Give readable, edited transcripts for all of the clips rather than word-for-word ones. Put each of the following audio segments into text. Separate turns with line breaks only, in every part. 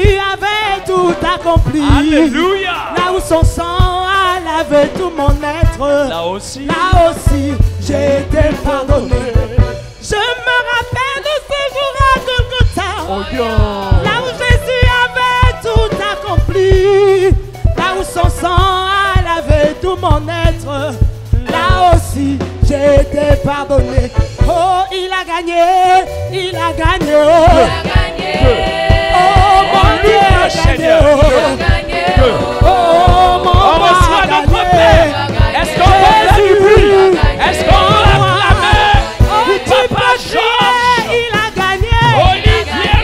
Jésus avait tout accompli.
Alléluia.
Là où son sang a lavé tout mon être.
Là aussi,
j'ai été pardonné. Je me rappelle de ce jour à Golgotha. Là où Jésus avait tout accompli. Là où son sang a lavé tout mon être. Là aussi, j'ai été pardonné. Oh, il a gagné. Il a gagné. Oh, mon Dieu a gagné. Oh, mon
on reçoit notre Père. Est-ce qu'on peut faire du bruit? Est-ce qu'on peut acclamer? Papa Georges,
il a gagné.
Olivier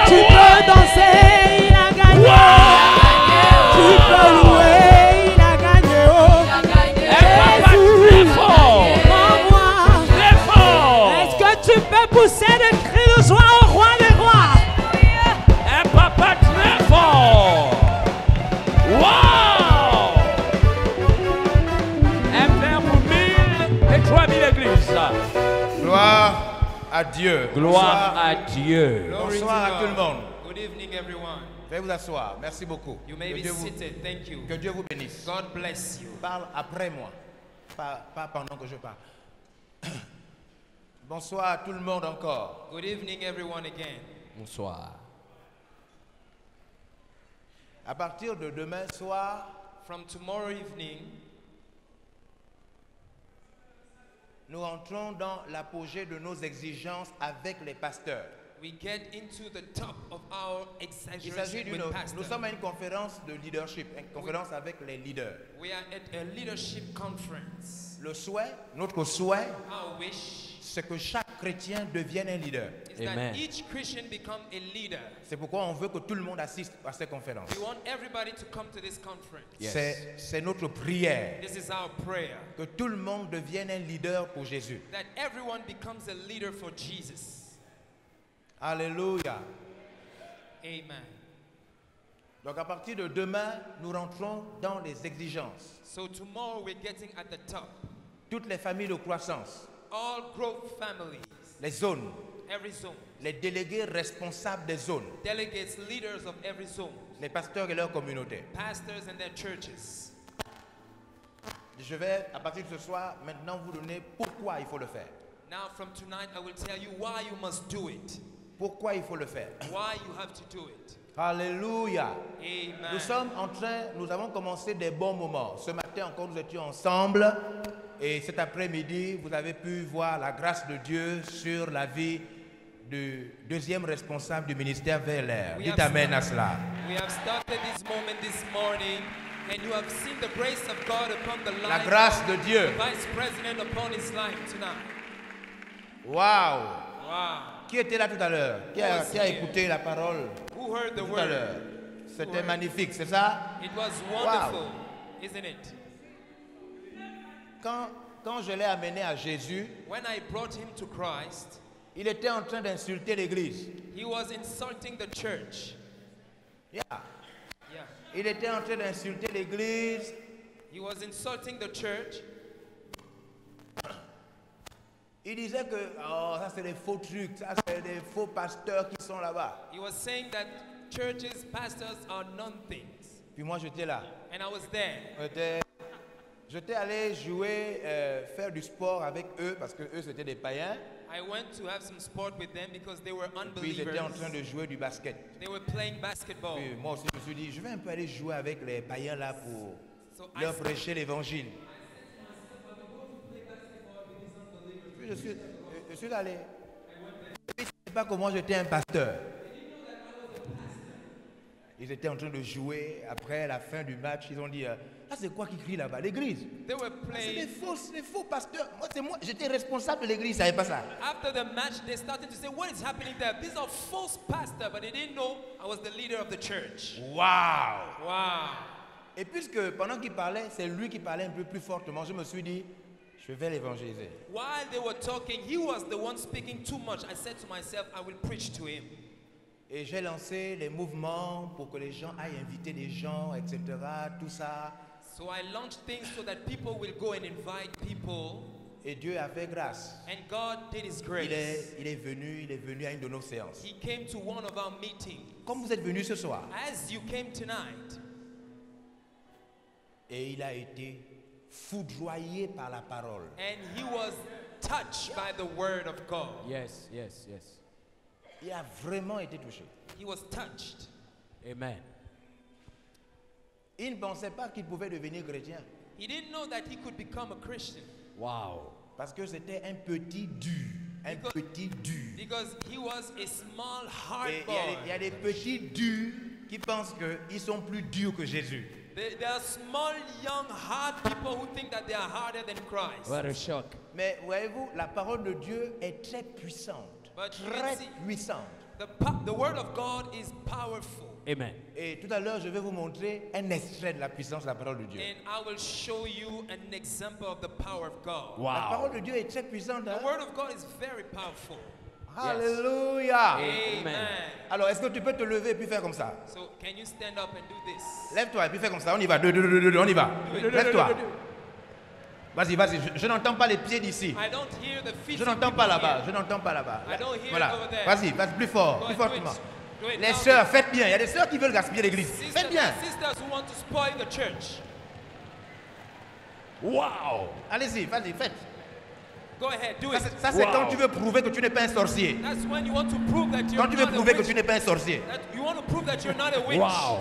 Tu
Bazawa.
peux danser, il a gagné. Tu peux louer, il a gagné. Oh,
Et papa très fort,
moi.
très fort.
Est-ce que tu peux pousser des cris de joie au roi des rois?
Un papa très fort. Wow! Un père pour 1000 et 3000 églises.
Gloire à Dieu.
Gloire à Dieu.
Bonsoir à tout le monde.
Good evening, everyone.
Veuillez vous asseoir. Merci beaucoup.
You may be seated. Thank you.
Que Dieu vous bénisse.
God bless you.
Parle après moi. Pas pendant que je parle. Bonsoir à tout le monde encore.
Good evening, everyone, again.
Bonsoir.
À partir de demain soir,
From tomorrow evening,
nous entrons dans l'apogée de nos exigences avec les pasteurs.
we get into the top of our
Il s'agit
exaggeration
d'une...
with pastors.
Nous sommes à une conférence de leadership, une conférence avec les leaders.
We are at a leadership conference.
Le souhait, notre souhait,
Our wish
c'est que chaque chrétien devienne un leader.
is
Amen.
that each Christian become a leader.
C'est pourquoi on veut que tout le monde assiste à ces conférences.
We want everybody to come to this conference.
Yes.
C'est notre prière.
This is our prayer,
Que tout le monde devienne un leader pour Jésus.
that everyone becomes a leader for Jesus.
Alléluia.
Amen.
Donc à partir de demain, nous rentrons dans les exigences.
So tomorrow we're getting at the top.
Toutes les familles de croissance,
All growth families,
les zones,
every zone,
les délégués responsables des zones,
delegates, leaders of every zone,
les pasteurs et leurs communautés.
pastors and their churches.
Je vais, à partir de ce soir, maintenant vous donner pourquoi il faut le faire.
Now from tonight I will tell you why you must do it.
Pourquoi il faut le faire.
Why you have to do it.
Alléluia.
Amen.
Nous avons commencé des bons moments. Ce matin encore, nous étions ensemble. Et cet après-midi, vous avez pu voir la grâce de Dieu sur la vie du deuxième responsable du ministère VLR.
We
Dites
have
amen à cela.
We have started this moment this morning, and you have seen the grace of God upon the
La
life
grâce
of
de Dieu.
the Vice President upon his life tonight.
Waouh.
Wow.
Qui était là tout à l'heure? Qui a écouté la parole
Who heard the
tout à
word?
l'heure? C'était magnifique, c'est ça?
It was wonderful, isn't it?
Quand je l'ai amené à Jésus,
When I brought him to Christ,
il était en train d'insulter l'église.
he was insulting the church.
Yeah.
Yeah.
Il était en train d'insulter l'église.
He was insulting the church.
Il disait que ça c'est des faux trucs, ça c'est des faux pasteurs qui sont là-bas.
He was saying that churches, pastors are non-things.
Puis moi j'étais là.
And I was there.
J'étais allé jouer, faire du sport avec eux parce que eux c'était des païens.
I went to have some sport with them because they were
Puis ils
unbelievers.
étaient en train de jouer du basket.
They were playing basketball.
Puis moi aussi je me suis dit, je vais un peu aller jouer avec les païens là pour
So
leur prêcher l'évangile. Puis je suis allé. Et puis, je ne sais pas comment j'étais un pasteur. Ils étaient en train de jouer. Après la fin du match, ils ont dit, c'est quoi qui crie là-bas? L'église.
They were
C'est des
playing.
faux pasteurs. Moi, j'étais responsable de l'église, ils ne savaient pas ça.
After the match, they started to say, what is happening there? These are false pastors, but they didn't know I was the leader of the church.
Waouh!
Wow.
Et puisque pendant qu'il parlait, c'est lui qui parlait un peu plus fortement, je me suis dit, je vais l'évangéliser.
While they were talking, he was the one speaking too much. I said to myself, I will preach to him.
Et j'ai lancé les mouvements pour que les gens aillent inviter des gens, etc. Tout ça.
So I launched things so that people will go and invite people.
Et Dieu a fait grâce.
And God did His
Il
grace.
est venu à une de nos séances.
He came to one of our meetings.
Comme vous êtes venu ce soir.
As you came tonight.
Et il a été foudroyé par la parole.
And he was touched by the word of God.
Yes, yes, yes.
Il a vraiment été touché.
He was touched.
Amen.
Il ne pensait pas qu'il pouvait devenir chrétien.
He didn't know that he could become a Christian.
Wow.
Parce que c'était un petit dur. Un petit dur.
Because he was a small, hard
Et
boy.
il y a des petits durs qui pensent qu'ils sont plus durs que Jésus.
There are small, young, hard people who think that they are harder than Christ.
What a shock.
Mais voyez-vous, la parole de Dieu est très puissante.
But you
Très
can see,
puissante.
the word of God is powerful.
Amen.
Et tout à l'heure, je vais vous montrer un extrait de la puissance de la parole de Dieu.
And I will show you an example of the power of God.
La
Wow.
parole de Dieu est très puissante.
The
Hein?
word of God is very powerful.
Alléluia.
Amen.
Alors, est-ce que tu peux te lever et puis faire comme ça?
So can you stand up and do this?
Lève-toi et puis fais comme ça. On y va. Deux, on y va. Lève-toi. Vas-y, vas-y. Je n'entends pas les pieds d'ici.
I don't hear the feet.
Je n'entends pas là-bas. Je n'entends pas là-bas.
I don't hear
Voilà.
it over there.
Vas-y, vas-y, plus fort.
Go
Plus
ahead,
fortement.
do it
Les
now.
sœurs, faites bien. Il y a des sœurs qui veulent gaspiller l'église.
Sisters
Faites bien.
and sisters who want to spoil the church.
Wow.
Allez-y, vas-y, faites.
Go ahead, do
Ça,
it.
c'est
Wow.
quand tu veux prouver que tu n'es pas un sorcier.
That's when you want to prove that you're
Quand tu veux
not a
prouver que
witch.
tu n'es pas un sorcier.
That you want to prove that you're not a witch.
Wow.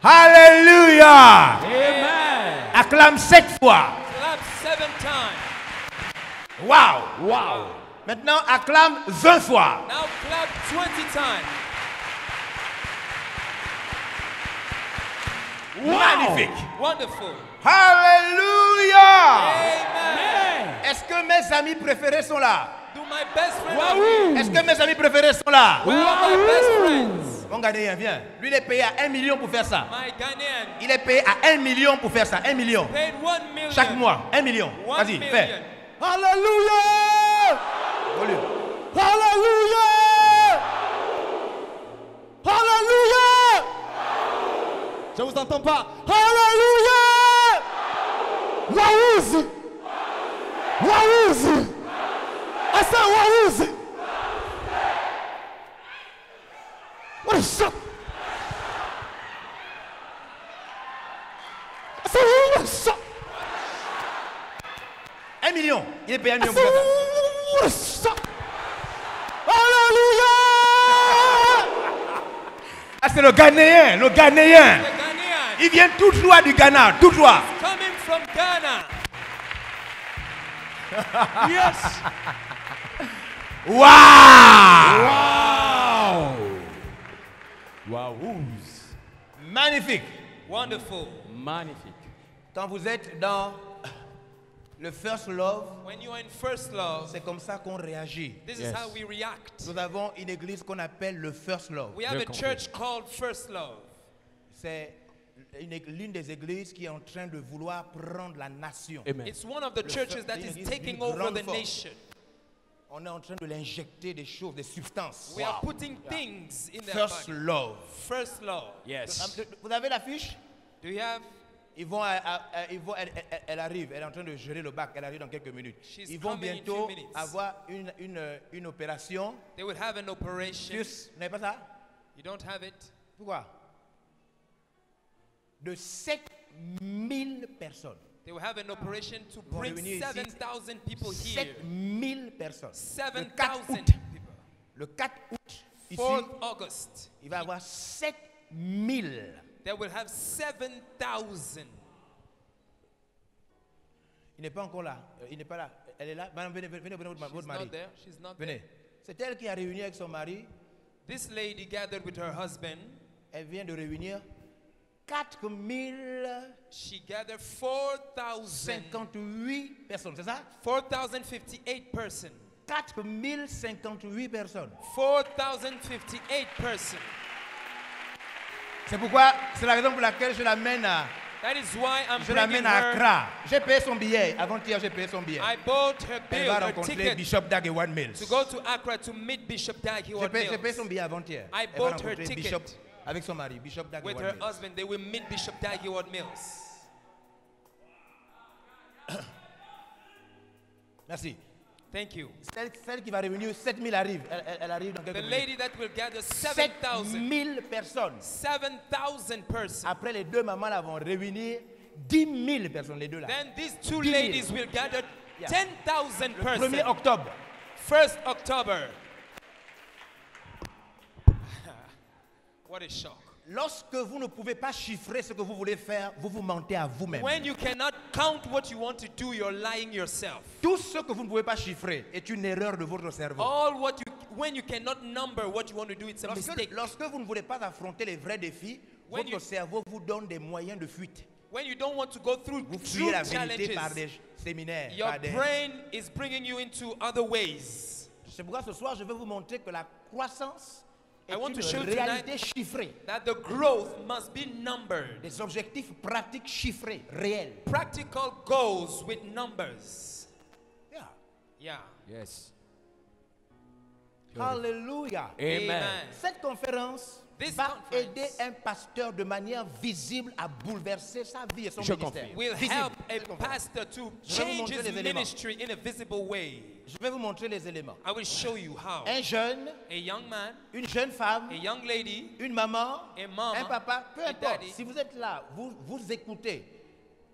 Alléluia.
Amen.
Acclame 7 fois.
Clap 7 times.
Waouh.
Wow.
Maintenant, acclame 20 fois.
Now clap 20 times.
Magnifique.
Wonderful.
Alléluia.
Amen.
Est-ce que mes amis préférés sont là?
Do my best friend are here?
Est-ce que mes amis préférés sont là?
Where are my best friends?
Mon Ghanéen, viens. Lui, il est payé à 1 million pour faire ça.
My Ghanaian
Il est payé à 1 million pour faire ça. 1 million.
paid 1 million.
Chaque mois. 1 million.
1
Vas-y,
million.
fais. Alléluia. Volume.
Alléluia! Alléluia! Je vous entends pas. Alléluia! Waouzi! Waouzi! Asa waouzi! What a shock! Asa what a shock!
1 million. Il est payé 1 million
Asa
pour faire ça.
what a shock! Alléluia!
Ah, c'est le Ghanéen. Le Ghanéen.
The Ghanaian
Il vient tout droit du Ghana. Tout droit.
coming from Ghana.
Yes.
Waouh.
Wow. Wow.
Magnifique.
Wonderful.
Magnifique.
Quand vous êtes dans le first love,
When you are in first love,
c'est comme ça qu'on réagit.
this
Yes.
is how we react.
Nous avons une église qu'on appelle le first love.
We have
Very
a
complete.
church called First Love.
C'est l'une des églises qui est en train de vouloir prendre la nation.
Amen.
It's one of the churches that is
L'église
taking
d'une
over
grande
the
force.
nation.
On est en train de l'injecter des choses, des substances.
We are putting things in their
First
body.
love.
First love.
Yes.
Vous avez l'affiche?
Do you have?
Elle arrive, elle est en train de gérer le bac, elle arrive dans quelques minutes.
She's
Ils vont
coming in
bientôt
few minutes.
avoir une opération.
They will have an operation.
Vous n'avez pas ça?
You don't have it?
Pourquoi? De 7000 personnes.
They will have an operation to
vont
bring
réunir ici
7,000 people here.
7000 personnes. Le 4
7,000
août,
people.
le 4 août, ici,
4th August.
il va y avoir 7000.
They will have 7,000.
Il n'est pas encore là. Il n'est pas là. Elle est là. Madame, venez, votre
She's
mari.
not there. She's not there.
Venez. C'est elle qui a réuni avec son mari.
This lady gathered with her husband.
Elle vient de réunir 4058
She gathered 4,000.
personnes. C'est ça?
4,058 persons.
4058 personnes.
4,058 persons.
C'est pourquoi, c'est la raison pour laquelle je l'amène à,
That is why I'm
je
bringing
l'amène à
her.
Accra. J'ai payé son billet. Avant-hier, j'ai payé son billet.
I bought her
Elle
bill,
va
her
rencontrer
ticket
Bishop Dag Heward Mills.
to go to Accra to meet Bishop Dag
J'ai
Heward
payé
Mills.
son billet avant-hier.
I
Elle va
bought her
rencontrer
ticket.
Bishop avec son mari, Bishop Dag
With
Heward
her
Mills.
husband, they will meet Bishop Dag Heward Mills.
Merci.
Thank you.
Celle qui va revenir, 7000 arrive. Elle arrive dans
The
quelques minutes.
lady that will gather 7,000.
7000 personnes.
7,000 persons.
Après, les deux mamans là vont revenir 10 000 personnes, les deux là.
Then these two
10 000.
ladies will gather
Yeah.
10,000
Le 1er
persons.
octobre.
1st October. What a shock.
Lorsque vous ne pouvez pas chiffrer ce que vous voulez faire, vous vous mentez à vous-même.
When you cannot count what you want to do, you're lying yourself.
Tout ce que vous ne pouvez pas chiffrer est une erreur de votre cerveau.
When you cannot number what you want to do, it's a mistake.
Lorsque vous ne voulez pas affronter les vrais défis,
When
votre cerveau vous donne des moyens de fuite.
When you don't want to go through
Vous
true
fuyez la vérité par
challenges,
des séminaires.
your
par des...
brain is bringing you into other ways.
C'est pourquoi ce soir, je vais vous montrer que la croissance est
I want
une
to show you
réalité chiffrée.
That the growth must be numbered.
Des objectifs pratiques chiffrés, réels.
Practical goals with numbers.
Yeah.
Yeah.
Yes.
Alléluia.
Amen.
Cette conférence
This
va
conference
aider un pasteur de manière visible à bouleverser sa vie et son
Je
ministère.
confirme.
Will
Visible.
help a
Cette conférence.
pastor to
Je vais vous
change
montrer
his
les éléments.
ministry in a visible way.
Je vais vous montrer les éléments.
I will show you how.
Un jeune,
A young man,
une jeune femme,
a young lady,
une maman,
a mama,
un papa, peu
a
importe.
daddy.
Si vous êtes là, vous écoutez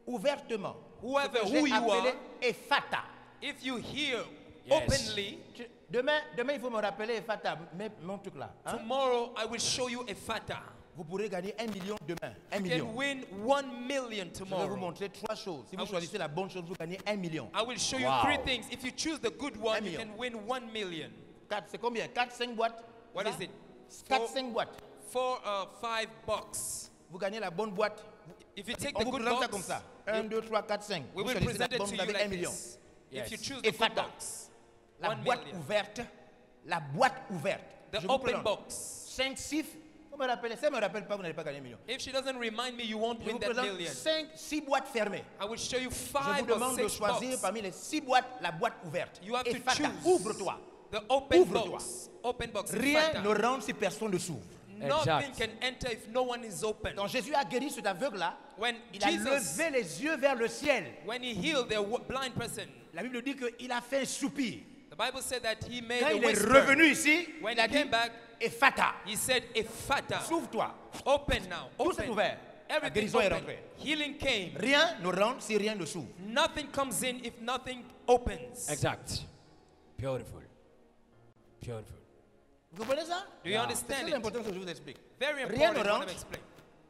ouvertement.
Whoever,
ce que
who
j'ai
you
appelé
are,
Ephata.
if you hear
Yes.
openly,
Demain, il faut me rappeler Ephata, mon truc là. Hein?
tomorrow I will show you a fata.
Vous pourrez gagner 1 million demain. 1
You
million.
can win 1 million
Je vais vous
tomorrow.
montrer 3 choses. Si vous
I will-
choisissez la bonne chose, vous gagnez 1 million.
I will show you
Wow.
3 things. If you choose the good one,
Un
you
million.
can win 1 million.
4, c'est combien? 4, 5 boîtes?
What
Ça?
is it?
4, 5 boîtes.
5 bucks.
Vous gagnez la bonne boîte.
If you take
On
the
vous
good
présente ça
box,
comme ça. 1, 2, 3, 4, 5.
we
Vous
will
choisissez la
present it
bonne,
to
vous
you
avez 1
like
million.
this.
Yes.
If you choose
Et
the good
fata.
box,
La
1
boîte
million.
ouverte. La boîte ouverte.
The
Je vous
open
présente.
box.
5 chiffres. Vous me rappelez. Ça ne me rappelle pas, vous n'allez pas gagner 1 million.
If she doesn't remind me, you won't
Je vous
win that
présente
million.
5, 6 boîtes fermées.
I will show you
Je
5
vous
or
demande de
6
choisir
boxes.
parmi les 6 boîtes la boîte ouverte.
You have
Et
to
fata,
choose
ouvre-toi.
the open
Ouvre-toi.
box. Open box.
Rien
fata.
ne rentre si personne ne s'ouvre.
Nothing
Exact.
can enter if no one is open.
Quand Jésus a guéri cet aveugle-là,
When
il a
Jesus,
levé les yeux vers le ciel.
when he healed the blind person,
La Bible dit qu'il a fait un soupir.
the Bible said that he made
Quand
a
il est
whisper.
revenu ici,
When
il a
he
dit
came back,
Ephata,
he said, "Ephata,
s'ouvre-toi.
open now,
Tout s'est
open."
ouvert. La
Everything
guérison est
open.
rentrée.
Healing came.
Rien ne rentre si rien ne s'ouvre.
Nothing comes in if nothing opens.
Exact. Beautiful. Beautiful.
Vous comprenez ça?
Do you
C'est
understand
très
it?
important que je vous explique.
Very
Rien ne
important. I want
rentre
to explain.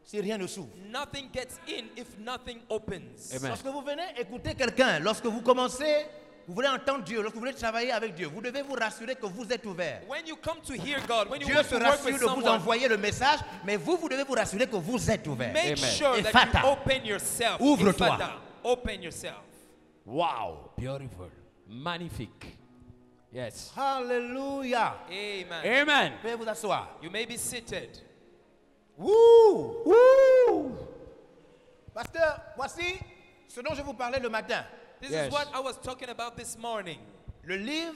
si rien ne s'ouvre.
Nothing gets in if nothing opens.
Amen.
Lorsque vous venez écouter quelqu'un, lorsque vous commencez, vous voulez entendre Dieu, lorsque vous voulez travailler avec Dieu, vous devez vous rassurer que vous êtes ouvert.
When you come to hear God, when you
Dieu
want
se
to work
rassure
with
de vous
someone,
envoyer le message, mais vous devez vous rassurer que vous êtes ouvert.
make
Amen.
sure that
Ephata.
you open yourself.
Ouvre-toi.
Ephata. Open yourself.
Wow. Beautiful. Magnifique. Yes.
Alléluia.
Amen.
Amen.
Veuillez vous asseoir.
You may be seated.
Wouh! Wouh! Pasteur, voici ce dont je vous parlais le matin.
This
Yes.
is what I was talking about this morning.
Le livre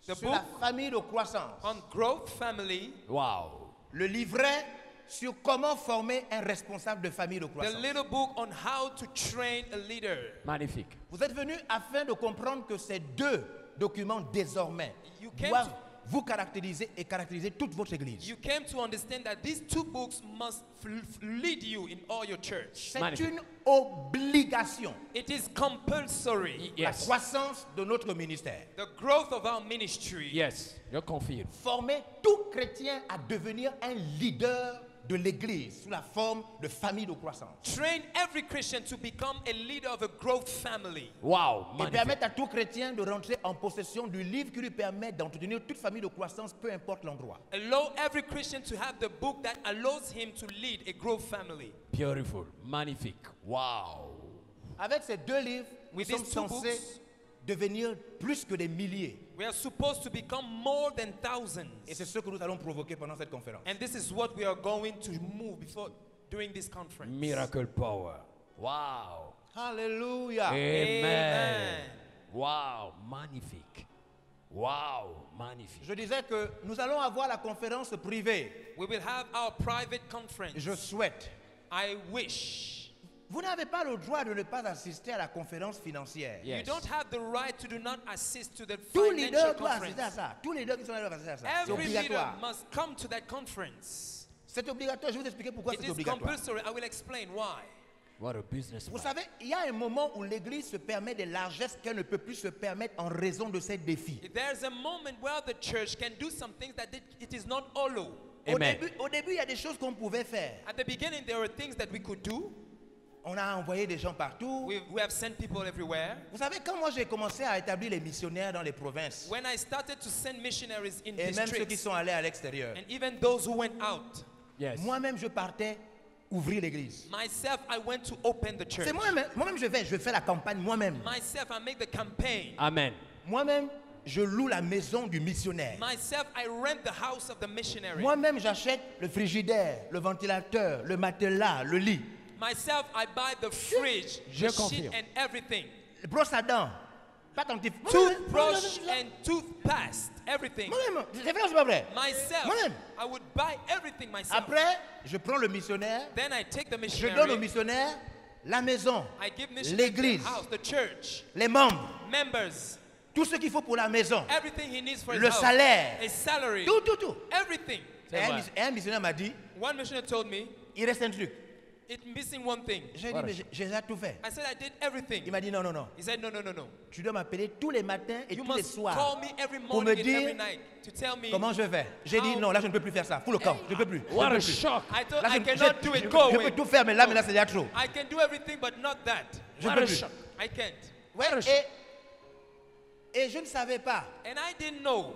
The
sur la
book
famille de croissance.
on growth family,
Wow.
Le livret sur comment former un responsable de famille de
the
croissance.
little book on how to train a leader.
Magnifique.
Vous êtes venu afin de comprendre que ces deux documents désormais
You came
doivent
to-
vous caractériser et caractériser toute votre église.
You came to understand that these 2 books must lead you in all your church.
C'est
Magnifique.
une obligation.
It is compulsory.
La
Yes.
croissance de notre ministère.
The growth of our ministry.
Yes. Je confirme.
Former tout chrétien à devenir un leader de l'église sous la forme de famille de croissance.
Train every Christian to become a leader of a growth family.
Wow.
Et
Magnifique.
permettre à tout chrétien de rentrer en possession du livre qui lui permet d'entretenir toute famille de croissance, peu importe l'endroit.
Allow every Christian to have the book that allows him to lead a growth family.
Beautiful. Magnifique. Wow.
Avec ces deux livres, nous
With
sommes
these 2
censés
books,
devenir plus que des milliers.
we are supposed to become more than thousands.
Et c'est ce que nous allons provoquer pendant cette conférence.
And this is what we are going to move during this conference.
Miracle power. Wow.
Alléluia.
Amen. Wow. Magnifique. Wow. Magnifique.
Je disais que nous allons avoir la conférence privée.
We will have our private conference.
Je souhaite.
I wish.
Vous n'avez pas le droit de ne pas assister à la conférence financière.
Yes.
You don't have the right to do not assist to the
Tout
financial
leader doit assister à
conference.
ça. Tous les leaders qui sont là doivent assister à ça. C'est
Every leader
obligatoire.
must come to that conference.
C'est obligatoire. Je vais vous expliquer pourquoi
It
c'est
is
obligatoire.
compulsory. I will explain why.
What a business.
Vous savez, il y a un moment où l'Église se permet des largesses qu'elle ne peut plus se permettre en raison de ces défis.
There's a moment where the church can do some things that it is not hollow.
Amen.
Au début, il y a des choses qu'on pouvait faire.
At the beginning, there were things that we could do.
On a envoyé des gens partout.
We have sent people everywhere.
Vous savez, quand moi j'ai commencé à établir les missionnaires dans les provinces,
When I started to send missionaries in
et même ceux qui
districts,
sont allés à l'extérieur,
and even those who went out,
Yes.
moi-même je partais ouvrir l'église.
myself, I went to open the church.
C'est moi-même je fais la campagne moi-même.
Myself, I make the campaign.
Amen.
Moi-même, je loue la maison du missionnaire.
Myself, I rent the house of the missionary.
Moi-même, j'achète le frigidaire, le ventilateur, le matelas, le lit,
Myself, I buy the fridge,
Je
the sheet,
confirme.
and everything.
le brosse à dents, pas ton petit.
Toothbrush and toothpaste, everything.
Moi-même, c'est vrai ou c'est pas vrai?
Myself,
Moi-même.
I would buy everything myself.
Après, je prends le missionnaire,
Then I take the
je donne au
missionary.
missionnaire la maison,
I give missionary
l'église,
the house, the church,
les membres,
members,
tout ce qu'il faut pour la maison,
everything he needs for his
le
house.
salaire,
His salary,
tout.
everything.
Et un missionnaire m'a dit,
One missionary told me,
il reste un truc.
it's missing one thing.
J'ai dit, mais j'ai déjà tout fait.
I said I did everything.
Il m'a dit, non.
He said, no.
Tu dois m'appeler tous les matins et
You
tous les
must
soirs
call me every
pour me
morning and every
dire
night to tell me.
comment je vais. J'ai dit,
How-
non, là, je ne peux plus faire ça. Fous le camp, je ne peux plus. Je
What
ne
a
peux plus.
shock.
I thought
Là,
I
je-
cannot do
je
it. Go
peux
away.
tout faire, mais là, c'est déjà trop.
I can do everything, but not that.
Je ne
What
peux
a
plus.
shock.
I can't.
Ouais, et je ne savais pas
And I didn't know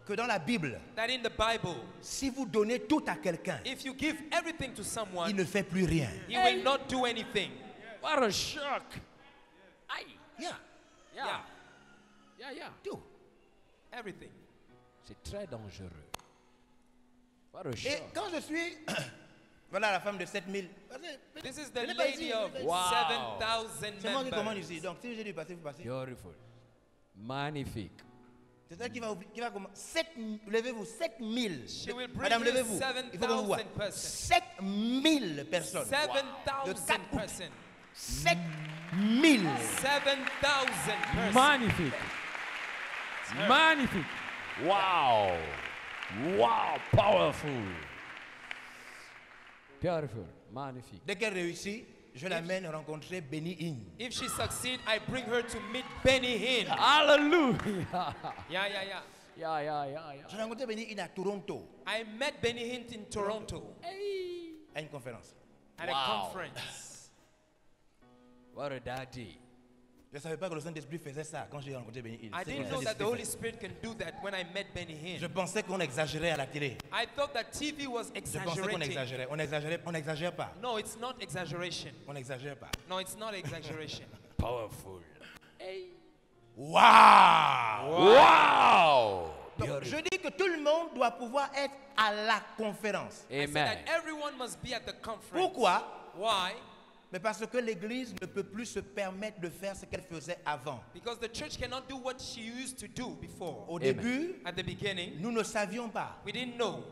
que dans la Bible,
that in the Bible,
si vous donnez tout à quelqu'un,
if you give everything to
il
someone,
ne fait plus rien.
he will not do anything.
What a shock. Aïe.
Yeah,
Yeah,
tout.
everything.
C'est très dangereux. What a
Et
shock.
quand je suis... voilà la femme de 7000.
This is
Je
the
n'ai pas
lady
ici,
of
je n'ai
Wow.
7,000
C'est moi qui commande
members.
ici. Donc si j'ai dû passer, vous passez.
Beautiful. Magnifique.
C'est elle qui va commander. Levez-vous, 7000.
She will bring
Madame,
you
levez-vous. Il faut qu'on vous voit.
7,000 persons.
7000 personnes.
7,000
De 4 août.
persons.
7000.
7,000 persons.
Magnifique. Magnifique. Wow. Wow. Powerful. Beautiful. Magnifique.
Dès qu'elle réussit, je l'amène rencontrer Benny Hinn.
If she succeeds, I bring her to meet Benny Hinn.
Hallelujah.
Yeah.
Yeah.
J'ai rencontré Benny Hinn à Toronto,
I met Benny Hinn in Toronto
à une conférence.
at a
Wow.
conference.
What a daddy.
Je ne savais pas que le Saint-Esprit faisait ça quand j'ai rencontré Benny Hinn.
I
C'est
didn't
le
know that the
Saint-Esprit
Holy
fait.
Spirit can do that when I met Benny Hinn.
Je pensais qu'on exagérait à la télé.
I thought that TV was
Je pensais qu'on
exaggerating.
exagérait. On n'exagère pas.
No, it's not exaggeration.
On n'exagère pas.
No, it's not exaggeration.
Powerful.
Waouh!
Wow.
Donc, je dis que tout le monde doit pouvoir être à la conférence.
I said
Amen.
that everyone must be at the conference.
Pourquoi?
Why?
Mais parce que l'Église ne peut plus se permettre de faire ce qu'elle faisait avant.
Because the church cannot do what she used to do before.
Au début,
At the beginning,
nous ne savions pas
we didn't know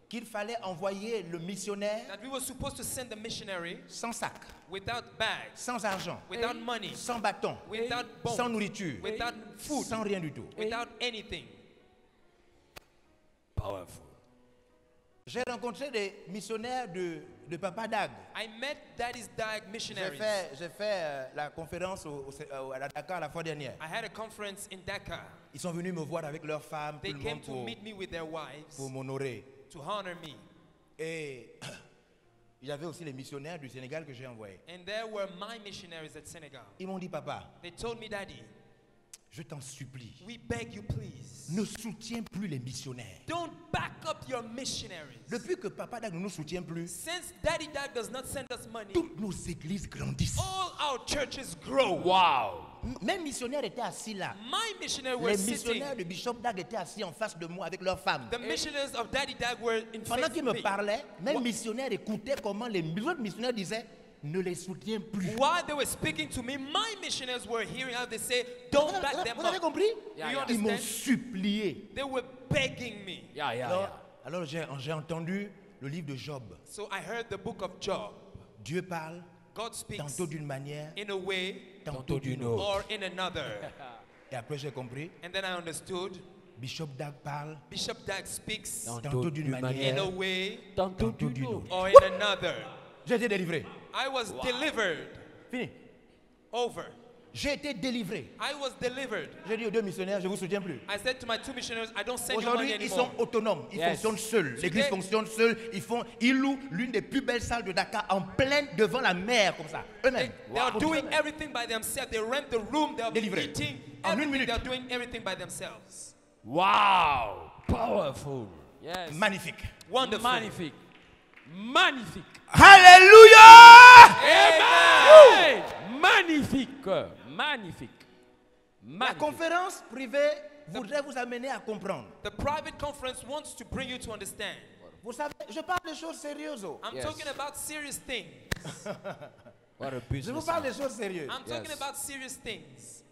qu'il fallait envoyer le missionnaire
that we were supposed to send the missionary
sans sac,
without bags,
sans argent,
without money,
sans bâton,
without
sans
bones,
nourriture,
without food,
sans rien du tout.
without anything.
Powerful.
J'ai rencontré des missionnaires de Papa Dag.
I met Daddy's Dag missionaries.
J'ai fait la conférence à Dakar la fois dernière.
I had a conference in Dakar.
Ils sont venus me voir avec leurs femmes,
They
tout le
came
monde
to meet me with their wives
pour m'honorer.
to honor me.
Et il y avait aussi les missionnaires du Sénégal que j'ai envoyés.
And there were my missionaries at Senegal.
Ils m'ont dit, papa,
They told me, Daddy,
je t'en supplie,
we beg you, please,
ne soutiens plus les missionnaires.
don't back up your missionaries.
Depuis que Papa Dag ne nous soutient plus,
Since Daddy Dag does not send us money,
toutes nos églises grandissent.
all our churches grow.
Wow.
Même missionnaires étaient assis là.
My missionaries were
Les
sitting.
missionnaires de Bishop Dag étaient assis en face de moi avec leurs femmes.
The missionaries of Daddy Dag were in
Pendant
face
qu'ils
of
me
me.
parlaient, même missionnaires écoutaient comment les autres missionnaires disaient, ne les soutiens plus.
While they were speaking to me, my missionaries were hearing how they say, don't back them
Vous avez
up.
compris?
Do you
Ils m'ont
understand?
supplié.
They were begging me.
Alors j'ai entendu le livre de Job.
So I heard the book of Job.
Dieu parle,
God speaks
tantôt d'une manière,
in a way
tantôt d'une autre.
or in another.
Et après j'ai compris,
And then I understood
Bishop Dag parle
Bishop Dag speaks
tantôt d'une
in a
manière,
way
tantôt d'une autre.
or in another.
J'ai été délivré.
I was delivered.
Fini.
Over.
J'ai été délivré.
I was delivered.
J'ai dit aux 2 missionnaires, je ne vous soutiens plus.
I said to my 2 missionaries, I don't send you
Aujourd'hui,
money
ils
anymore.
sont autonomes, ils fonctionnent seuls. L'église
Today-
fonctionne seule. Ils louent l'une des plus belles salles de Dakar en pleine devant la mer, comme ça. Eux-mêmes.
They are doing everything by themselves. They rent the room. They are
Délivré.
eating.
En une
Everything.
minute.
They are doing everything by themselves.
Wow! Powerful. Yes.
Magnifique.
Wonderful.
Magnifique. Magnifique.
Alléluia!
Amen. Magnifique. Magnifique.
La
Magnifique.
conférence privée voudrait vous amener à comprendre.
The private conference wants to bring you to understand.
Vous savez, je parle des choses sérieuses. Oh.
I'm
Yes.
talking about serious things.
What a
Je
business.
vous parle des choses sérieuses.
I'm talking
Yes.
about serious things.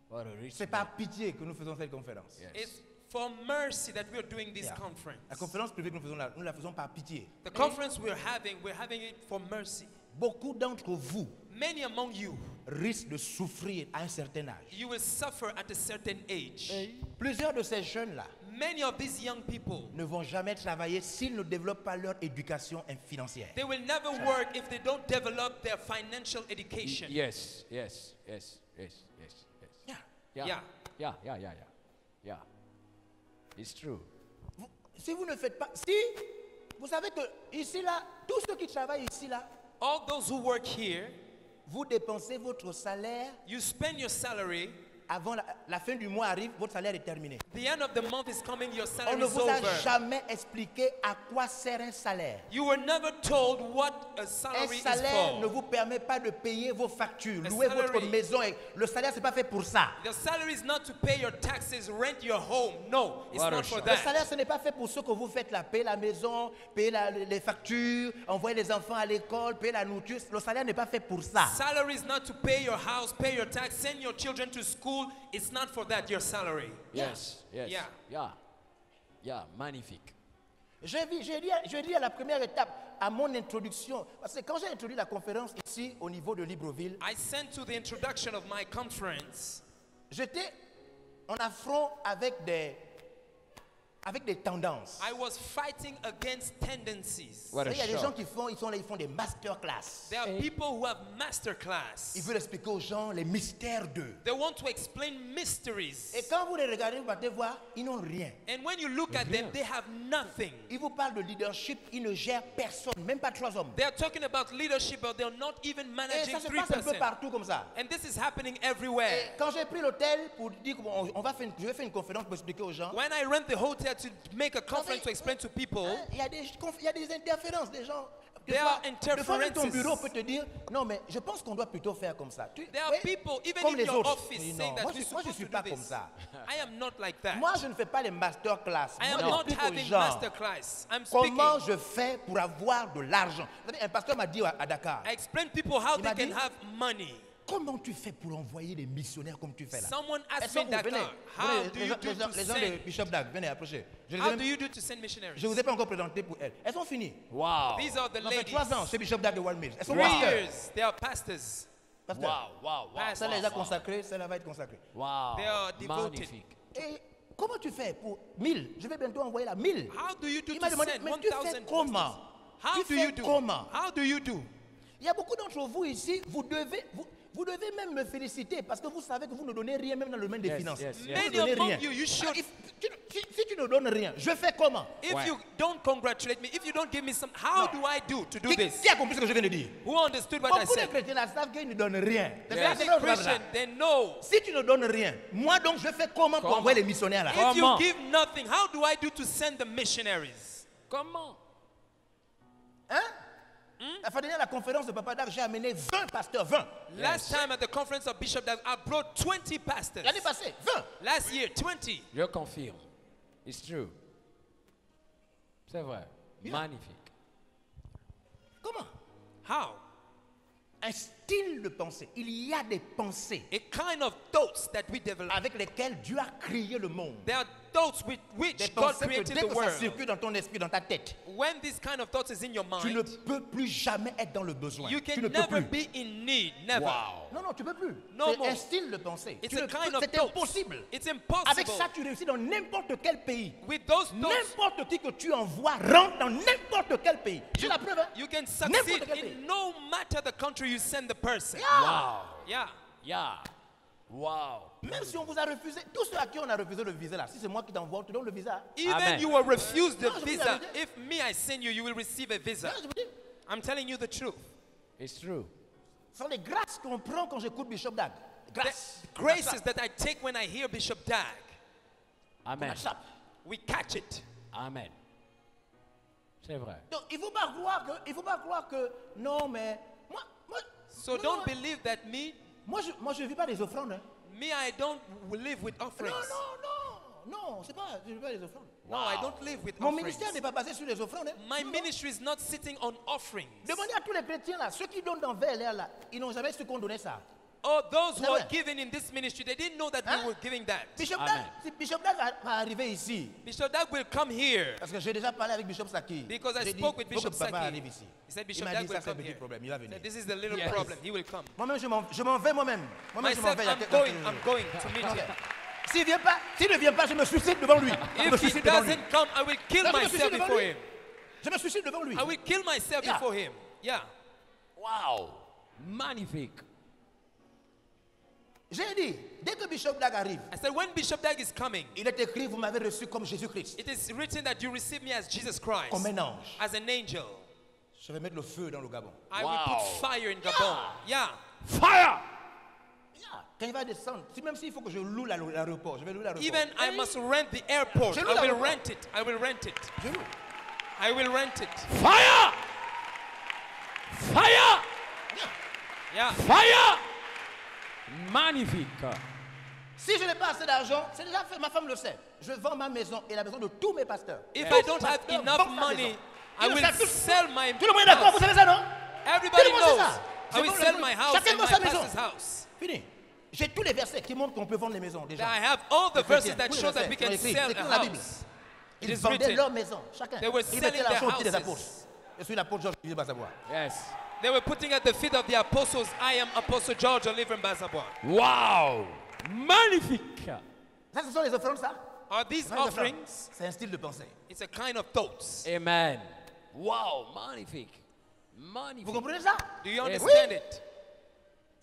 What a rich
C'est par pitié que nous faisons cette conférence.
Yes.
It's for mercy that we are doing this
Yeah.
conference.
La conférence privée que nous faisons là, nous la faisons par pitié.
The conference we're having it for mercy.
Beaucoup d'entre vous
Many among you,
risquent de souffrir à un certain âge.
you will suffer at a certain age.
Plusieurs de ces jeunes-là
Many of these young people,
ne vont jamais travailler s'ils ne développent pas leur éducation financière.
they will never work if they don't develop their financial education.
Yes. Yes. Yes. Yes. Yes. Yes.
Yeah.
Yeah.
Yeah.
Yeah. Yeah. Yeah. Yeah. Yeah. It's true.
Si vous ne faites pas, si vous savez que ici là, tous ceux qui travaillent ici là,
All those who work here,
vous dépensez votre salaire
you spend your salary.
avant la fin du mois arrive, votre salaire est terminé.
The end of the month is coming, your
On
salary
ne
is
vous a
over.
jamais expliqué à quoi sert un salaire.
You were never told what a
Un
salary is
salaire ne
for.
vous permet pas de payer vos factures,
A
louer votre
salary-
maison. Le salaire, c'est pas fait pour ça.
The salary is not to pay your taxes, rent your home. No, it's
What a
not for
shock.
Le
that.
salaire, ce n'est pas fait pour ce que vous faites là. Payer la maison, payer les factures, envoyer les enfants à l'école, payer la nourriture. Le salaire n'est pas fait pour ça.
Salary is not to pay your house, pay your tax, send your children to school. It's not for that, your salary.
Yes. Yes.
Yeah.
Yeah. Yeah. Magnifique.
Je dis à la première étape, à mon introduction, parce que quand j'ai introduit la conférence ici au niveau de Libreville,
I sent to the introduction of my conference.
j'étais en affront avec des tendances.
I was fighting against tendencies.
What a
Il y a des gens
shock.
qui font des masterclass.
There are people who have masterclass.
Ils veulent expliquer aux gens les mystères d'eux.
They want to explain mysteries.
Et quand vous les regardez, vous allez voir, ils n'ont rien.
And when you look at them, they have nothing.
Ils vous parlent de leadership, ils ne gèrent personne, même pas 3 hommes.
They are talking about leadership, but they're not even
Et
managing
ça se
3
passe un peu
persons.
partout comme ça.
And this is happening everywhere.
Et quand j'ai pris l'hôtel pour dire je vais faire une conférence pour expliquer aux gens,
When I rent the hotel to make a conference to explain to people,
il y a des interférences des gens. Des
There
fois,
are
des fois, même ton
interferences.
bureau peut te dire, non mais je pense qu'on doit plutôt faire comme ça.
there are
Oui,
people, even
comme
in
les
your
autres.
office,
Je dis,
saying
non,
that
moi
we're
je
supposed
suis
to
pas
do
comme
this.
ça.
I am not like that.
Moi je ne fais pas les masterclass.
I am
Moi
not
j'explique aux
having
gens
masterclass. I'm speaking.
comment je fais pour avoir de l'argent. Vous savez, un pasteur m'a dit à Dakar,
I explain people how
Il
they
m'a
can
dit-
have money.
comment tu fais pour envoyer des missionnaires comme tu fais là?
Someone
Elles
asked me
sont où?
that
Venez,
how
venez,
do you do to
les gens de
send?
Bishop Dag, venez approcher. Je
How do
ne
you do to send missionaries?
vous ai pas encore présenté pour elles. Elles sont finies.
Wow.
These are the
Ça fait
ladies.
3 ans, c'est Bishop Dag de One Mills. Elles sont
3
pasteurs.
years, they are pastors.
Pasteurs.
Wow. Wow. Wow.
Celle-là les a consacrés, celle-là va être consacrée.
Wow.
They are devoted.
Magnifique.
Et comment tu fais pour 1000? Je vais bientôt envoyer la 1000.
How do you do
Il
to
m'a demandé,
send
mais tu
1,000
fais comment?
How
Tu
do you
fais
do?
comment?
How do you do?
Il y a beaucoup d'entre vous ici, vous devez même me féliciter parce que vous savez que vous ne donnez rien même dans le domaine des
Yes,
finances.
yes,
Vous
yes.
ne
Many
donnez
among
rien.
you, you should.
Si tu ne donnes rien, je fais comment?
If
Ouais.
you don't congratulate me, if you don't give me some, how do I do to do
Qui
this?
a compris ce que je viens de dire?
Who understood what I
Beaucoup de
said?
chrétiens là savent qu'ils ne donnent rien. C'est
Yes.
ça,
As
c'est
a
ça, c'est ça.
Christian, they know.
Si tu ne donnes rien, moi donc je fais comment pour
Comment?
envoyer les missionnaires là?
If you
Comment?
give nothing, how do I do to send the missionaries?
Comment?
Hein? La fois dernière, la conférence de Papa Dag, j'ai amené 20 pasteurs, 20.
Last time at the conference of Bishop Dag, I brought 20 pastors.
L'année passée, 20.
Last year, 20.
Je confirme. It's true. C'est vrai.
Yeah.
Magnifique.
Comment?
How?
Un style style de pensée. Il y a des pensées
A kind of thoughts that we develop.
avec lesquelles Dieu a créé le monde.
There are thoughts with
Des
which God
pensées que
created
dès
the
que ça
world.
circule dans ton esprit, dans ta tête,
When this kind of thought is in your
tu ne
mind,
peux plus jamais être dans le besoin.
you
Tu
can
ne peux
never
plus.
be in need. Never.
Non, non, tu ne peux plus.
No
C'est
more.
un style de pensée.
It's
Tu ne
a
peux-
kind of
C'est
thoughts.
impossible.
It's
Avec
impossible.
ça, tu réussis dans n'importe quel pays.
With those thoughts,
N'importe qui que tu envoies rentre dans n'importe quel pays. C'est la preuve. Hein?
you can
N'importe
succeed
quel pays.
in no matter the country you send the person.
Yeah.
Yeah.
Yeah. Wow.
Même si on vous a refusé, tous ceux à qui on a refusé le visa là, si c'est moi qui t'envoie, on te donne le visa.
Even
Amen.
you will refuse the
No, je vous dis la
visa.
vérité.
If me, I send you, you will receive a visa.
Non, je vous dis,
I'm telling you the truth.
It's true.
ce sont les grâces qu'on prend quand j'écoute Bishop Dag. Grâce.
The graces that I take when I hear Bishop Dag,
Amen.
On attrape.
we catch it.
Amen. C'est vrai.
Donc il ne faut pas croire que non, mais moi,
So
non,
don't
non,
believe that me,
moi je ne vis pas des offrandes. Hein.
me, I don't live with offerings.
Non, c'est pas, je ne vis pas des offrandes.
No, I don't live with
Mon
offerings.
ministère n'est pas basé sur les offrandes. Hein.
My
Non, non.
ministry is not sitting on offerings.
Demandez à tous les chrétiens là, ceux qui donnent dans verre l'air là, ils n'ont jamais su qu'on donnait ça.
Oh, those who
Never.
are giving in this ministry, they didn't know that
Hein?
we were giving that.
Bishop
Amen.
Dag, si Bishop Dag va arriver ici,
Bishop Dag will come here
parce que j'ai déjà parlé avec Bishop Saki.
because I
J'ai dit,
spoke with
faut que
Bishop
papa
Saki.
arrive ici.
He said
Il
Bishop
m'a
Dag
dit ça
will
c'est un
come
petit
here.
problème, il va venir.
Said, this is the little
Yes.
problem. He will come.
Moi-même je m'en vais moi-même. Moi-même je m'en
Myself,
vais. il y a
I'm
quelques
going.
jours.
I'm going to meet
Ok.
him.
S'il ne vient pas, je me suicide devant lui. Je me
If he
suicide devant lui.
doesn't come, I will kill
Non, je me
myself
suicide devant
before
lui.
him.
Je me suicide devant lui.
I will kill myself
Yeah.
before him. Yeah.
Wow. Magnifique.
J'ai dit, dès que Bishop Dag arrive,
I said, when Bishop Dag is coming,
il est écrit, vous m'avez reçu comme Jésus-Christ,
it is written that you receive me as Jesus Christ,
comme un ange.
as an angel.
Je vais mettre le feu dans le Gabon.
I
Wow.
will put fire in Gabon. Yeah.
Fire.
Quand il va descendre, même s'il faut que je loue l'aéroport, je vais louer l'aéroport.
Even I must rent the airport.
Je loue
I will
l'aéroport.
rent it. I will rent it.
Je loue.
I will rent it.
Fire. Fire.
Yeah.
Fire. Magnifique.
Si je n'ai pas assez d'argent, c'est déjà fait, ma femme le sait. Je vends ma maison et la maison de tous mes pasteurs.
If
Tous
I don't have
pasteurs
enough
vendent sa
money,
maison.
I
Tout le
will
monde sait,
sell my
tout le monde est d'accord, vous
house.
savez ça, non?
Everybody
Tout le monde sait
knows.
ça.
I will
C'est
sell
bon,
my house
chacun
and
vend
my
sa maison.
pastor's house.
Fini. J'ai tous les versets qui montrent qu'on peut vendre les maisons déjà.
I have all the
Les
verses
chrétiens,
that
tous les
show that
versets
we
sont
can
écrits.
sell
C'est écrit
a
dans la Bible.
house. It
Ils
is
vendaient
written.
leur maison, chacun.
They were
Ils mettaient
selling
l'argent
their
au pied des
houses.
apôtres. Je suis l'apôtre Georges Olivier Bassabois.
Yes.
They were putting at the feet of the apostles, I am Apostle George Oliver Mbazabwa.
Wow. Magnifique.
Ça, ce sont les offrandes, ça?
Are these
Ce sont les offrandes.
offerings?
C'est un style de pensée.
It's a kind of thoughts.
Amen. Wow. Magnifique.
Vous
Magnifique.
comprenez ça?
Do you
Yes.
understand it?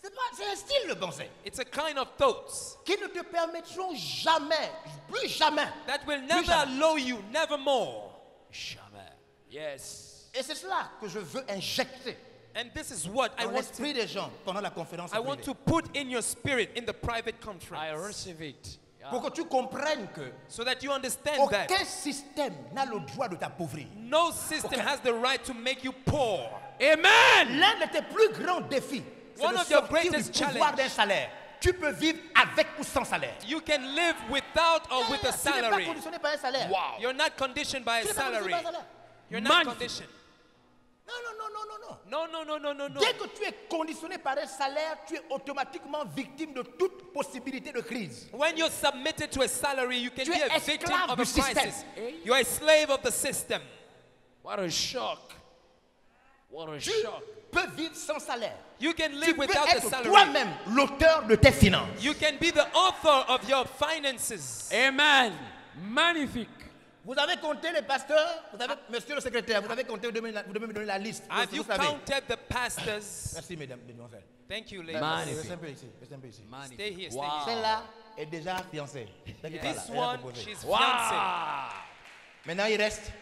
C'est un style de pensée
It's a kind of thoughts
qui ne te permettront jamais, plus jamais.
that will never
jamais.
allow you, never more.
Jamais. Yes.
Et c'est cela que je veux injecter
And this is what I
dans
want
l'esprit des gens pendant la conférence
I want
privée.
to put in your spirit in the private
I
conference
receive it. Yeah.
Pour que tu comprennes que
so that you understand
aucun
that
système n'a le droit de t'appauvrir.
no system
Okay.
has the right to make you poor.
Amen.
L'un de tes plus grands défis, c'est
One
de
of your
sortir du
greatest
pouvoir
challenge.
d'un salaire. Tu peux vivre avec ou sans salaire.
You can live without or with a
Tu n'es pas
salary.
conditionné par un salaire.
Wow.
You're not conditioned by a
Tu n'es pas conditionné
salary.
par un salaire.
You're not
Magnifique.
conditioned.
Non, non, non, non, non, non.
No, no, no, no, no, no.
Dès que tu es conditionné par un salaire, tu es automatiquement victime de toute possibilité de crise.
When you're submitted to a salary, you can
Tu
be
es
a victim
esclave
of
du
a crisis.
système.
You're a slave of the system.
What a shock. What a
Tu
shock.
peux vivre sans salaire.
You can
Tu
live
peux
without a
être
salary.
toi-même l'auteur de tes finances.
You can be the author of your finances.
Amen. Magnifique.
Vous avez compté les pasteurs, vous avez, monsieur le secrétaire, vous avez compté, vous devez me donner la liste.
Have
Vous
you
savez.
counted the pastors?
Merci, mesdames, mesdemoiselles.
Thank you, ladies.
Magnifique.
Restez un peu ici, restez un peu ici.
Stay here, stay
Wow.
here.
Celle-là est déjà fiancée. T'inquiète pas, là,
This
elle a
one,
proposé.
she's
Wow.
fiancée.
Maintenant, il reste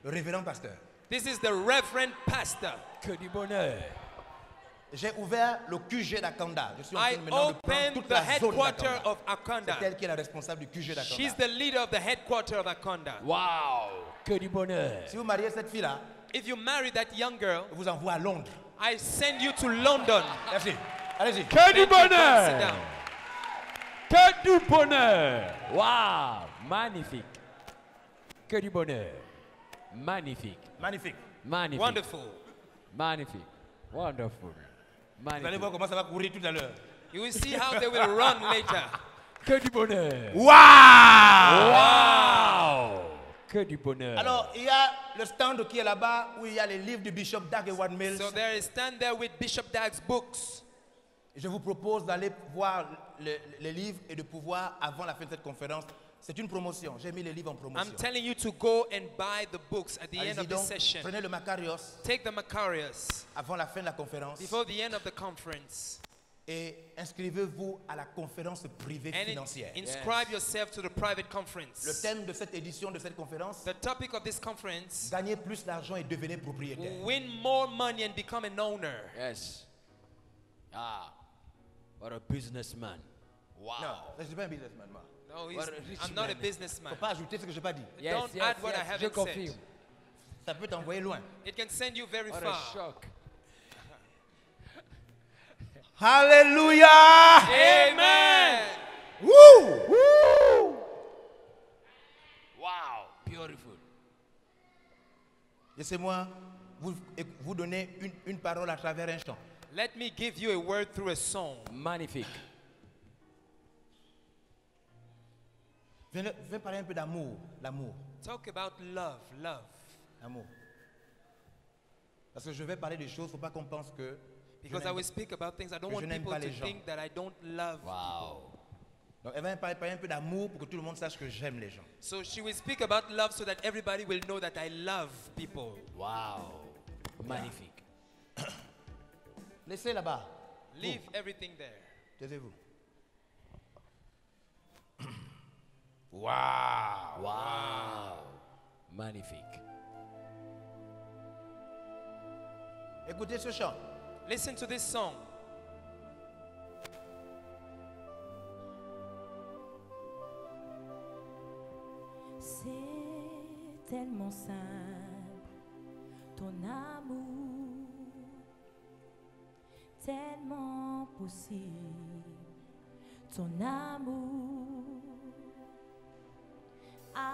le révérend pasteur.
This is the reverend pastor.
Que du bonheur.
J'ai ouvert le QG d'Akanda. Je suis en
I
train maintenant de prendre
opened
toute
the
la zone
headquarter
d'Akanda.
of Akanda.
C'est elle qui est la responsable du QG d'Akanda.
She's the leader of the headquarter of Akanda.
Wow. Que du bonheur.
Si vous mariez cette fille-là,
If you marry that young girl,
je vous envoie à Londres.
I send you to London.
Merci. Allez-y.
Que du
Thank you. Sit
bonheur.
down.
Que du bonheur. Wow. Magnifique. Que du bonheur. Magnifique.
Magnifique.
Magnifique.
Wonderful.
Magnifique. Wonderful.
Vous allez voir comment ça va courir tout à l'heure.
You will see how they will run later.
Que du bonheur.
Waouh!
Wow! Que du bonheur.
Alors, il y a le stand qui est là-bas où il y a les livres du Bishop Dag Heward Mills.
So there is stand there with Bishop Dag's books.
Je vous propose d'aller voir les livres et de pouvoir, avant la fin de cette conférence, c'est une promotion. J'ai mis les livres en promotion.
I'm telling you to go and buy the books at the end
Allez-y
of the
donc,
session.
prenez le Macarios
Take the Macarius
avant la fin de la conférence
before the end of the conference
et inscrivez-vous à la conférence privée
and
financière.
inscribe yourself to the private
Le
conference.
thème de cette édition, de cette conférence,
The topic of this conference:
gagnez plus d'argent et devenez propriétaire.
win more money and become an owner.
Yes. Ah. What a businessman. Wow.
Non, je ne suis pas un businessman, moi.
No,
What a rich
I'm not a
man.
Il
businessman.
ne faut pas ajouter ce que je n'ai pas dit.
Yes,
Don't
yes,
add what I
yes.
haven't
Je confirme.
said.
Ça peut t'envoyer loin.
It can send you very
What a
far.
shock.
Alléluia!
Amen.
Woo!
Wow. Beautiful.
Laissez-moi vous donner une parole à travers un chant.
Let me give you a word through a song.
Magnifique.
Viens parler un peu d'amour. L'amour.
Talk about love, love.
L'amour. Parce que je vais parler des choses, il ne faut pas qu'on pense que
Because I will speak about things I don't
que
want
je n'aime
people
pas
to
les gens.
think that I don't love
Wow.
Donc, elle va parler un peu d'amour pour que tout le monde sache que j'aime les gens.
So she will speak about love so that everybody will know that I love people.
Wow. Magnifique.
Laissez là-bas.
Leave everything there.
Taisez-vous. Waouh!
Wow. Magnifique.
Écoutez ce chant.
Listen to this song.
C'est tellement simple, ton amour, tellement possible, ton amour, à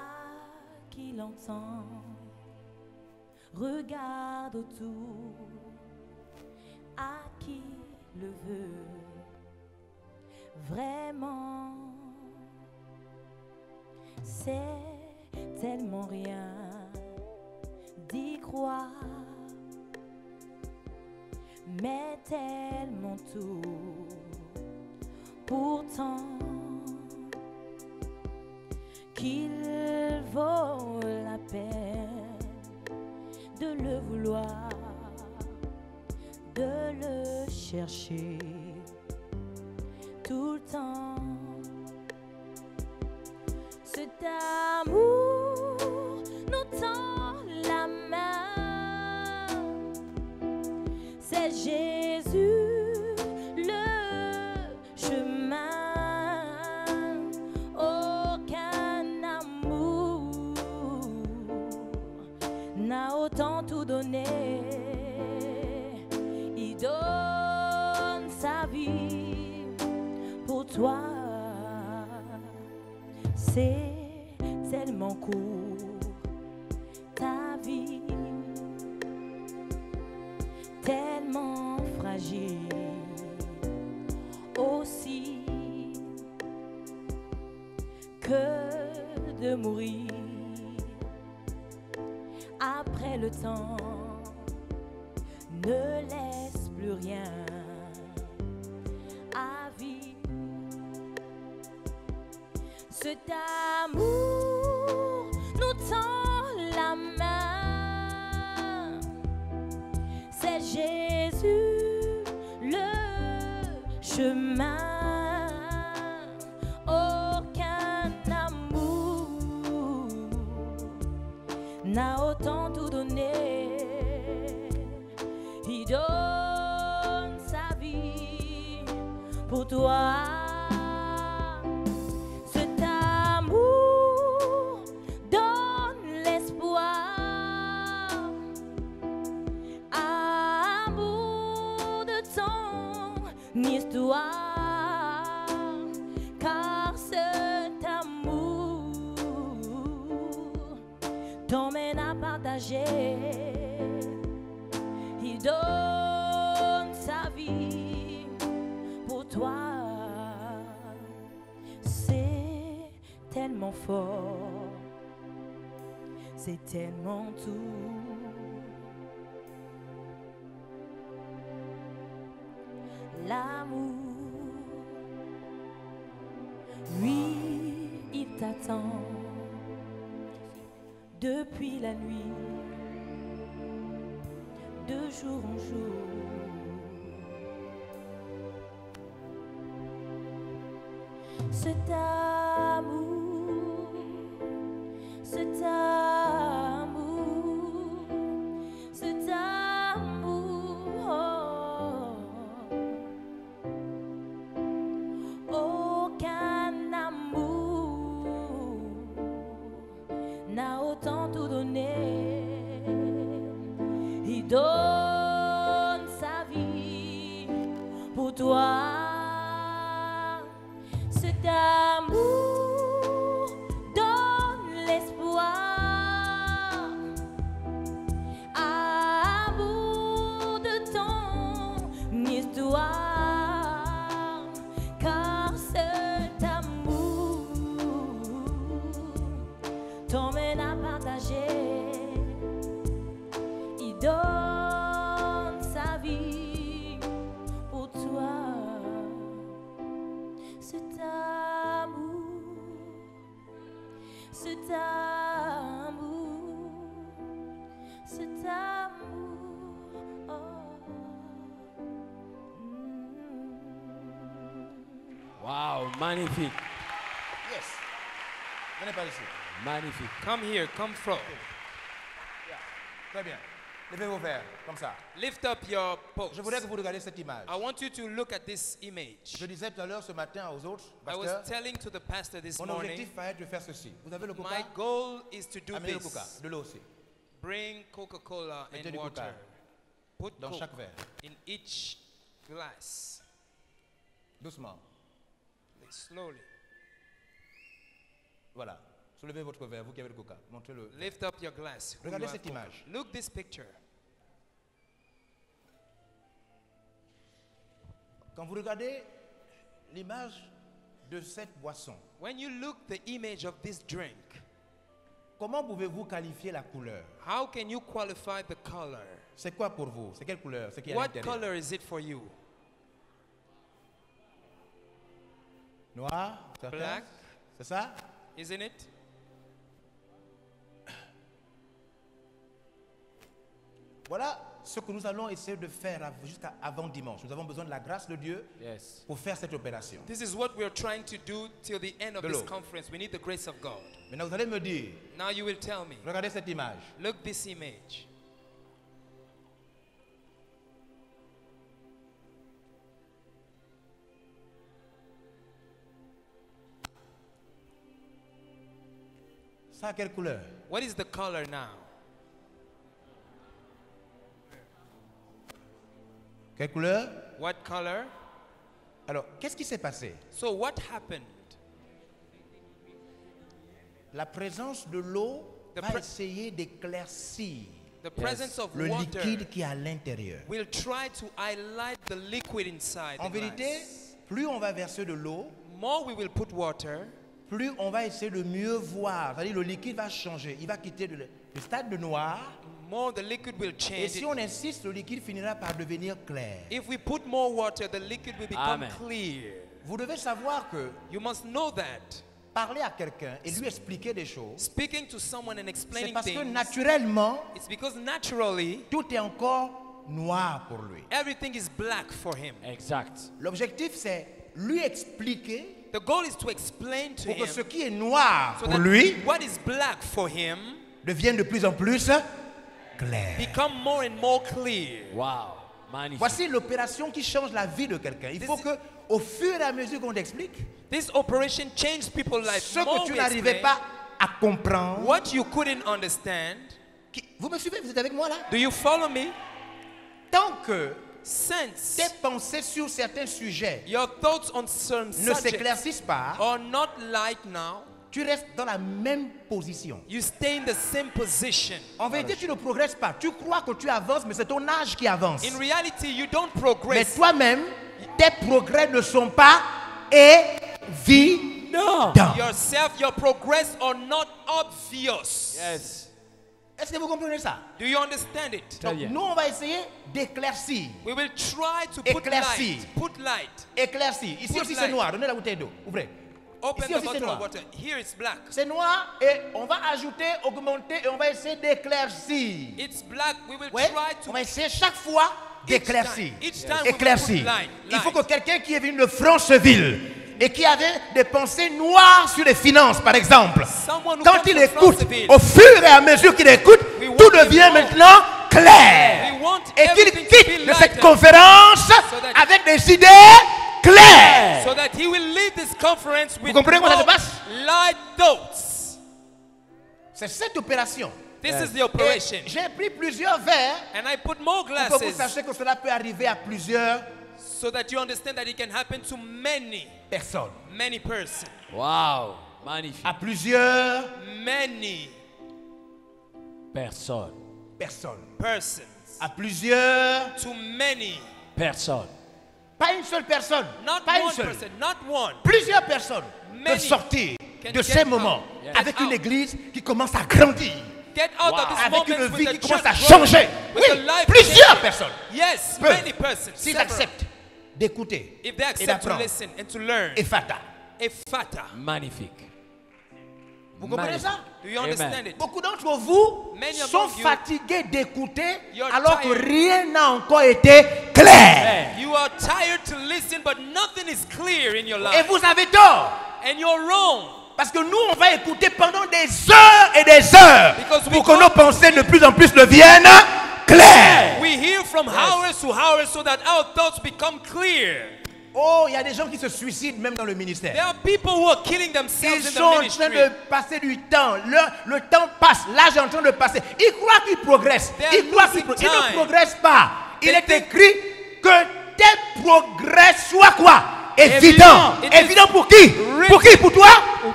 qui l'entend, regarde autour, à qui le veut, vraiment. C'est tellement rien d'y croire, mais tellement tout. Pourtant, qu'il vaut la peine de le vouloir, de le chercher tout le temps. Cet amour nous tend la main, c'est Jésus le chemin. Aucun amour n'a autant tout donné. Il donne sa vie pour toi. C'est tellement court, ta vie, tellement fragile aussi, que de mourir après le temps ne laisse plus rien à vivre. Cet amour nous tend la main, c'est Jésus le chemin. Aucun amour n'a autant tout donné. Il donne sa vie pour toi. Histoire, car cet amour t'emmène à partager. Il donne sa vie c'est tellement tout. L'amour, lui, il t'attend depuis la nuit, de jour en jour. Cet amour, cet amour, cet amour, aucun amour n'a autant tout donné. Il donne sa vie pour toi. Cet amour donne l'espoir, amour de ton histoire, car cet amour t'emmène à partager. Il donne sa vie pour toi. Cet amour, cet amour, cet amour, oh.
Wow, magnifique.
Yes. Venez par ici.
Magnifique.
Come here, come from.
Yeah. Très bien. Levez vos verres, comme ça.
Lift up your post.
Je voudrais que vous regardiez cette image.
I want you to look at this image.
Je disais tout à l'heure ce matin aux autres,
I was
pasteurs,
telling to the pastor this
mon
morning,
objectif va être de faire ceci. Vous avez le
my
coca?
goal is to do
Amenez le coca,
this.
de l'eau aussi.
Bring Coca-Cola
Mettez
and
du
water.
coca
Put
dans
Coke
chaque verre.
in each glass.
Doucement.
Slowly.
Voilà. Soulevez votre verre, vous qui avez le coca. Montrez-le.
Lift up your glass. Who
Regardez
you have
cette
Coca.
image.
Look this picture.
Quand vous regardez l'image de cette boisson,
When you look the image of this drink,
comment pouvez-vous qualifier la couleur?
how can you qualify the color?
C'est quoi pour vous? C'est quelle couleur? C'est qui à
What
l'intérieur?
color is it for you?
Noir? Certain?
Black.
C'est ça?
Isn't it?
Voilà ce que nous allons essayer de faire jusqu'à avant dimanche. Nous avons besoin de la grâce de Dieu
Yes.
pour faire cette opération.
This is what we're trying to do till the end of
De
this
l'eau.
conference. We need the grace of God.
Maintenant, vous allez me dire,
Now you will tell me.
regardez cette image.
Look this image.
Ça a quelle couleur?
What is the color now?
Quelle couleur?
What color?
Alors, qu'est-ce qui s'est passé?
So what happened?
La présence de l'eau
The
va
pre-
essayer d'éclaircir
The presence of
le
water
liquide qui est à l'intérieur.
will try to highlight the liquid inside
En
the
vérité,
glass.
plus on va verser de l'eau,
More we will put water,
plus on va essayer de mieux voir. C'est-à-dire le liquide va changer. Il va quitter le stade de noir.
more the liquid will
Et
change.
si on insiste, le liquide finira par devenir clair.
If we put more water, the liquid will become
Amen.
clear.
Vous devez savoir que
You must know that.
parler à quelqu'un et lui expliquer des choses,
Speaking to someone and
c'est
explaining
parce que
things,
naturellement,
it's because naturally
tout est encore noir pour lui.
everything is black for him.
Exact.
L'objectif, c'est lui expliquer
The goal is to explain to
pour que
him
ce qui est noir
so
pour
that
lui
what is black for him
devienne de plus en plus clair.
become more and more clear.
Wow. Magnifique.
Voici l'opération qui change la vie de quelqu'un. Il faut que, au fur et à mesure qu'on t'explique,
This operation changed people's lives.
ce
More
que tu
we
n'arrivais
explain,
pas à comprendre.
what you couldn't understand.
Vous me suivez? Vous êtes avec moi là?
Do you follow me?
Tant que
Since
tes pensées sur certains sujets
your thoughts on certain
ne
subjects
s'éclaircissent pas,
are not light now,
tu restes dans la même position.
you stay in the same position.
En vérité, tu ne progresses pas. Tu crois que tu avances, mais c'est ton âge qui avance.
In reality, you don't
Mais
progress.
toi-même, tes progrès ne sont pas évidents.
No.
Yourself, your progress are not obvious.
Yes.
Est-ce que vous comprenez ça?
Do you understand it?
Donc, nous, on va essayer d'éclaircir.
We will try to
Éclairci.
put light.
Éclaircir. Ici
Put
aussi, c'est
light.
noir. Donnez la bouteille d'eau. Ouvrez.
Open
Ici
the
aussi, c'est
bottle of
noir.
water. Here it's black.
C'est noir et on va ajouter, augmenter et on va essayer d'éclaircir.
It's black. We will
Ouais,
try
on
to.
va essayer chaque fois d'éclaircir.
Each time we will
Éclaircir.
put light.
Il faut que
Light.
quelqu'un qui est venu de Franceville et qui avait des pensées noires sur les finances, par exemple,
Someone who
quand
comes
il
from
écoute,
Franceville.
au fur et à mesure qu'il écoute,
We want
tout
him
devient
to-
maintenant clair.
We want
Et qu'il
everything to be
quitte de cette
lighter.
conférence
that-
avec des idées claires.
So that he will leave this conference with
comprenez comment ça se
more
passe?
light thoughts.
C'est cette opération.
This is the
Et
operation.
j'ai pris plusieurs verres
And I put more
pour que vous
glasses
sachiez que cela peut arriver à plusieurs
so that you understand that it can happen to
personnes.
many persons.
Wow. Magnifique.
À plusieurs
Many
Personne.
persons.
persons.
À plusieurs.
To many.
Personne.
Pas une seule personne.
Not
Pas une
one
seule.
person. Not one.
Plusieurs personnes
Many
peuvent sortir
can
de
get
ces
out.
moments
Yes.
avec
Get
une
out.
église qui commence à grandir.
Get out of this
Avec une
moment
vie
with
qui
the
commence à
church growing,
changer.
with
Oui,
the life
plusieurs
changing.
personnes
Yes,
peuvent,
many persons.
s'ils
Several.
acceptent d'écouter
If they
et
accept to
d'apprendre.
listen and to learn.
Ephata.
Ephata.
Magnifique.
Vous comprenez ça?
Do you understand it?
Beaucoup d'entre vous
Many
sont
among you,
fatigués d'écouter
you're
alors que
tired.
rien n'a encore été clair.
You are tired to listen, but nothing is clear in your
Et
life.
vous avez tort.
And you're wrong.
Parce que nous, on va écouter pendant des heures et des heures
Because we
pour que
don't-
nos pensées de plus en plus deviennent claires.
We hear from hours to hours so that our thoughts become clear.
Oh, il y a des gens qui se suicident même dans le
There
ministère.
are people who are killing themselves
Ils
in
sont
the
en train
ministry.
de passer du temps. Le temps passe. L'âge est en train de passer. Ils croient qu'ils progressent.
They are
Ils croient qu'ils
losing
Ils ne
time.
progressent pas. Il
They
est
think-
écrit que tes progrès soient quoi? Évident.
Évident. It is
Évident pour qui? Pour qui? Pour toi?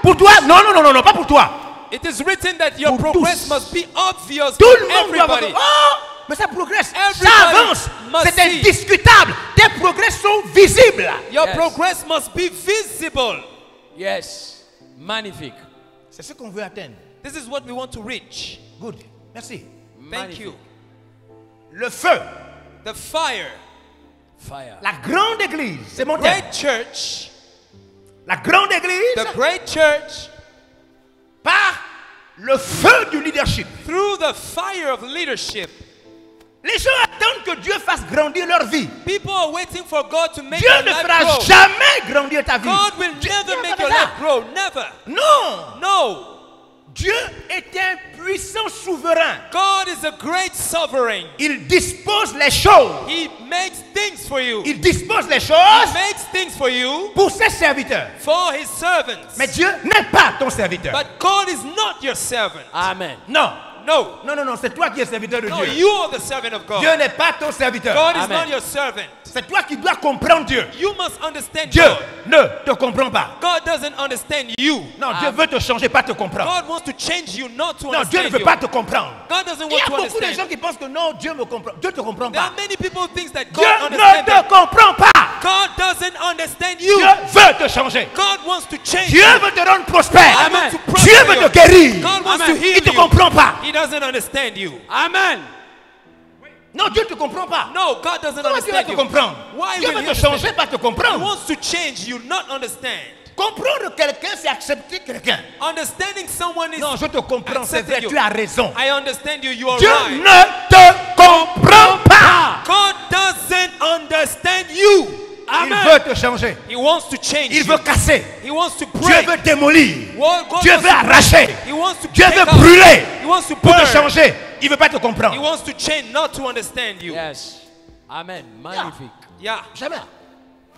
Pour toi? Non, non, non, non, non, pas pour toi.
It is written that your
Pour
progress
tous.
must be obvious
Tout
to
le monde doit voir.
everybody.
Oh, mais ça progresse. Ça
Everybody
avance.
must
C'est
see.
indiscutable. Tes progrès sont visibles.
Your
Yes.
progress must be visible.
Yes. Magnifique.
C'est ce qu'on veut atteindre.
This is what we want to reach.
Good. Merci.
Thank
Magnifique.
you.
Le feu.
The fire.
Fire.
La grande église. C'est mon thème.
Great church.
La grande église.
The great church.
Par le feu du leadership.
Through the fire of leadership.
Les gens attendent que Dieu fasse grandir leur vie.
People are waiting for God to make
Dieu
their
ne
life
fera
grow.
jamais grandir ta vie.
God will
Dieu
never
ne
make
fera
your
ça.
life grow. Never.
Non.
No.
Dieu est un puissant souverain.
God is a great sovereign.
Il dispose les choses.
He makes things for you.
Il dispose les
He
choses
makes things for you
pour ses serviteurs.
for his servants.
Mais Dieu n'est pas ton serviteur.
But God is not your servant.
Amen.
Non.
No.
Non, non, non, c'est toi qui es serviteur de
No,
Dieu.
you are the servant of God.
Dieu n'est pas ton serviteur.
God is
Amen.
not your servant.
C'est toi qui dois comprendre Dieu.
You must understand
Dieu
God.
ne te comprend pas.
God doesn't understand you.
Non, Dieu veut te changer, pas te comprendre.
God wants to change you, not to
Non, Dieu ne
understand
veut
you.
pas te comprendre.
God doesn't
Il y
want
a
to
beaucoup de gens
understand.
qui pensent que non, Dieu me comprend. Dieu ne te comprend
There
pas.
are many people who think that
Dieu
God
ne
understands
te
them.
comprend pas.
God doesn't understand you.
Dieu veut te changer.
God wants to change
Dieu
you.
veut te rendre prospère.
God wants to prosper
Dieu veut
you.
te guérir.
God wants
Amen.
to heal
Il ne te
you.
comprend pas.
He doesn't understand you.
Amen.
Non, Dieu ne te comprend pas.
No, God doesn't
Comment Dieu va
understand
te
you.
comprendre?
Why
Dieu
will
veut
he
te
understand
changer, pas te
He
comprendre.
wants to change you, not understand.
Comprendre quelqu'un, c'est accepter quelqu'un.
Understanding someone is
Non, je te comprends, c'est vrai,
accepting
tu
you.
as raison.
I understand you, you are
Dieu
right.
ne te comprend pas.
God doesn't understand you.
Il veut te changer.
He wants to change
Il
you.
veut casser.
He wants to
Dieu
break.
veut démolir.
God
Dieu
wants
veut
to
arracher.
break. He wants to
Dieu
take
veut
out.
brûler
He wants to
pour te
burn.
changer. Il ne veut pas te
He
comprendre.
wants to change, not to understand you.
Yes. Amen. Magnifique.
Yeah,
Jamais.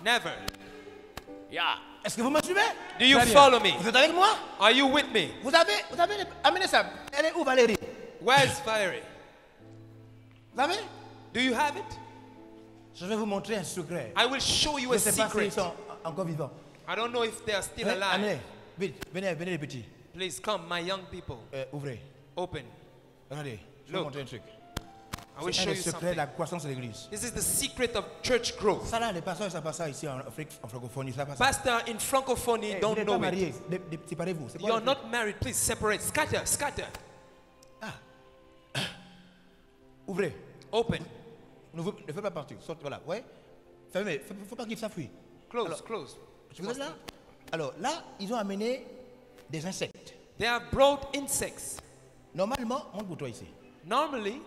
never.
Yeah.
Est-ce que vous me suivez?
Do you
Très bien.
follow me?
Vous êtes avec moi?
Are you with me?
Vous avez amené ça. Elle est où, Valérie?
Where's Valerie?
Vous avez?
Do you have it?
Je vais vous montrer un secret.
I will show you
Je
a
ne sais pas s'ils
secret.
sont encore vivants.
I don't know if they are still
Ouais,
alive.
amenez. Vite, venez, venez les petits.
Please come, my young people.
Ouvrez.
Open.
Regardez, je vais vous
Look.
montrer un truc.
I will
C'est un
show
des
you
secrets de
something.
la croissance de l'église.
This is the secret of church growth.
Ça là, les pasteurs, ça passe ça ici en Afrique, en francophonie, ça passe ça.
Pastor in francophonie
Hey, vous
don't
n'êtes pas
know it.
mariés, séparez-vous. C'est quoi
You're
le
not married. Please separate. Scatter, scatter.
truc? Ouvrez.
Open.
Ne faites pas partir. Sortez, voilà. Ouais. Fermez. Il ne faut pas qu'il s'enfuit.
Close,
Alors,
close.
Vous êtes là? Alors là, ils ont amené des insectes.
They have brought insects.
Normalement, montre pour toi ici.
Normally,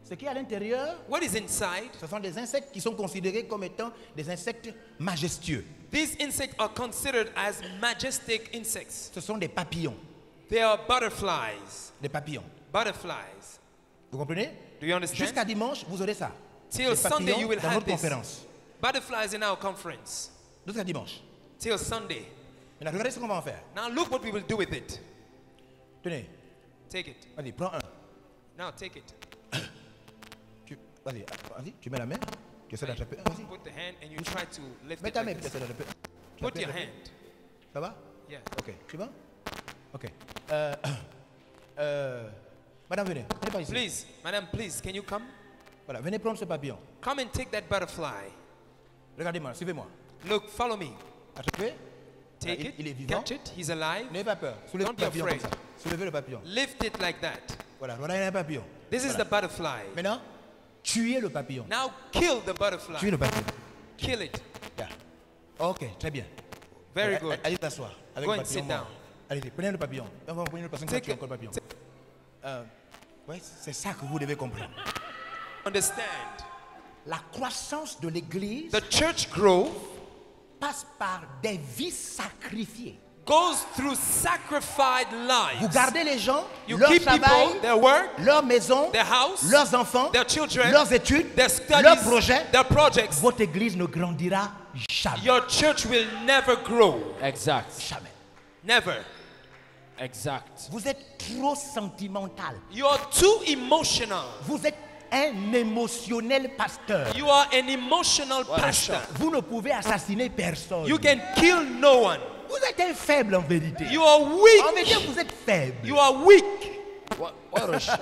Ce qui est à l'intérieur,
what is inside,
ce sont des insectes qui sont considérés comme étant des insectes majestueux.
these insects are considered as majestic insects.
Ce sont des papillons.
They are butterflies.
Des papillons.
Butterflies.
Vous comprenez?
Do you understand?
Jusqu'à dimanche, vous aurez ça.
Till
Des
Sunday,
papillons
you will
dans
have
notre
this.
conférence.
Butterflies in our conference.
Jusqu'à dimanche.
Till Sunday.
Maintenant, regardez ce qu'on va en faire.
Now look what we will do with it.
Tenez,
Take it.
vas-y, prends un.
Now take it.
Vas-y, tu mets la main. Tu essaies d'attraper un. Vas-y.
Put the hand and you try to lift
Mets
it
ta main,
like
puis tu
this.
essaies d'attraper.
Put your hand.
Ça va?
Yeah.
Ok, tu vas? Ok. Madame, venez. Venez par ici.
Please, madam, please, can you come?
Voilà, venez prendre ce papillon.
Come and take that butterfly.
Regardez-moi, suivez-moi.
Look, follow me.
Attrapez.
Take
Il est
it,
vivant.
catch it, he's alive.
N'ayez pas peur. Soulevez
Don't
le
be
papillon comme
afraid.
ça. Soulevez le papillon.
Lift it like that.
Voilà, voilà, il y a un papillon.
This is the butterfly.
Maintenant, tuez le papillon.
Now kill the
Tuez
butterfly.
le papillon.
Kill it.
Là. Ok, très bien.
Very good.
Allez t'asseoir avec
Go
le
and
papillon.
sit
mort.
down.
Allez, prenez le papillon. On va prendre le papillon.
Take
Tuez
it.
encore le papillon. Ouais, c'est ça que vous devez comprendre.
Understand.
La croissance de l'Église
The church growth
passe par des vies sacrifiées.
goes through sacrificed
Vous
lives.
gardez les gens,
You
leur
keep
travail,
people, their work,
leur maison,
their house,
leurs enfants,
their children,
leurs études,
their studies,
leurs projets.
their projects.
Votre Église ne grandira jamais.
Your church will never grow.
Exact.
Jamais.
Never.
Exact.
Vous êtes trop sentimental.
You are too emotional.
Vous êtes un émotionnel pasteur.
You are an emotional pastor.
Vous ne pouvez assassiner personne.
You can kill no one.
Vous êtes un faible en vérité.
You are
En
weak.
vérité, vous êtes faible.
You are weak.
What a shot.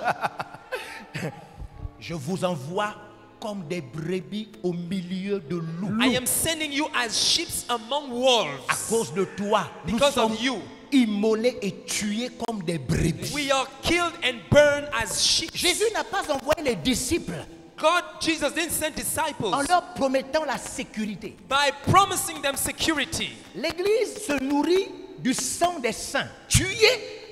Je vous envoie comme des brebis au milieu de loups.
I am sending you as sheep among wolves.
À cause de toi, nous
Because
sommes
of you.
immolés et tués comme des brebis.
We are killed and burned as sheep.
Jésus n'a pas envoyé les disciples
God, Jesus didn't send
en
disciples
leur promettant la sécurité.
by promising them security.
L'Église se nourrit du sang des saints, tués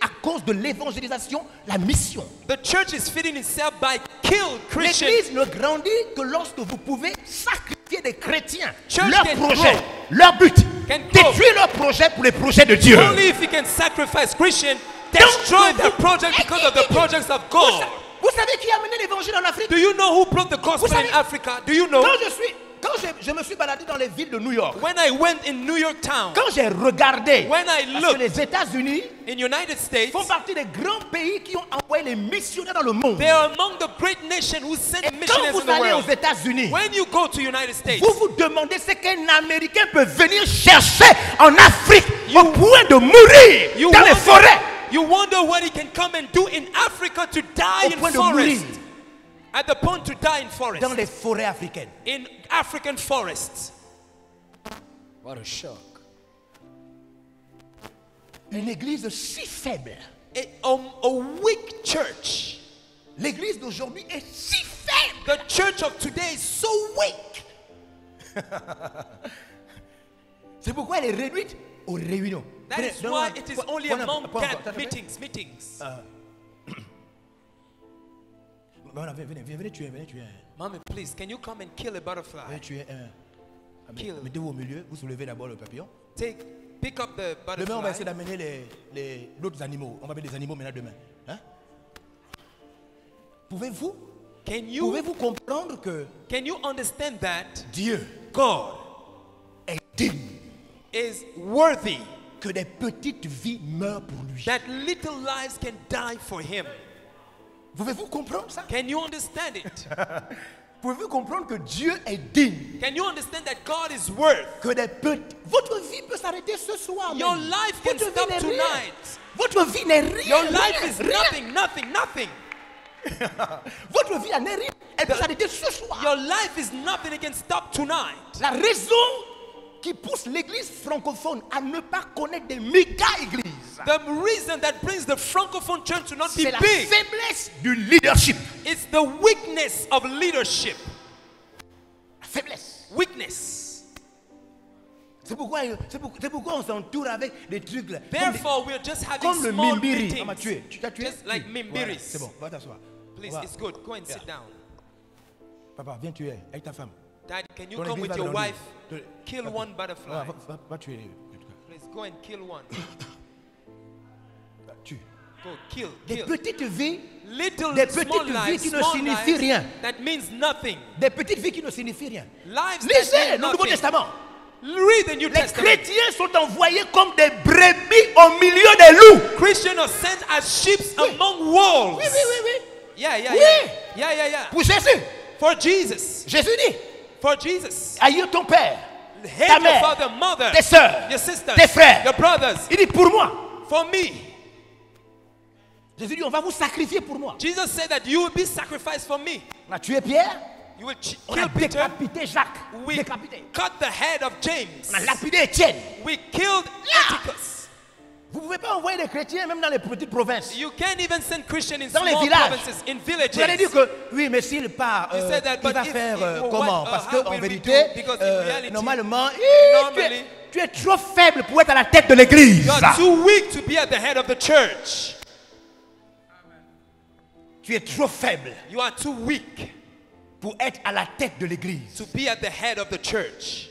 à cause de l'évangélisation, la mission.
The church is feeding itself by killed Christians.
L'Église ne grandit que lorsque vous pouvez sacrifier des chrétiens,
Church
leur
can
projet,
grow.
leur but,
Can grow.
détruire leur projet pour les projets de Dieu.
Only if you can sacrifice Christian, destroy their project because of the projects of God.
Vous savez qui a mené l'évangile en Afrique?
Do you know who brought the gospel
Vous savez-
in Africa? Do you know?
Quand je me suis baladé dans les villes de New York,
When I went in New York town,
quand j'ai regardé,
when I
parce que
looked
les États-Unis
in United States,
font partie des grands pays qui ont envoyé les missionnaires dans le monde.
they are among the great nations who send
Et quand
missionaries
vous
in the
allez aux
world.
États-Unis,
When you go to United States,
vous vous demandez ce qu'un Américain peut venir chercher en Afrique au point de mourir
you
dans les forêts.
you wonder what he can come and do in Africa to die
Au
in
point de
forest.
mourir.
At the point to die in forest.
Dans les forêts africaines.
In African forests.
What a shock.
Une église si faible.
A weak church.
L'église d'aujourd'hui est si faible.
The church of today is so weak.
C'est pourquoi elle est réduite aux réunions.
That is why it is only among meetings.
Venez tuer.
Mommy, please, can you come and kill a butterfly?
Venez tuer un.
Kill.
Mettez-vous au milieu, vous soulevez d'abord le papillon.
Pick up the
Demain, on va essayer
butterfly.
d'amener d'autres animaux. On va mettre des animaux maintenant demain. Hein? Pouvez-vous comprendre que
Can you understand that
Dieu
God
est digne
is worthy
que des petites vies meurent pour lui?
that little lives can die for him?
Pouvez-vous comprendre ça?
Can you understand it?
Pouvez-vous comprendre que Dieu est digne?
Can you understand that God is worth?
Que des petites... Votre vie peut s'arrêter ce soir.
Your
même.
life can
Votre vie
stop
n'est rien.
tonight.
Votre vie n'est rien.
Your life
rien,
is
rien.
nothing.
Votre vie n'est rien. Elle peut s'arrêter ce soir.
Your life is nothing. It can stop tonight.
La raison qui pousse l'église francophone à ne pas connaître des méga-églises,
The reason that brings the Francophone church to not be
c'est la
big,
faiblesse du leadership.
it's the weakness of leadership.
La faiblesse.
Weakness.
C'est pourquoi on s'entoure avec des trucs là.
Therefore, we're just having
Comme le
small
Mimbiri. On m'a
meetings.
tué. Tu t'as tué?
Just like
Oui.
Mimbiris.
Voilà, c'est bon, va t'asseoir.
Please,
On va-
it's good. Go and sit down.
Papa, viens tuer avec ta femme.
Daddy, can you
Ton
come
église
with
va
your
grandir.
wife? Kill one butterfly.
Va tuer.
Please go and kill one.
Tue.
Go, kill,
Des
kill.
petites vies,
Little
des
small
petites vies
lives,
qui ne
small
signifient
lives
rien.
that means nothing.
Des petites vies qui ne signifient rien.
Lives
Lisez
that
le
mean
Nouveau
nothing.
Testament.
Read the New
Les
Testament.
chrétiens sont envoyés comme des brebis au milieu des loups.
Christians are sent as sheep among wolves.
Oui.
Yeah.
Oui.
Yeah.
Pour Jésus.
For Jesus.
Jésus dit,
For Jesus.
haïs ton père,
Hate
ta
your
mère,
father, mother,
tes sœurs,
your sisters,
tes frères.
your brothers.
Il dit pour moi.
For me.
Jésus dit, on va vous sacrifier pour moi.
Jesus said that you will be sacrificed for me.
On a tué Pierre,
You will
on
kill
a
Peter.
décapité Jacques.
We
Décapité.
cut the head of James.
On a lapidé Étienne.
We killed Atticus.
Vous ne pouvez pas envoyer des chrétiens même dans les petites provinces.
You can't even send Christians in
Dans les
small
villages.
provinces, in
Vous allez dire
villages.
que oui, mais s'il part,
You said that,
il
but
va
if-
faire
what-
comment? Parce
how
qu'en
will we
vérité,
do? Because in reality,
normalement,
normally,
tu es trop faible pour être à la tête de l'église.
You are too weak to be at the head of the church.
Tu es trop faible
You are too weak
pour être à la tête de l'église.
to be at the head of the church.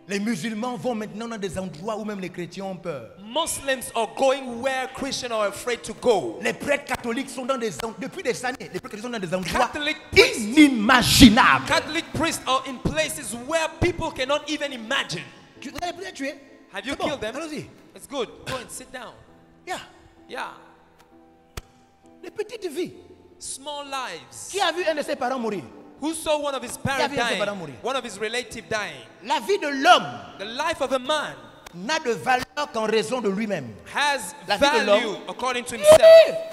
Les musulmans vont maintenant dans des endroits où même les chrétiens ont peur.
Muslims are going where Christians are afraid to go.
Les prêtres catholiques sont dans depuis des années, les prêtres catholiques sont dans des endroits
Catholic priests-
inimaginables.
Catholic priests are in places where people cannot even imagine.
Vous allez peut-être tuer.
Have you
C'est bon,
killed them?
allons-y.
It's good. Go and sit down.
Yeah.
Yeah.
Les petites vies.
Small lives.
Qui a vu un de ses parents mourir?
Who saw one of his parents
Qui a vu ses
dying?
parents mourir?
One of his relatives dying.
La vie de l'homme
The life of a man
n'a de valeur qu'en raison de lui-même.
has
La vie de
value
l'homme.
according to himself.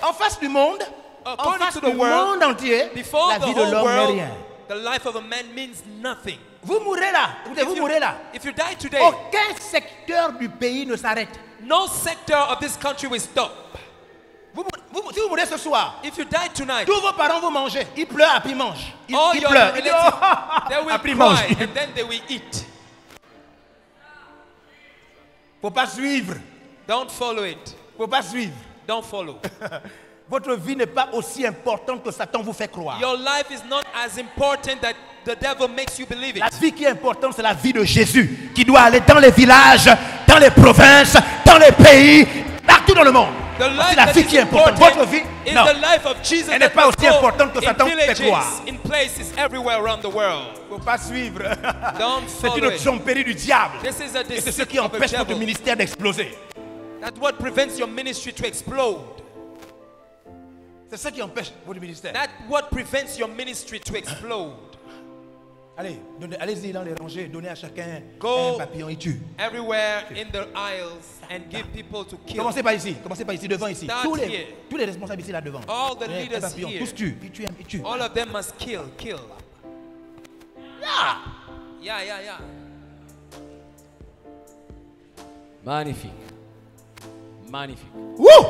En face du monde, en
According
face
to the
du
world,
monde entier,
Before
la
the
vie de
whole
l'homme n'est
world,
rien.
the life of a man means nothing.
Vous mourrez là, vous mourrez là.
If you die today,
Aucun secteur du pays ne s'arrête.
no sector of this country will stop.
Si vous mourrez ce soir,
If you die tonight,
tous vos parents vont manger. Ils pleurent, puis ils mangent. Ils
all your
pleurent. Ils disent,
relatives,
oh,
they will
après ils mangent.
cry and then they will eat.
Faut pas suivre.
Don't follow it.
Faut pas suivre.
Don't follow.
Votre vie n'est pas aussi importante que Satan vous fait croire.
Your life is not as important that the devil makes you believe
La
it.
vie qui est importante, c'est la vie de Jésus, qui doit aller dans les villages, dans les provinces, dans les pays, partout dans le monde.
The
C'est
life
la
that
vie
is
qui est importante.
important
Votre vie,
is
non.
the life of Jesus
Elle n'est
that
pas
must
aussi
go
importante que Satan
in
fait
villages,
croire.
in places everywhere around the world.
Faut pas suivre.
Don't
C'est
follow
une
it.
tromperie du diable.
This is a
Et c'est ce
deceit
qui
of
empêche
the
votre
devil.
ministère d'exploser.
That's what prevents your ministry to explode.
C'est ça qui empêche votre ministère.
That's what prevents your ministry to explode.
Allez, allez-y dans les rangées, donnez à chacun
Go.
un papillon, il tue.
Everywhere in the aisles and give people to kill.
Commencez par ici, devant ici.
Start
Tous
here.
les responsables ici là devant.
All the
Un
leaders
papillon,
here.
tous tuent, ils tuent.
All of them must kill.
Ah!
Yeah.
Magnifique. Magnifique.
Wouh!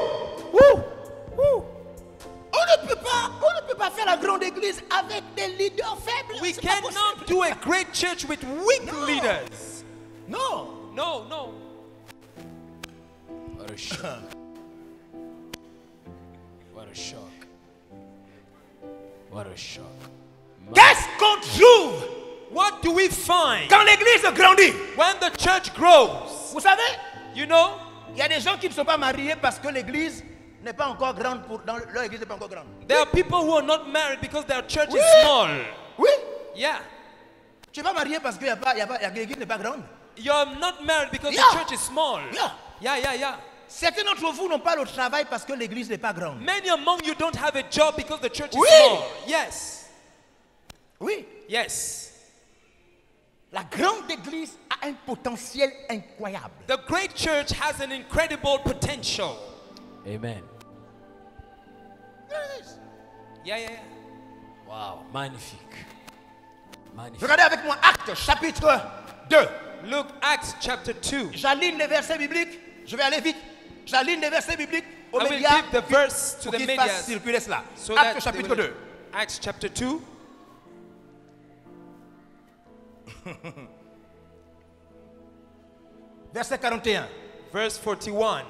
On ne peut pas faire la grande église avec des leaders faibles.
We
C'est pas
cannot
possible.
do a great church with weak
No.
leaders.
Non.
No.
What a shock. What a shock. What a shock.
Qu'est-ce qu'on trouve
What do we find
quand l'église grandit?
when the church grows?
Vous savez,
You know,
il y a des gens qui ne sont pas mariés parce que l'église n'est pas encore grande. Leur église n'est pas encore grande.
there are people who are not married because their church
Oui.
is small.
Oui.
Yeah.
Tu n'es pas marié parce que l'église n'est pas grande.
You're not married because
Yeah.
the church is small.
Yeah.
Yeah.
Certains d'entre vous n'ont pas le travail parce que l'église n'est pas grande.
Many among you don't have a job because the church is
Oui.
small. Yes.
Oui.
Yes.
La grande église a un potentiel incroyable.
The great church has an incredible potential.
Amen.
Yeah.
Wow. Magnifique. Magnifique.
Regardez avec moi Actes chapitre 2.
Look, Acts chapter 2.
J'aligne les versets bibliques. Je vais aller vite. J'aligne les versets bibliques aux
I will
médias
give the verse to
pour
the
qu'ils fassent
medias.
circuler cela.
So that
Acte
they
chapitre
will-
2.
Acts chapter 2.
Verset 41.
Verse 41.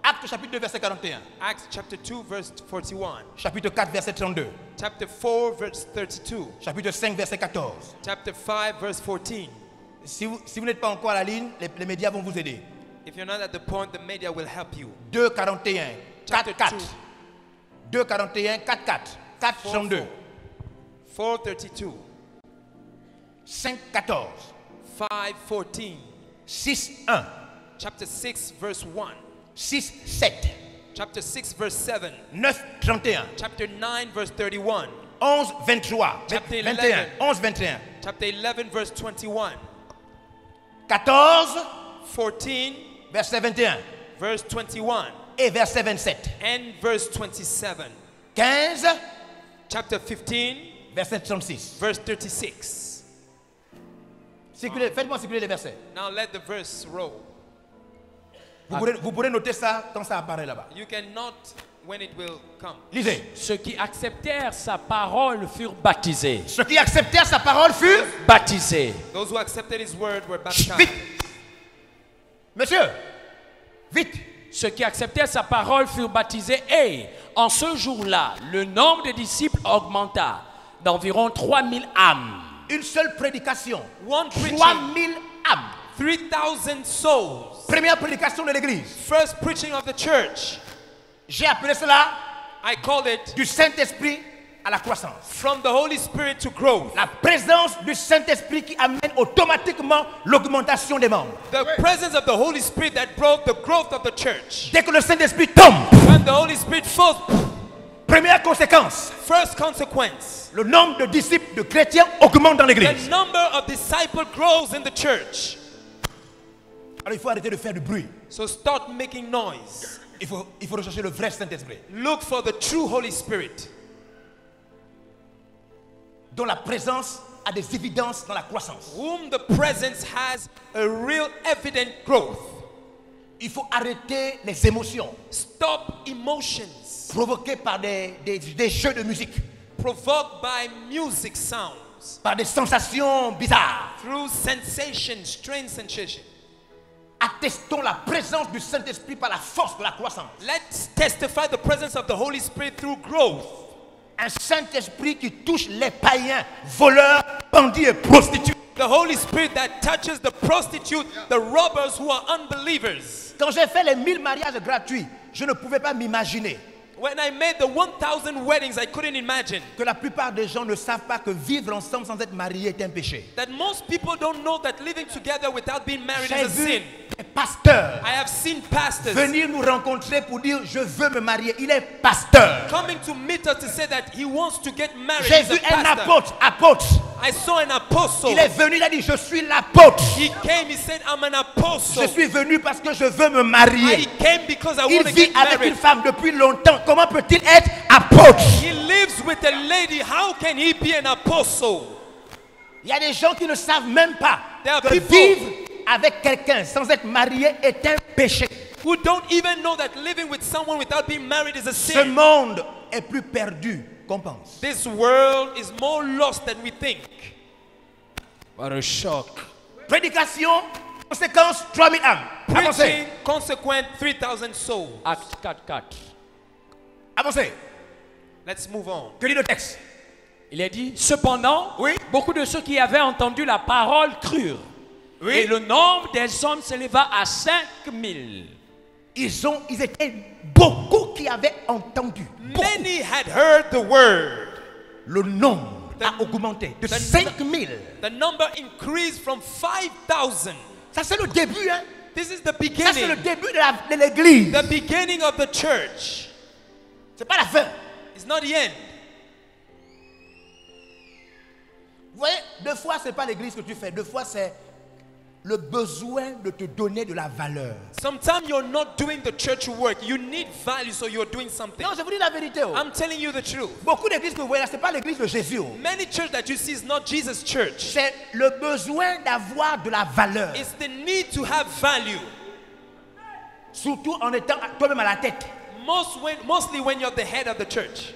Acte chapitre 2, verset 41.
Acts chapter 2, verse 41.
Chapitre 4, verset 32.
Chapter 4, verse 32.
Chapitre 5, verset 14.
Chapter 5, verse 14.
Si vous n'êtes pas encore à la ligne, les médias vont vous aider.
If you're not at the point, the media will help you.
2, 41, 4,
Chapter
4.
2.
2, 41, 4, 4. 4, 32.
4, 32.
5, 14.
5, 14.
6, 1.
Chapter 6, verse 1.
6, 7.
Chapter 6, verse 7.
9, 31.
Chapter 9, verse 31.
11, 23.
Chapter
21.
11.
11, 21.
Chapter 11, verse 21.
14,
14,
verset 21.
verse 21.
Et verset 27.
And verse 27.
15,
Chapter 15,
verset 36.
verse 36.
Faites-moi circuler les versets.
Now let the verse roll.
Vous pourrez noter ça quand ça apparaît là-bas.
You can note when it will come.
Lisez.
Ceux qui acceptèrent sa parole furent baptisés.
Ceux qui acceptèrent sa parole furent
Baptisés.
Those who accepted his word were baptized.
vite. Monsieur, vite.
Ceux qui acceptèrent sa parole furent baptisés et, en ce jour-là, le nombre de disciples augmenta d'environ 3000 âmes.
Une seule prédication.
One preaching,
3000 âmes.
3,000 souls.
Première prédication de l'église.
First preaching of the church.
J'ai appelé cela
I called it
du Saint-Esprit à la croissance.
from the Holy Spirit to growth.
La présence du Saint-Esprit qui amène automatiquement l'augmentation des membres.
The presence of the Holy Spirit that brought the growth of the church.
Dès que le Saint-Esprit tombe,
When the Holy Spirit falls,
première conséquence,
first consequence,
le nombre de disciples, de chrétiens augmente dans
the
l'église.
number of disciples grows in the church.
Alors il faut arrêter de faire du bruit.
So start making noise.
Il faut rechercher le vrai Saint-Esprit,
Look for the true Holy Spirit,
dont la présence a des évidences dans la croissance.
whom the presence has a real evident growth.
Il faut arrêter les émotions
Stop emotions
provoquées par des jeux de musique,
provoked by music sounds,
par des sensations bizarres.
through sensations, strange sensations.
Attestons la présence du Saint-Esprit par la force de la croissance.
Let's testify the presence of the Holy Spirit through growth.
Un Saint-Esprit qui touche les païens, voleurs, bandits et prostituées.
The Holy Spirit that touches the prostitute, the robbers who are unbelievers.
Quand j'ai fait les 1000 mariages gratuits, je ne pouvais pas m'imaginer
When I made the 1,000 weddings, I couldn't imagine
que la plupart des gens ne savent pas que vivre ensemble sans être marié est un péché.
that most people don't know that living together without being married
J'ai
is a
vu
sin.
des pasteurs
I have seen pastors
venir nous rencontrer pour dire je veux me marier. Il est pasteur.
coming to meet us to say that he wants to get married.
J'ai
He's a
vu un
pastor.
apôtre.
I saw an apostle.
Il est venu, il a dit je suis l'apôtre.
He came, he said, I'm an
Je
apostle.
suis venu parce que je veux me
I
marier.
came because I
Il
want to
vit
get
avec
married.
une femme depuis longtemps. Comment peut-il être apôtre?
He lives with a lady. How can he be an apostle?
Il y a des gens qui ne savent même pas
There are
que
people-
vivre avec quelqu'un sans être marié est un péché.
Who don't even know that living with someone without being married is a
Ce
sin.
monde est plus perdu qu'on pense.
This world is more lost than we think.
What a shock.
Prédication, conséquence, 3000 âmes. Avancez,
Preaching, consequent, 3,000 souls.
Acte 4:4.
avancez.
Let's move on.
Que dit le texte?
Il est dit, cependant,
Oui.
beaucoup de ceux qui avaient entendu la parole crurent.
Oui.
Et le nombre des hommes s'éleva à 5000.
Ils étaient beaucoup qui avaient entendu. Beaucoup.
Many had heard the word.
Le nombre a augmenté de 5000.
The number increased from 5,000.
Ça c'est le début, hein?
This is the
Ça c'est le
beginning.
début de l'église.
The beginning of the church.
C'est pas la fin.
It's not the end.
Vous voyez, deux fois c'est pas l'église que tu fais, deux fois c'est le besoin de te donner de la valeur.
Sometimes you're not doing the church work. You need value, so you're doing something.
Non, je vous dis la vérité. Oh.
I'm telling you the truth.
Beaucoup d'églises que vous voyez là, ce n'est pas l'église de Jésus. Oh.
Many church that you see is not Jesus' church.
C'est le besoin d'avoir de la valeur.
It's the need to have value.
Surtout en étant toi-même à la tête.
Mostly when you're the head of the church.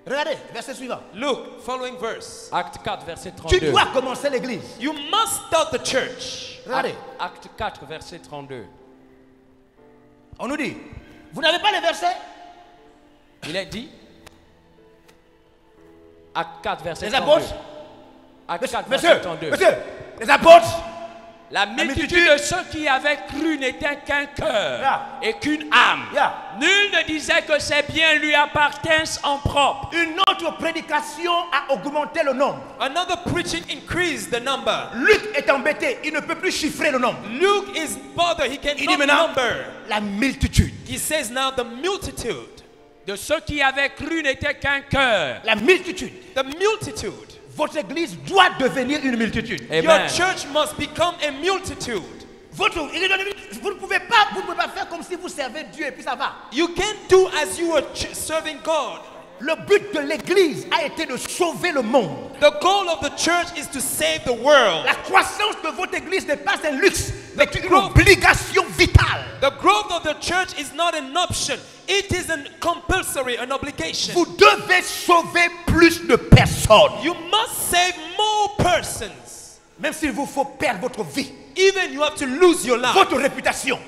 Regardez, verset suivant.
Look, following verse.
Acte 4, verset 32.
Tu dois commencer l'église.
You must start the church.
Regardez.
Acte 4, verset 32.
On nous dit, vous n'avez pas les versets?
Il est dit, Acte 4, verset
Les
32.
apôtres?
Acte 4,
Monsieur,
verset 32.
monsieur, les apôtres?
La multitude de ceux qui avaient cru n'était qu'un cœur
Yeah.
et qu'une âme.
Yeah.
Nul ne disait que ses biens lui appartiennent en propre.
Une autre prédication a augmenté le nombre.
Another preaching increased the number.
Luc est embêté, il ne peut plus chiffrer le nombre.
Luke is bothered. He
Il dit
cannot
maintenant,
number.
la multitude.
He says now the multitude.
De ceux qui avaient cru n'était qu'un cœur.
La multitude.
The multitude.
Votre église doit devenir une multitude.
Amen.
Your church must become a multitude.
Vous ne pouvez pas faire comme si vous servez Dieu et puis ça va.
You can't do as you are serving God.
Le but de l'église a été de sauver le monde.
The goal of the church is to save the world.
La croissance de votre église n'est pas un luxe, mais une obligation vitale.
The growth of the church is not an option. It is an compulsory, an obligation.
Vous devez sauver plus de personnes.
You must save more persons.
Même s'il vous faut perdre votre vie,
Even you have to lose your life,
votre réputation,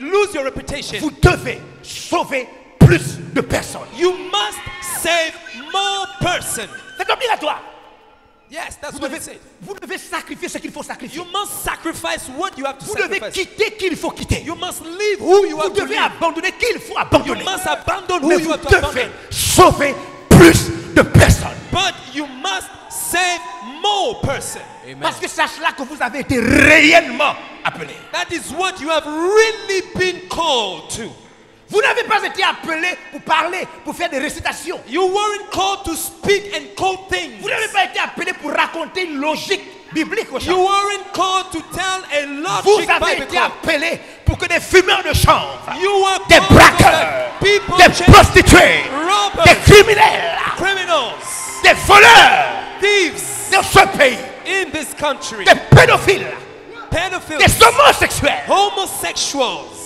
lose your reputation.
vous devez sauver plus de personnes.
You must save more persons.
C'est obligatoire.
Yes, that's
Vous
what
devez,
it said.
vous devez sacrifier ce qu'il faut sacrifier.
You must sacrifice what you have to
Vous devez
sacrifice.
quitter qui il faut quitter.
You must leave who you
Vous
have to
devez
leave.
abandonner qui il faut
You
abandonner.
must abandon who
Mais
you
vous
have to
devez
abandon.
sauver plus de personnes.
But you must save more persons.
Amen.
Parce que sache là que vous avez été réellement appelé.
That is what you have really been called to.
Vous n'avez pas été appelé pour parler, pour faire des récitations.
You weren't called to speak and quote things.
Vous n'avez pas été appelé pour raconter une logique biblique aux
You
gens.
weren't called to tell a
Vous
logic
avez été
Bible.
appelé pour que des fumeurs de chanvre,
You were
des
called so
braqueurs,
that people
des
change,
prostituées,
robbers,
des criminels,
criminals,
des voleurs
thieves
dans ce pays,
in this country,
des pédophiles,
pedophiles,
des homosexuels
homosexuals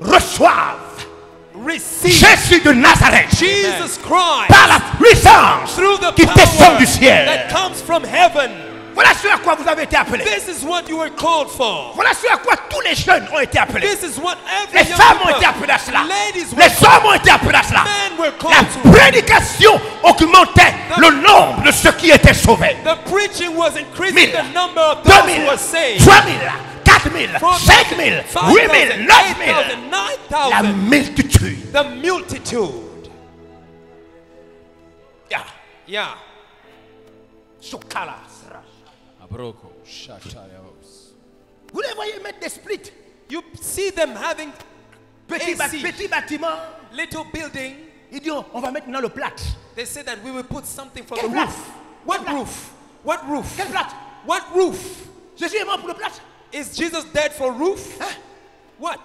reçoivent
receive
Jésus de Nazareth
Jesus Christ
par la puissance
through the
qui descend
power
du ciel.
that comes from heaven.
Voilà ce à quoi vous avez été appelés.
This is what you were called for.
Voilà ce à quoi tous les jeunes ont été appelés.
This is what
Les
every young
femmes ont été
people,
appelées à cela.
ladies were
Les hommes ont été appelés à cela.
men were
La
called to.
prédication augmentait le nombre de ceux qui étaient sauvés.
The preaching was increasing
1000,
the number of those
2000,
who were saved.
3000, 4000, 5000, 8000, 9000.
8,000,
La
9,000.
multitude.
The multitude.
Yeah.
Yeah.
Sukala.
Abroko, Shatayos.
Vous les voyez mettre des splits.
You see them having AC,
Petit bâtiment.
little building.
Ils disent on va mettre maintenant le plat.
They say that we will put something for the
Quelle
roof. What
Quelle
roof? What roof?
Quel plat?
What roof?
Jésus est mort pour le plat.
Is Jesus dead for roof?
Hein?
What?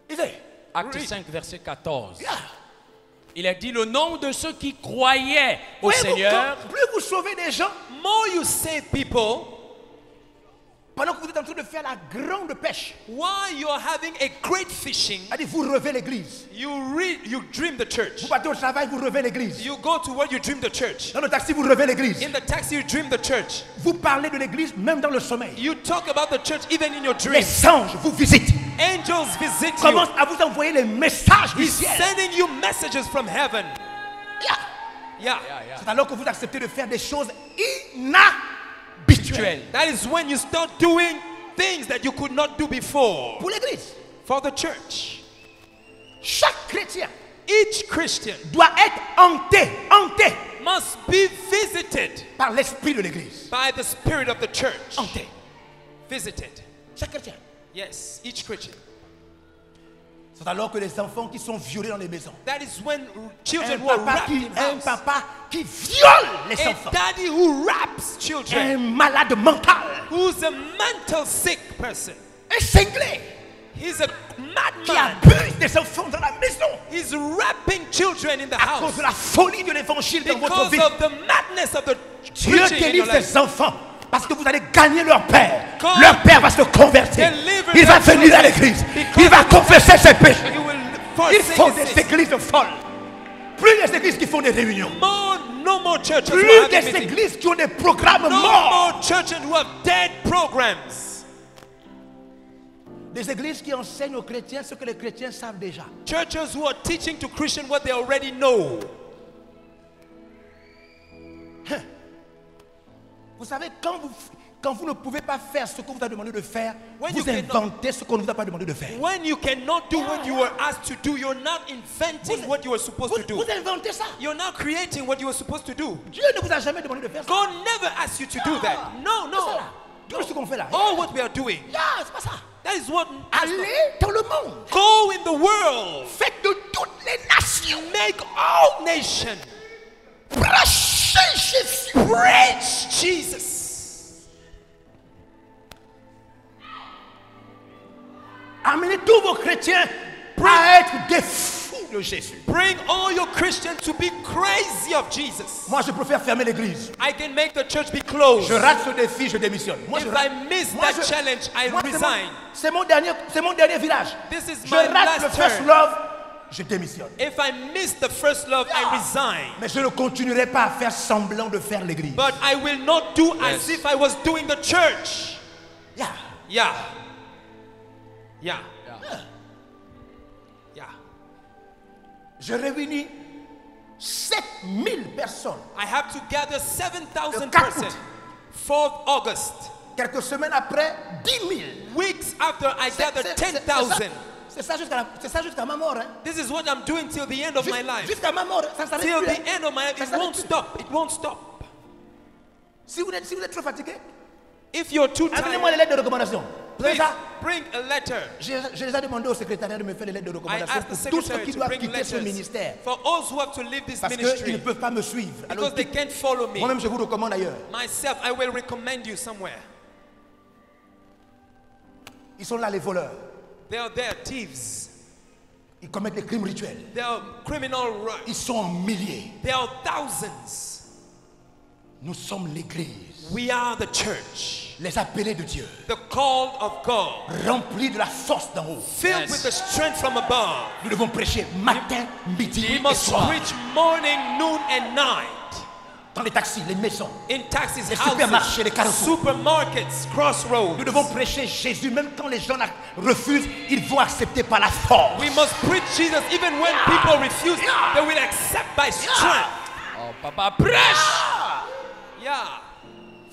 Lisez.
Acte 5, verset 14.
Yeah.
Il est dit le nom de ceux qui croyaient au
Voyez-vous,
Seigneur.
plus vous sauvez des gens,
More you save people,
pendant que vous êtes en train de faire la grande pêche,
while you're having a great fishing,
c'est-à-dire vous revez l'église.
you dream the church.
Vous partez au travail, vous revez l'église.
You go to where you dream the church.
Dans le taxi, vous revez l'église.
In the taxi, you dream the church.
Vous parlez de l'église même dans le sommeil.
You talk about the church even in your
Les
dreams.
anges vous visitent.
Angels visit you.
Commencent à vous envoyer les messages du
He's
ciel.
sending you messages from heaven.
Yeah.
Yeah.
C'est alors que vous acceptez de faire des choses inhabituelles
That is when you start doing things that you could not do before.
pour l'église.
For the church.
Chaque chrétien
Each Christian
doit être hanté
must be visited
par l'esprit de l'église.
by the Spirit of the church.
Hanté.
Visited.
Chaque chrétien.
Yes, each Christian.
C'est alors que les enfants qui sont violés dans les maisons.
That is when children who are wrapped in
Un
house.
papa qui viole les
A
enfants.
daddy who wraps children.
Un malade mental.
Who's a mental sick person.
Un cinglé
He's a
qui
madman.
abuse des enfants dans la maison.
He's wrapping children in the
À cause
house.
de la folie de l'évangile dans votre
Because
vie.
of the madness of the
Dieu
preaching in your
délivre
life.
ses enfants. Parce que vous allez gagner leur père.
God
Leur père va se convertir.
deliver
Il va
their
venir à
children.
l'église.
Because
Il va
of
confesser ses péchés.
He will
Il
forsake
faut
his
des
sins.
églises folles. Plus des églises qui font des réunions.
No more churches who
Plus
are
des
having meetings.
églises qui ont des programmes
No
morts.
more churches who have dead programs.
Des églises qui enseignent aux chrétiens ce que les chrétiens savent déjà.
Churches who are teaching to Christians what they already know.
Vous savez, quand vous ne pouvez pas faire ce qu'on vous a demandé de faire,
When
vous
you cannot-
inventez ce qu'on ne vous a pas demandé de faire.
When you cannot do what you were asked to do, you're not inventing what you were supposed to do.
Vous inventez ça.
You're not creating what you were supposed to do.
Dieu ne vous a jamais demandé de faire ça.
God never asked you to do that. No,
C'est ça,
no.
là. Tout ce qu'on fait là.
All what we are doing.
C'est pas ça.
That is what.
Allez dans le monde.
Go in the world.
Faites de toutes les nations.
Make all nations.
Prêchez Jésus.
Preach Jesus.
Amenez tous vos chrétiens à être des fous de Jésus.
Bring all your Christians to be crazy of Jesus.
Moi, je préfère fermer l'église.
I can make the church be closed.
Je rate ce défi, je démissionne. Moi,
If
je rate.
I miss
Moi,
that challenge, I
moi,
resign.
c'est mon dernier village.
This is
Je
my
rate
last
le first
turn.
love, je démissionne.
If I miss the first love, I resign.
Mais je ne continuerai pas à faire semblant de faire l'église.
But I will not do as if I was doing the church.
Yeah.
Yeah. Yeah. Yeah.
Je réunis 7000 personnes.
I have to gather 7,000
Le 4
persons.
août.
4th August.
Quelques semaines après, 10 000.
Weeks after I gathered 10,000.
C'est ça jusqu'à ma mort. Hein.
This is what I'm doing till the end of my life.
Jusqu'à ma mort, ça s'arrête
Till
plus.
the
Hein.
end of my life,
Ça
it
s'arrête
won't
plus.
stop. It won't stop.
Si vous êtes trop fatigué,
If you're too
amenez-moi les
tired,
lettres de recommandation. Vous savez
please
ça?
bring a letter.
Je les ai demandé au secrétariat de me faire les lettres de
I
recommandation
asked the
pour tous ceux
secretary
qui
to
doivent
bring
quitter ce
letters
ministère.
for those who have to leave this
Parce qu'ils
ministry
ne peuvent pas me suivre. Alors,
because they can't follow me.
moi-même, je vous recommande ailleurs.
Myself, I will recommend you somewhere.
Ils sont là, les voleurs.
They are there, thieves.
Ils commettent des crimes rituels.
They are criminal.
Ils sont en milliers.
There are thousands.
Nous sommes l'église,
We are the church,
les appelés de Dieu,
the called of God,
remplis de la force d'en haut.
filled with the strength from above.
Nous devons prêcher matin, midi
We
et
must
soir.
preach morning, noon, and night.
Dans les taxis, les maisons.
In taxis,
Les supermarchés, les
houses,
carrefours.
supermarkets, crossroads.
Nous devons prêcher Jésus, même quand les gens refusent, ils vont accepter par la force.
We must preach Jesus even when people refuse, they will accept by strength.
Oh, papa, prêche!
Yeah.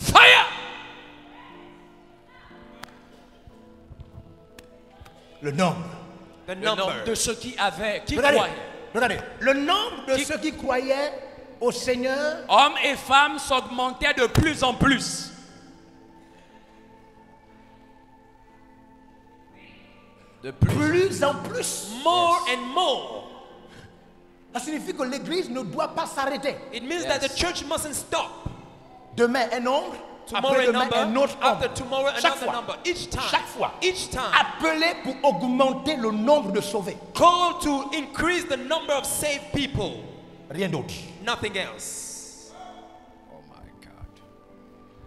Fire!
Le nombre.
The
Le nombre
number.
de ceux qui
Regardez,
croyaient.
regardez. Le nombre de
Qui-
ceux qui croyaient au Seigneur
Hommes et femmes s'augmentaient de plus en plus. De
plus en plus.
More and more.
Ça signifie que l'église ne doit pas s'arrêter.
It means that the church mustn't stop.
Demain un nombre,
Tomorrow
après
a
demain un
number,
autre
after
nombre.
tomorrow
Chaque
another
fois.
number. Each time.
Chaque fois.
Each time.
Appelé pour augmenter le nombre de sauvés.
Call to increase the number of saved people.
Rien d'autre.
Nothing else.
Oh my God.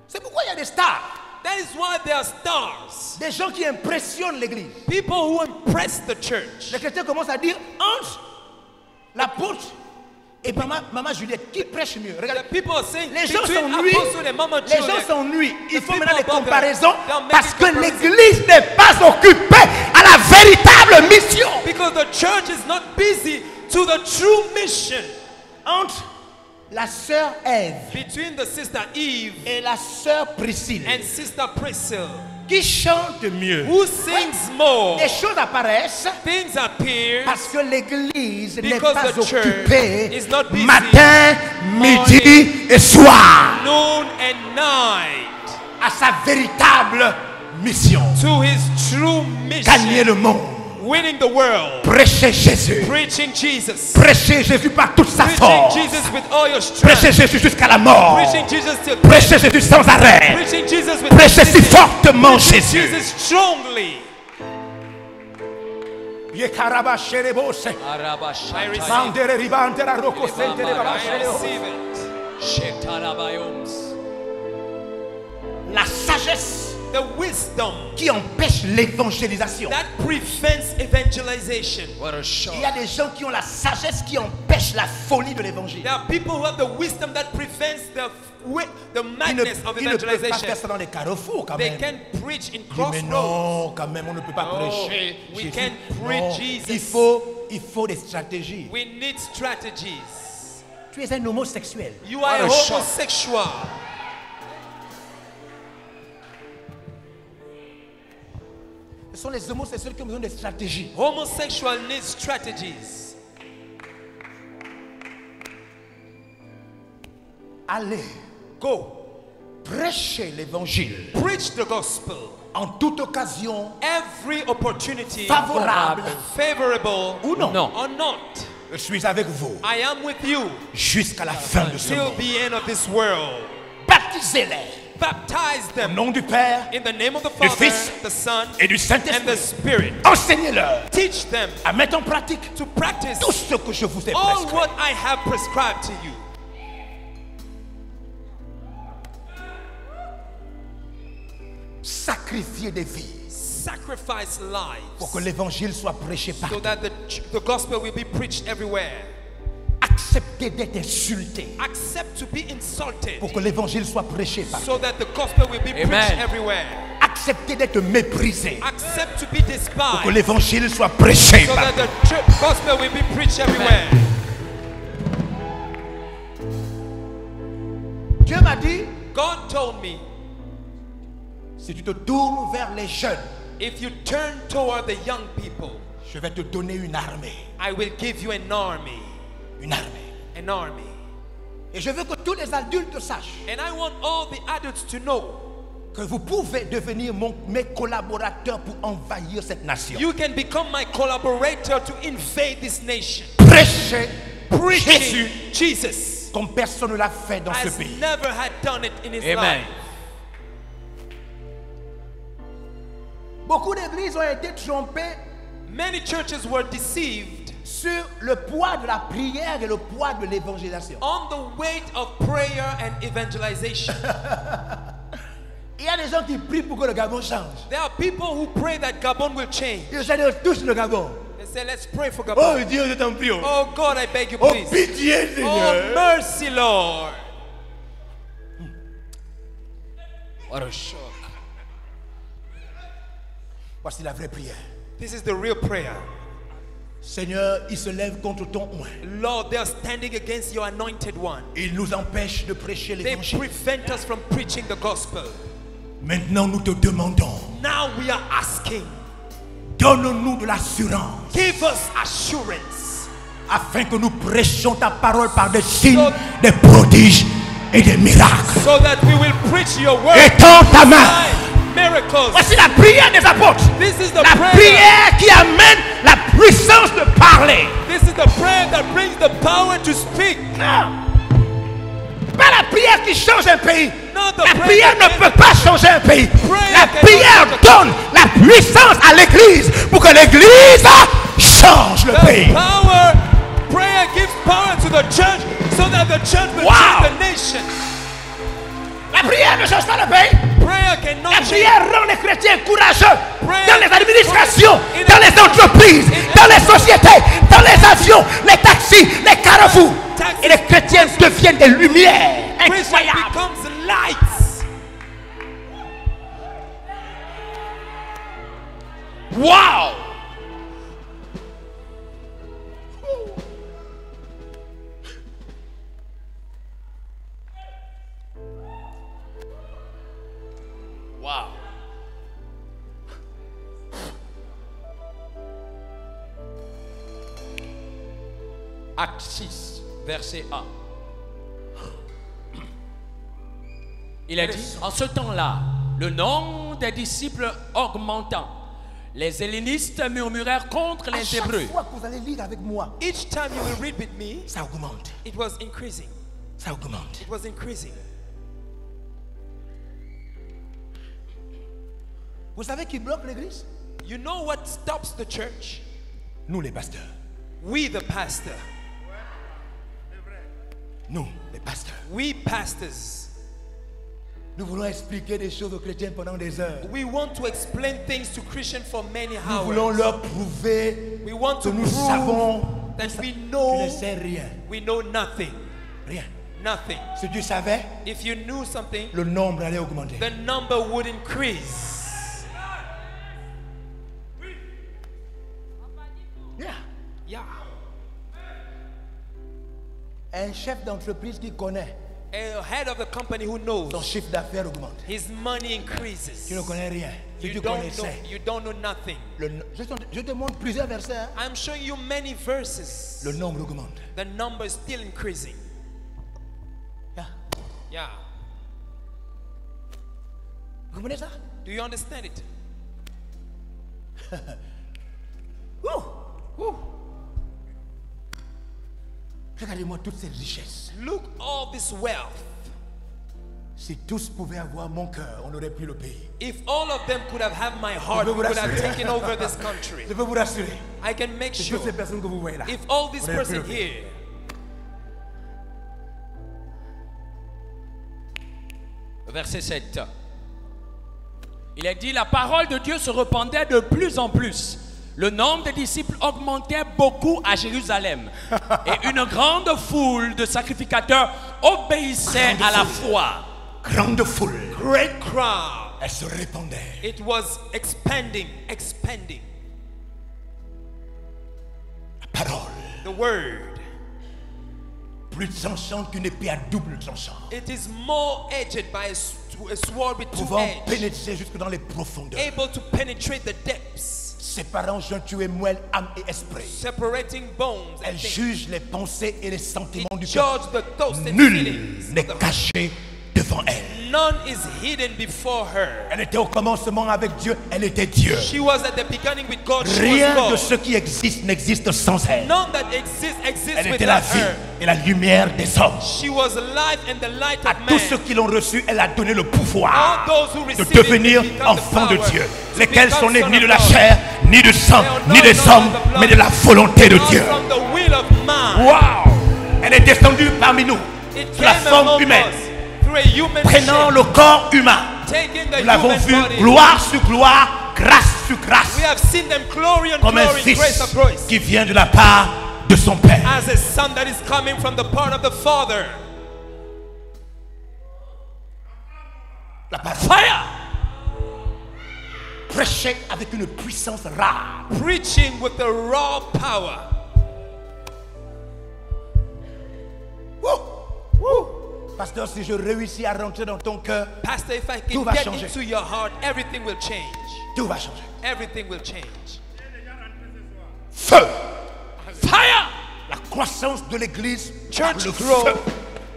C'est pourquoi il y a des stars.
That is why there are stars.
Des gens qui impressionnent l'église.
People who impress the church.
Les chrétiens commencent à dire entre l'apôtre et maman Juliette, qui prêche mieux? Regardez.
The people are saying
Les gens
between
s'ennuient.
Apostle and Mama
Les gens
Juliet.
s'ennuient. Il
The
faut
people
maintenant des
above them,
comparaisons
they'll make
parce
it
que
comparison.
l'église n'est pas occupée à la véritable mission.
Because the church is not busy to the true mission.
Entre la sœur Ève
Between the sister Eve
et la sœur Priscille,
and sister Priscilla,
qui chante mieux.
who sings more,
Des choses apparaissent
things appear
parce que l'église n'est
Because
pas
the church
occupée
is not busy
matin, midi et soir
noon and night
à sa véritable mission.
to his true
Gagner
mission.
le monde.
Winning the world.
Prêchez Jésus.
Preaching Jesus.
Prêchez Jésus par toute sa
Preaching
force.
Jesus with all your strength.
Prêchez Jésus jusqu'à la mort.
Preaching Jesus till death.
Prêchez Jésus sans arrêt.
Preaching Jesus with
Prêchez si
consistency.
fortement
Preaching
Jésus.
Jesus strongly. I receive it.
La sagesse
The wisdom
qui empêche l'évangélisation.
that prevents evangelization.
Il y a des gens qui ont la sagesse qui empêche la folie de l'évangile.
There are people who have the wisdom that prevents the
Ils ne,
madness of
ils ne peuvent pas
evangelization.
faire ça dans les carrefours quand
They
même.
can preach in
Mais
crossroads.
non, quand même, on ne peut pas
No,
prêcher.
we
Jésus.
can't preach
Non,
Jesus.
il faut des stratégies.
We need strategies.
Tu es un homosexuel.
You are a homosexual.
Ce sont les homosexuels qui ont besoin de stratégies.
Homosexual needs strategies.
Allez, go, prêchez l'évangile
Preach the gospel.
en toute occasion,
Every opportunity,
favorable
favorable
ou non.
or not.
Je suis avec vous
I am with you
jusqu'à la fin de ce
till
monde.
the end of this world.
Baptisez-les
Baptize
au
them
nom du Père
in the name of the
du
Father,
Fils
the Son,
et du
and the
Saint-Esprit.
Spirit.
Enseignez-leur
Teach them
à mettre en pratique
to practice
tout ce que je vous ai
all
prescrit.
what I have prescribed to you.
Sacrifiez des vies
Sacrifice
pour que
lives
l'évangile soit prêché
so
partout.
that the gospel will be preached everywhere.
Acceptez d'être insulté
Accept to be insulted
pour que l'évangile soit prêché partout.
so that the gospel will be
Amen.
preached everywhere.
Acceptez d'être méprisé
Accept to be
pour que
despised
l'évangile soit prêché
so that
partout.
the gospel will be preached everywhere.
Dieu m'a dit,
God told me,
si tu te tournes vers les jeunes,
if you turn toward the young people,
je vais te donner une armée.
I will give you an army.
Une armée.
An army.
Et je veux que tous les adultes sachent
And I want all the adults to know
que vous pouvez devenir mes collaborateurs pour envahir cette nation.
you can become my collaborator to invade this nation.
Prêchez Jésus
Preaching Jesus
comme personne ne l'a fait dans ce
has
pays.
never had done it in his
Amen.
life.
Beaucoup d'églises ont été trompées
Many churches were deceived
sur le poids de la prière et le poids de l'évangélisation.
on the weight of prayer and evangelization.
Il y a des gens qui prient pour que le Gabon change.
There are people who pray that Gabon will change.
Ils essaient tous le Gabon.
They say, let's pray for
Oh
Gabon.
Dieu, je t'en prie. Oh,
Oh God, I beg you,
oh
please.
pitié,
Oh,
Seigneur.
mercy, Lord.
What a shock.
Voici la vraie prière.
This is the real prayer.
Seigneur, ils se lèvent contre ton oint.
Lord, they are standing against your anointed one.
Ils nous empêchent de prêcher
They
l'évangile.
prevent us from preaching the gospel.
Maintenant, nous te demandons,
Now we are asking,
donne-nous de l'assurance
give us assurance
afin que nous prêchions ta parole par des signes, des prodiges et des miracles.
so that we will preach your word.
Étends ta main.
Signs, miracles.
Voici la prière des apôtres.
This is the
La
prayer.
prière qui amène la puissance de parler.
This is the prayer that brings the power to speak.
Non. Pas la prière qui change un pays.
Not the
La
prayer
prière
that
ne peut pas changer un pays.
Prayer
La
cannot
prière
change a
donne la puissance à l'église pour que l'église change le
The
pays.
prayer gives power to the church so that the church will
Wow.
change the nation.
La prière ne change pas le pays.
Prayer cannot
La
change.
prière rend les chrétiens courageux
Prayer
dans les administrations,
in
dans les entreprises, dans les sociétés, dans les avions, les taxis, les carrefours.
Taxis.
Et les chrétiens deviennent des lumières
Christian
incroyables.
becomes lights.
Wow!
Wow. Acte 6, verset 1. Il a dit, en ce temps-là, le nombre des disciples augmentant, Les hellénistes murmurèrent contre
À
les
chaque
Hébreux.
fois que vous allez lire avec moi,
Each time you will read with me,
ça augmente.
it was increasing.
Ça augmente.
It was increasing.
Vous savez qui bloque l'église?
You know what stops the church?
Nous les pasteurs.
We, the pastor.
Nous les pasteurs.
We pastors.
Nous voulons expliquer des choses aux chrétiens pendant des heures.
We want to explain things to Christians for many
Nous voulons
hours.
leur prouver
We want
que
to
nous
prove
savons
that we
qu'ils ne
know
savent rien.
we know nothing.
Rien.
Nothing.
Si tu savais,
If you knew something,
le nombre allait augmenter.
the number would increase.
Yeah.
Yeah.
Un chef d'entreprise qui connaît,
A head of the company who knows,
son chiffre d'affaires augmente.
his money increases.
Tu ne connais rien. Si tu
You don't know,
connaissais,
you don't know nothing.
je te montre plusieurs versets. Hein.
I'm showing you many verses.
Le nombre augmente.
The number is still increasing.
Yeah.
Yeah.
Vous comprenez ça?
Do you understand it?
Ouh. Ouh. Regardez-moi toutes ces richesses.
Look all this wealth.
Si tous pouvaient avoir mon cœur, on aurait pu le pays.
If all of them could have had my heart, we would have taken over this country.
Je peux vous rassurer.
I can make
Si
sure.
toutes ces personnes que vous voyez là,
If all these
on aurait pu le
persons
pays.
here,
Verset 7. Il est dit, la parole de Dieu se répandait de plus en plus. Le nombre des disciples augmentait beaucoup à Jérusalem. Et une grande foule de sacrificateurs obéissait à la foi.
Grande foule.
great crowd.
Elle se répandait.
It was expanding.
La parole.
The word.
Plus tranchante qu'une épée à double tranchant.
It is more edged by a sword with two
Pouvant
edges,
pénétrer jusque dans les profondeurs.
able to penetrate the depths,
Séparant jointure et moelle, âme et esprit.
separating bones and
Elle
things.
juge les pensées et les sentiments
It
du cœur.
judges the thoughts and
Nul
feelings
n'est
of the heart.
caché devant elle.
None is hidden before her.
Elle était au commencement avec Dieu, elle était Dieu.
She was at the beginning with God. She
Rien
was
de
God.
ce qui existe n'existe sans elle.
None that exists
Elle était la
without
vie
her.
et la lumière des hommes.
She was life and the light
À
of
tous
man.
ceux qui l'ont reçu, elle a donné le pouvoir
All those who
de
receive it
devenir
become the
enfants de
power
Dieu.
to
Lesquels
become
sont nés
son
ni de
of
la
God.
chair, ni du sang,
They are
ni
not
des
born
hommes,
of the blood,
mais de la volonté de
not
Dieu.
from the will of man.
Waouh! Elle est descendue parmi nous,
It
sous la
came
forme
among
humaine,
us through a human
prenant
shape,
le corps humain.
taking the
Nous l'avons
human
vu,
body.
gloire sur gloire, grâce sur grâce,
We have seen them glory on
comme un
glory, grace
fils
of grace,
qui vient de la part de son Père.
as a son that is coming from the part of the Father.
La parole. Fire! Prêcher avec une puissance rare.
Preaching with the raw power.
Wouh! Wouh! Pasteur, si je réussis à rentrer dans ton cœur,
Pastor, if I
Tout
can
va
get
changer.
into your heart, everything will change.
tout va changer.
Everything will change.
Feu!
Fire!
La croissance de l'Église par
Church
le
grow.
feu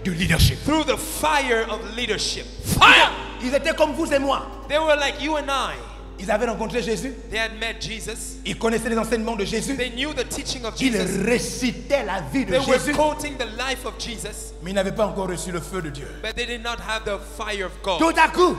du leadership.
Through the fire of leadership.
Fire!
Ils étaient comme vous et moi.
They were like you and I.
Ils avaient rencontré Jésus.
They had met Jesus.
Ils connaissaient les enseignements de Jésus.
They knew the teaching of
Ils
Jesus.
récitaient la vie de
They were
Jésus.
quoting the life of Jesus,
Mais ils n'avaient pas encore reçu le feu de Dieu.
but they did not have the fire of God.
Tout à coup,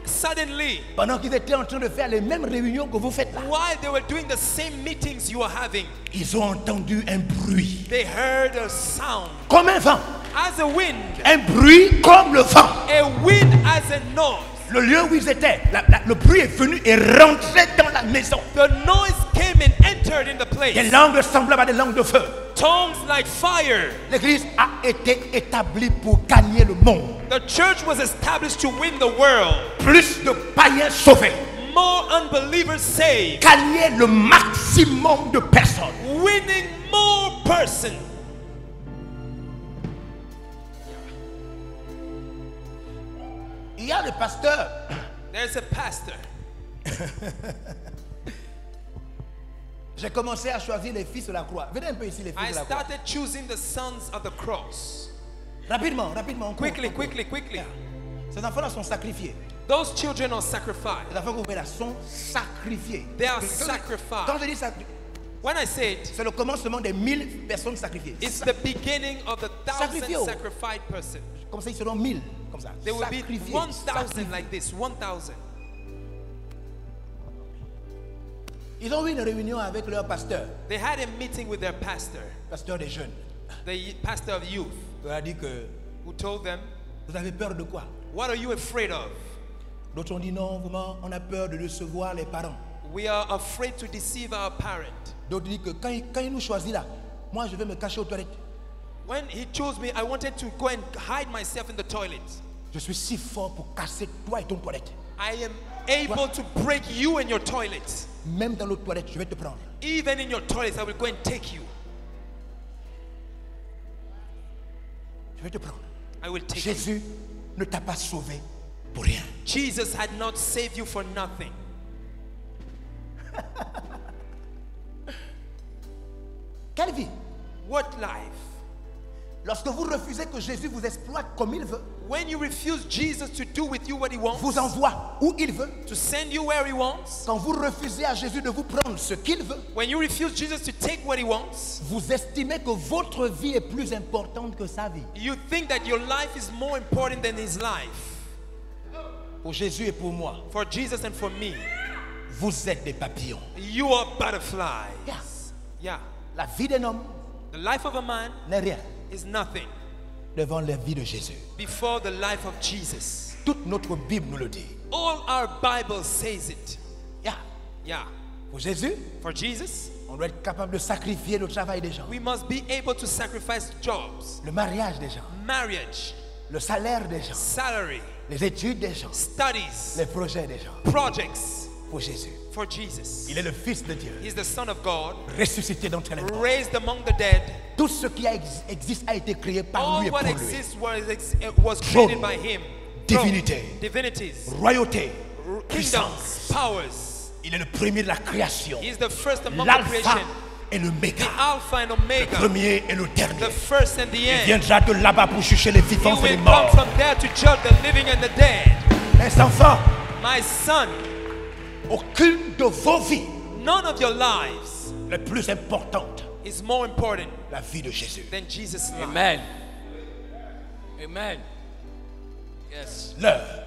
Suddenly,
pendant qu'ils étaient en train de faire les mêmes réunions que vous faites là,
while they were doing the same meetings you are having,
ils ont entendu un bruit.
they heard a sound
Comme un vent.
as a wind,
Un bruit comme le vent.
a wind as a noise.
Le lieu où ils étaient, le bruit est venu et rentré dans la maison.
The noise came and entered in the
Des
place.
langues semblables à des langues de feu.
Tongues like fire.
L'église a été établie pour gagner le monde.
The church was established to win the world.
Plus de païens sauvés.
More unbelievers saved.
Gagner le maximum de personnes.
Winning more persons.
Il y a le pasteur.
There's a pastor.
J'ai commencé à choisir les fils de la croix. Venez un peu ici, les fils
I
de la croix.
started choosing the sons of the cross.
Rapidement, rapidement. on court,
Quickly,
on court.
quickly, quickly.
Ces enfants-là sont sacrifiés.
Those children are sacrificed.
Les enfants que vous voyez là sont sacrifiés.
They are
Quand
sacrificed.
je dis sacrifié,
When I say it,
c'est le commencement des 1000 personnes sacrifiées.
it's the beginning of the 1,000
Sacrifié.
sacrificed person.
Comme ça, ils seront 1000. Comme ça.
There will be
Sacrifiés.
1,000 like this. 1,000.
Ils ont eu une réunion avec leur pasteur,
They had a meeting with their pastor,
pasteur des jeunes.
the pastor of youth,
Il leur a dit que
who told them,
vous avez peur de quoi?
"What are you afraid of?
D'autres ont dit non, vraiment, on a peur de décevoir les parents.
We are afraid to deceive our parent.
D'autres disent que quand il nous choisit là, moi je vais me cacher aux toilettes.
When he chose me, I wanted to go and hide myself in the toilet.
Je suis si fort pour casser toi et ton toilette.
I am able to break you in your toilet.
Même dans l'autre toilette, je vais te prendre.
Even in your toilet, I will go and take you.
Je vais te prendre.
I will take you.
Jésus ne t'a pas sauvé pour rien.
Jesus had not saved you for nothing.
Quelle vie?
What life?
Lorsque vous refusez que Jésus vous exploite comme il veut,
When you refuse Jesus to do with you what he wants,
vous envoie où il veut,
to send you where he wants,
quand vous refusez à Jésus de vous prendre ce qu'il veut,
when you refuse Jesus to take what he wants,
vous estimez que votre vie est plus importante que sa vie.
you think that your life is more important than his life.
Pour Jésus et pour moi,
For Jesus and for me,
vous êtes des papillons.
you are butterflies.
Yes.
Yeah.
La vie d'un homme
The life of a man
n'est rien
is nothing
devant la vie de Jésus.
before the life of Jesus.
Toute notre Bible nous le dit.
All our Bible says it.
Yeah.
Yeah.
Pour Jésus,
For Jesus,
on doit être capable de sacrifier le travail des gens,
we must be able to sacrifice jobs,
le mariage des gens,
marriage,
le salaire des gens,
salary,
les études des gens,
studies,
les projets des gens.
projects.
Pour Jésus,
For Jesus.
il est le Fils de Dieu,
He's the Son of God,
ressuscité d'entre les morts.
raised among the dead.
Tout ce qui existe a été créé par lui
All
et
what
pour lui.
exists was created by him.
Divinité,
Throne, divinities,
royauté,
kingdoms,
puissance.
powers.
Il est le premier de la création,
He's the first among the
l'alpha
creation,
et le méga,
the Alpha and
le
Omega,
premier et le dernier.
the first and the
Il
end.
viendra de là-bas pour juger les
He
vivants et les
will come
morts.
from there to judge the living and the dead.
Mes enfants,
My son,
aucune de vos vies
none of your lives
les plus importantes,
is more important
la vie de Jésus.
than Jesus' life.
Amen. Amen. Yes.
L'heure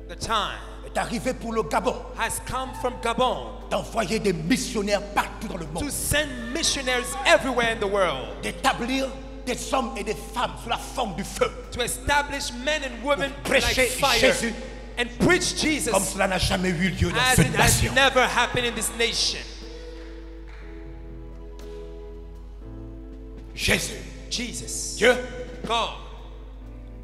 The time
est arrivée pour le Gabon
has come from Gabon
d'envoyer des missionnaires partout dans le
to
monde,
send missionaries everywhere in the world,
d'établir des hommes et des femmes sous la forme du feu,
to establish men and women
Pour
like
prêcher
fire
Jésus
and preach Jesus
comme cela n'a jamais eu lieu dans
as
cette
it has
nation.
never happened in this nation.
Jésus,
Jesus,
Dieu
God,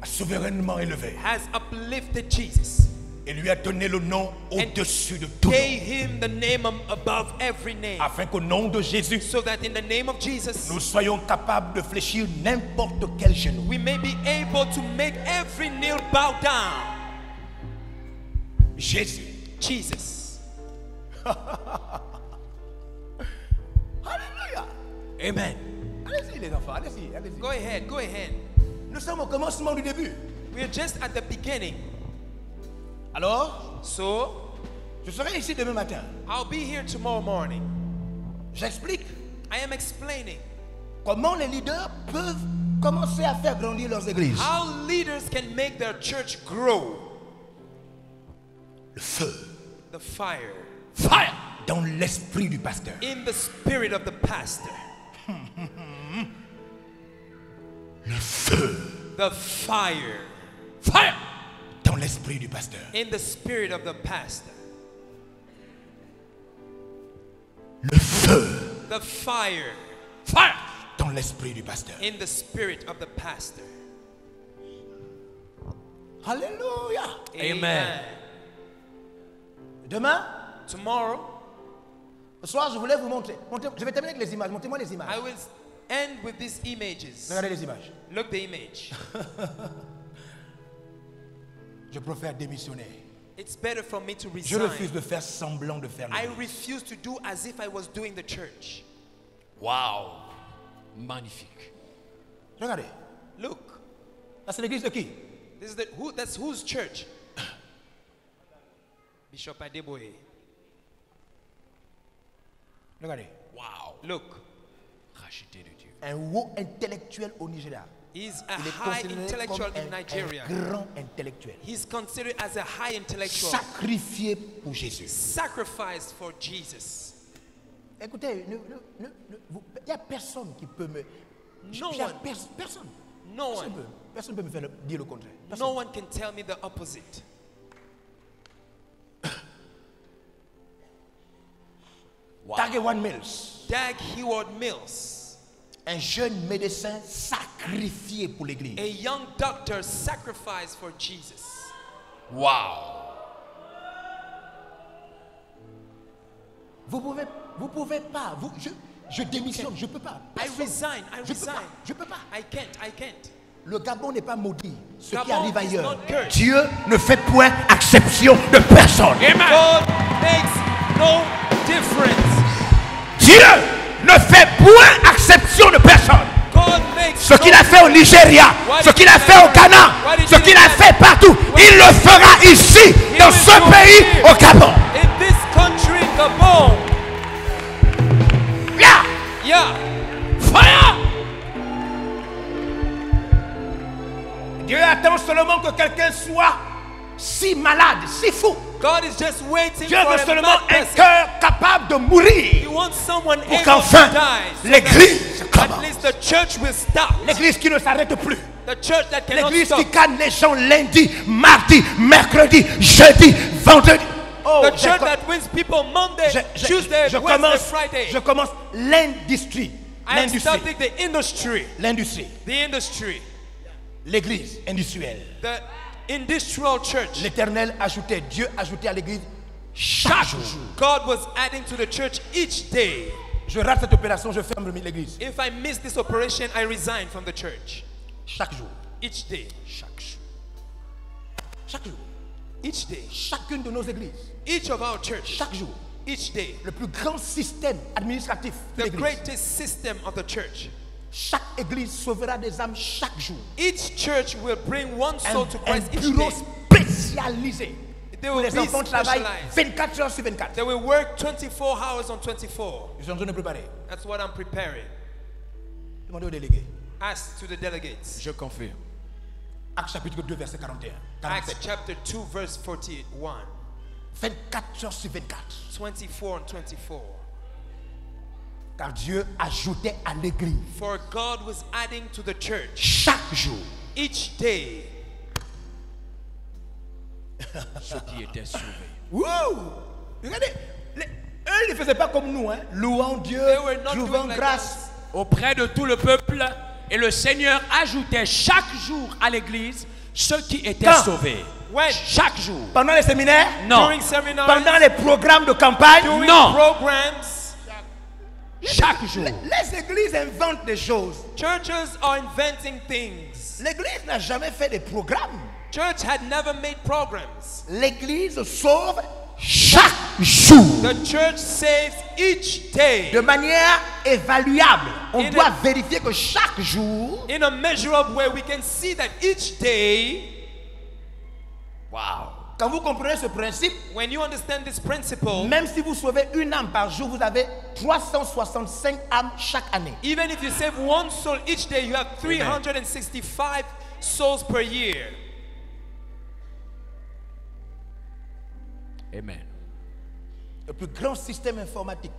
a souverainement élevé
has uplifted Jesus
et lui a donné le nom
and
au-dessus de tout nom,
gave him the name above every name,
afin qu'au nom de Jésus,
so that in the name of Jesus
nous soyons capables de fléchir n'importe quel genou.
we may be able to make every knee bow down.
Jésus.
Jesus.
Alléluia.
Amen.
Allez-y les enfants, allez-y, allez-y.
Go ahead, go ahead.
Nous sommes au commencement du début.
We are just at the beginning.
Alors,
So,
je serai ici demain matin.
I'll be here tomorrow morning.
J'explique
I am explaining
comment les leaders peuvent commencer à faire grandir leurs églises.
how leaders can make their church grow.
Le feu.
The fire.
Fire dans l'esprit du pasteur.
In the spirit of the pastor.
Le feu
The fire.
Fire dans l'esprit du pasteur.
In the spirit of the pastor.
Le feu
The fire.
Fire dans l'esprit du pasteur.
In the spirit of the pastor.
Alléluia.
Amen.
Demain,
Tomorrow,
ce soir, je voulais vous montrer. Je vais terminer avec les images. Montrez-moi les images.
I will end with these images.
Regardez les images.
Look the image.
Je préfère démissionner.
It's better for me to
Je refuse
resign.
de faire semblant de faire
I
l'église.
refuse to do as if I was doing the church.
Wow. Magnifique.
Bishop Adeboye.
Regardez.
Wow.
Look,
Racheté de Dieu.
Un haut intellectuel au Nigeria.
he's a
Il est
high
considéré
intellectual
comme
in Nigeria.
un grand intellectuel.
He's considered as a high intellectual.
Sacrifié pour Jésus.
Sacrificed for Jesus.
Écoutez, il n'y a personne qui peut me...
No
il y a
one.
Personne.
No one.
Personne ne peut me faire dire le contraire.
No
Personne.
one can tell me the opposite.
Wow.
Tagewan Mills,
Dag Heward Mills,
un jeune médecin sacrifié pour l'église.
a young doctor sacrificed for Jesus.
Wow.
Vous pouvez pas. Je démissionne, je peux pas.
I resign.
Je peux pas.
I can't.
Le Gabon n'est pas maudit. Ce qui
Gabon
arrive
is
ailleurs,
not cursed.
Dieu ne fait point exception de personne.
God makes no difference.
Dieu ne fait point exception de personne.
God makes
Ce qu'il a fait au Nigeria, ce qu'il a fait au Ghana, ce qu'il a fait partout, il le fera ici, dans ce pays, au Gabon.
in this country, Gabon.
Yeah.
Yeah.
Fire! Dieu attend seulement que quelqu'un soit si malade, si fou.
God is just waiting
Dieu
for
veut
a
seulement
mad
un
person.
cœur capable de
He
mourir
wants someone
pour
able
qu'enfin
to die. So
l'église
that
commence.
at least the church will stop.
L'église qui ne s'arrête plus.
The church that cannot
L'église
stop.
qui gagne les gens lundi, mardi, mercredi, jeudi, vendredi. Oh,
The church that wins people Monday, Tuesday, Wednesday, Friday.
je commence l'industrie.
I am starting the industry.
L'industrie.
The industry.
L'église industrielle.
The industrial church.
L'Éternel ajoutait, Dieu ajoutait à l'église chaque jour.
God was adding to the church each day.
Je rate cette opération, je ferme l'église.
If I miss this operation, I resign from the church.
Chaque jour.
Each day.
Chaque jour. Chaque jour.
Each day.
Chacune de nos églises.
Each of our churches.
Chaque jour.
Each day.
Le plus grand système administratif de
The
l'église.
greatest system of the church.
Chaque église sauvera des âmes chaque jour.
Each church will bring one soul to
Un
Christ each
bureau
day.
spécialisé.
They
Où
will
les
be
enfants travaillent
specialized.
24 heures sur 24.
They will work 24 hours on 24.
Ils sont en train de préparer.
That's what I'm preparing.
Demandez aux délégués.
Ask to the delegates.
Je confirme.
Acte chapitre 2, verset 41.
Acts
47.
chapter 2, verse 41.
24 heures sur 24.
24 and 24.
Car Dieu ajoutait à l'église
For God was adding to the church
chaque jour
each day
Ceux qui étaient sauvés.
Wouh! Regardez, eux ils ne faisaient pas comme nous, hein? Louant Dieu,
They were not
trouvant
doing like
grâce.
Auprès de tout le peuple, et le Seigneur ajoutait chaque jour à l'église ceux qui étaient
Quand?
sauvés.
When?
Chaque jour.
Pendant les séminaires,
Non.
During seminars,
pendant les programmes de campagne,
during
Non.
programs.
Chaque jour.
les églises inventent des choses.
Churches are inventing things.
L'église n'a jamais fait des programmes.
Church had never made programs.
L'église sauve chaque jour.
The church saves each day
De manière évaluable. On
In
doit
a-
vérifier que chaque jour,
in a measurable way. We can see that each day,
Wow.
quand vous comprenez ce principe,
when you understand this principle,
même si vous sauvez une âme par jour, vous avez 365 âmes chaque année.
even if you save one soul each day, you have 365 souls per year.
Amen.
Le plus grand système informatique,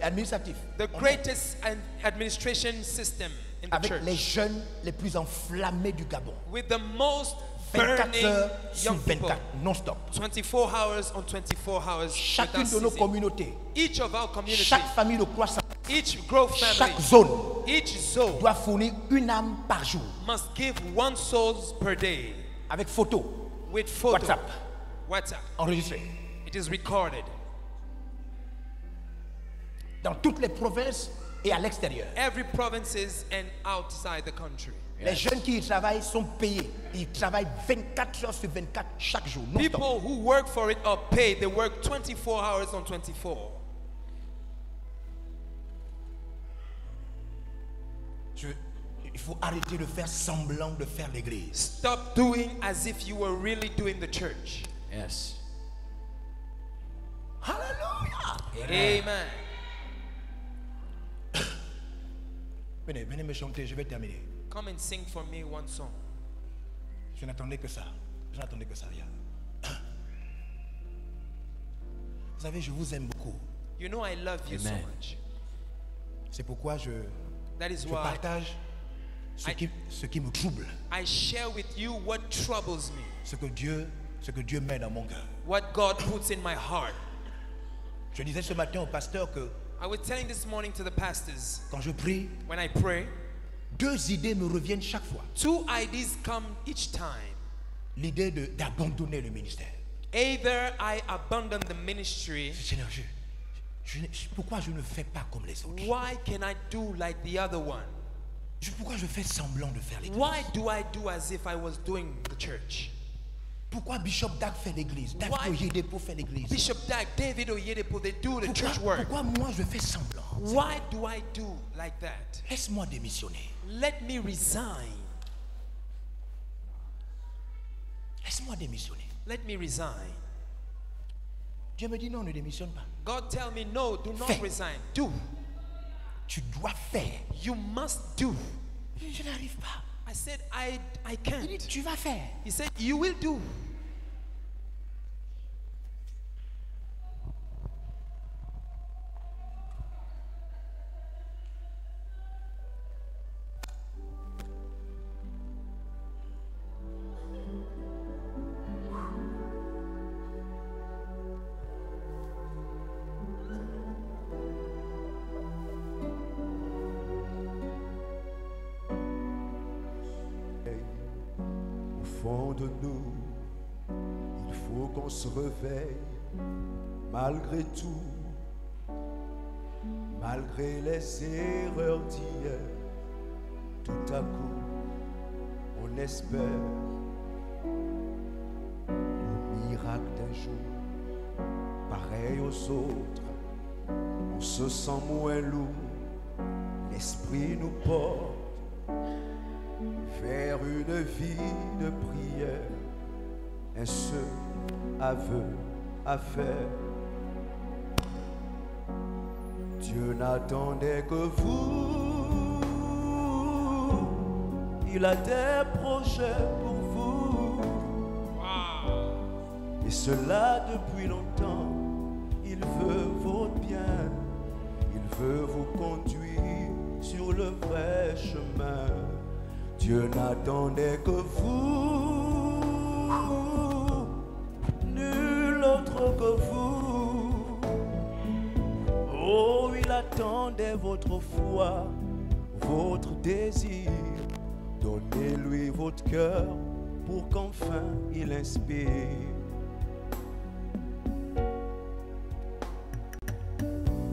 administratif,
The
on est
greatest administration system in the
avec
church,
les jeunes les plus enflammés du Gabon.
with the most
24
burning
heures sur
young people.
24, non-stop.
24 hours on 24 hours.
Chacune
without
de nos
ceasing.
communautés,
Each of our communities,
chaque famille de croissance,
each growth family,
chaque zone
each soul
doit fournir une âme par jour
must give one soul per day
avec photo
with photo.
WhatsApp.
WhatsApp.
enregistrée
It is recorded.
dans toutes les provinces et à l'extérieur.
Every provinces and outside the country.
Les jeunes qui y travaillent sont payés. Ils travaillent 24 heures sur 24 chaque jour. non-stop.
People who work for it are paid. They work 24 hours on 24.
Il faut arrêter de faire semblant de faire l'église.
Stop doing as if you were really doing the church.
Yes.
Amen.
Venez, venez me chanter, je vais terminer.
Come and sing for me one song.
Je n'attendais que ça. Je n'attendais que ça. Regarde. Vous savez, je vous aime beaucoup.
You know I love you so
Amen.
much.
C'est pourquoi
That is
je
why
partage ce qui me trouble.
I share with you what troubles me,
Ce que Dieu met dans mon cœur.
what God puts in my heart.
Je disais ce matin au pasteur que
I was telling this morning to the pastors,
quand je prie,
when I pray,
2 idées me reviennent chaque fois.
2 ideas come each time.
L'idée d'abandonner le ministère.
Either I abandon the ministry.
Seigneur, pourquoi je ne fais pas comme les autres?
Why can I do like the other one?
Pourquoi je fais semblant de faire l'église?
Why do I do as if I was doing the church?
Pourquoi Bishop Dag fait l'église? David
Why?
Oyedepo fait l'église?
Bishop Dag, David Oyedepo, they do the church work.
Pourquoi moi je fais semblant?
Why do I do like that?
Laisse-moi démissionner.
Let me resign.
Laisse-moi démissionner.
Let me resign.
Dieu me dit non, ne démissionne pas.
God tell me no, do not
Fais.
resign. Do.
Tu dois faire.
You must do.
Je n'arrive pas.
I said I
Il
can't.
dit tu vas faire.
He said you will do.
Au fond de nous, il faut qu'on se réveille malgré tout, malgré les erreurs d'hier. Tout à coup, on espère le miracle d'un jour, pareil aux autres. On se sent moins lourd, l'esprit nous porte vers une vie de prière, un seul aveu à faire. Dieu n'attendait que vous, il a des projets pour vous, et cela depuis longtemps. Il veut votre bien, il veut vous conduire sur le vrai chemin. Dieu n'attendait que vous, nul autre que vous. Oh, il attendait votre foi, votre désir. Donnez-lui votre cœur pour qu'enfin il inspire.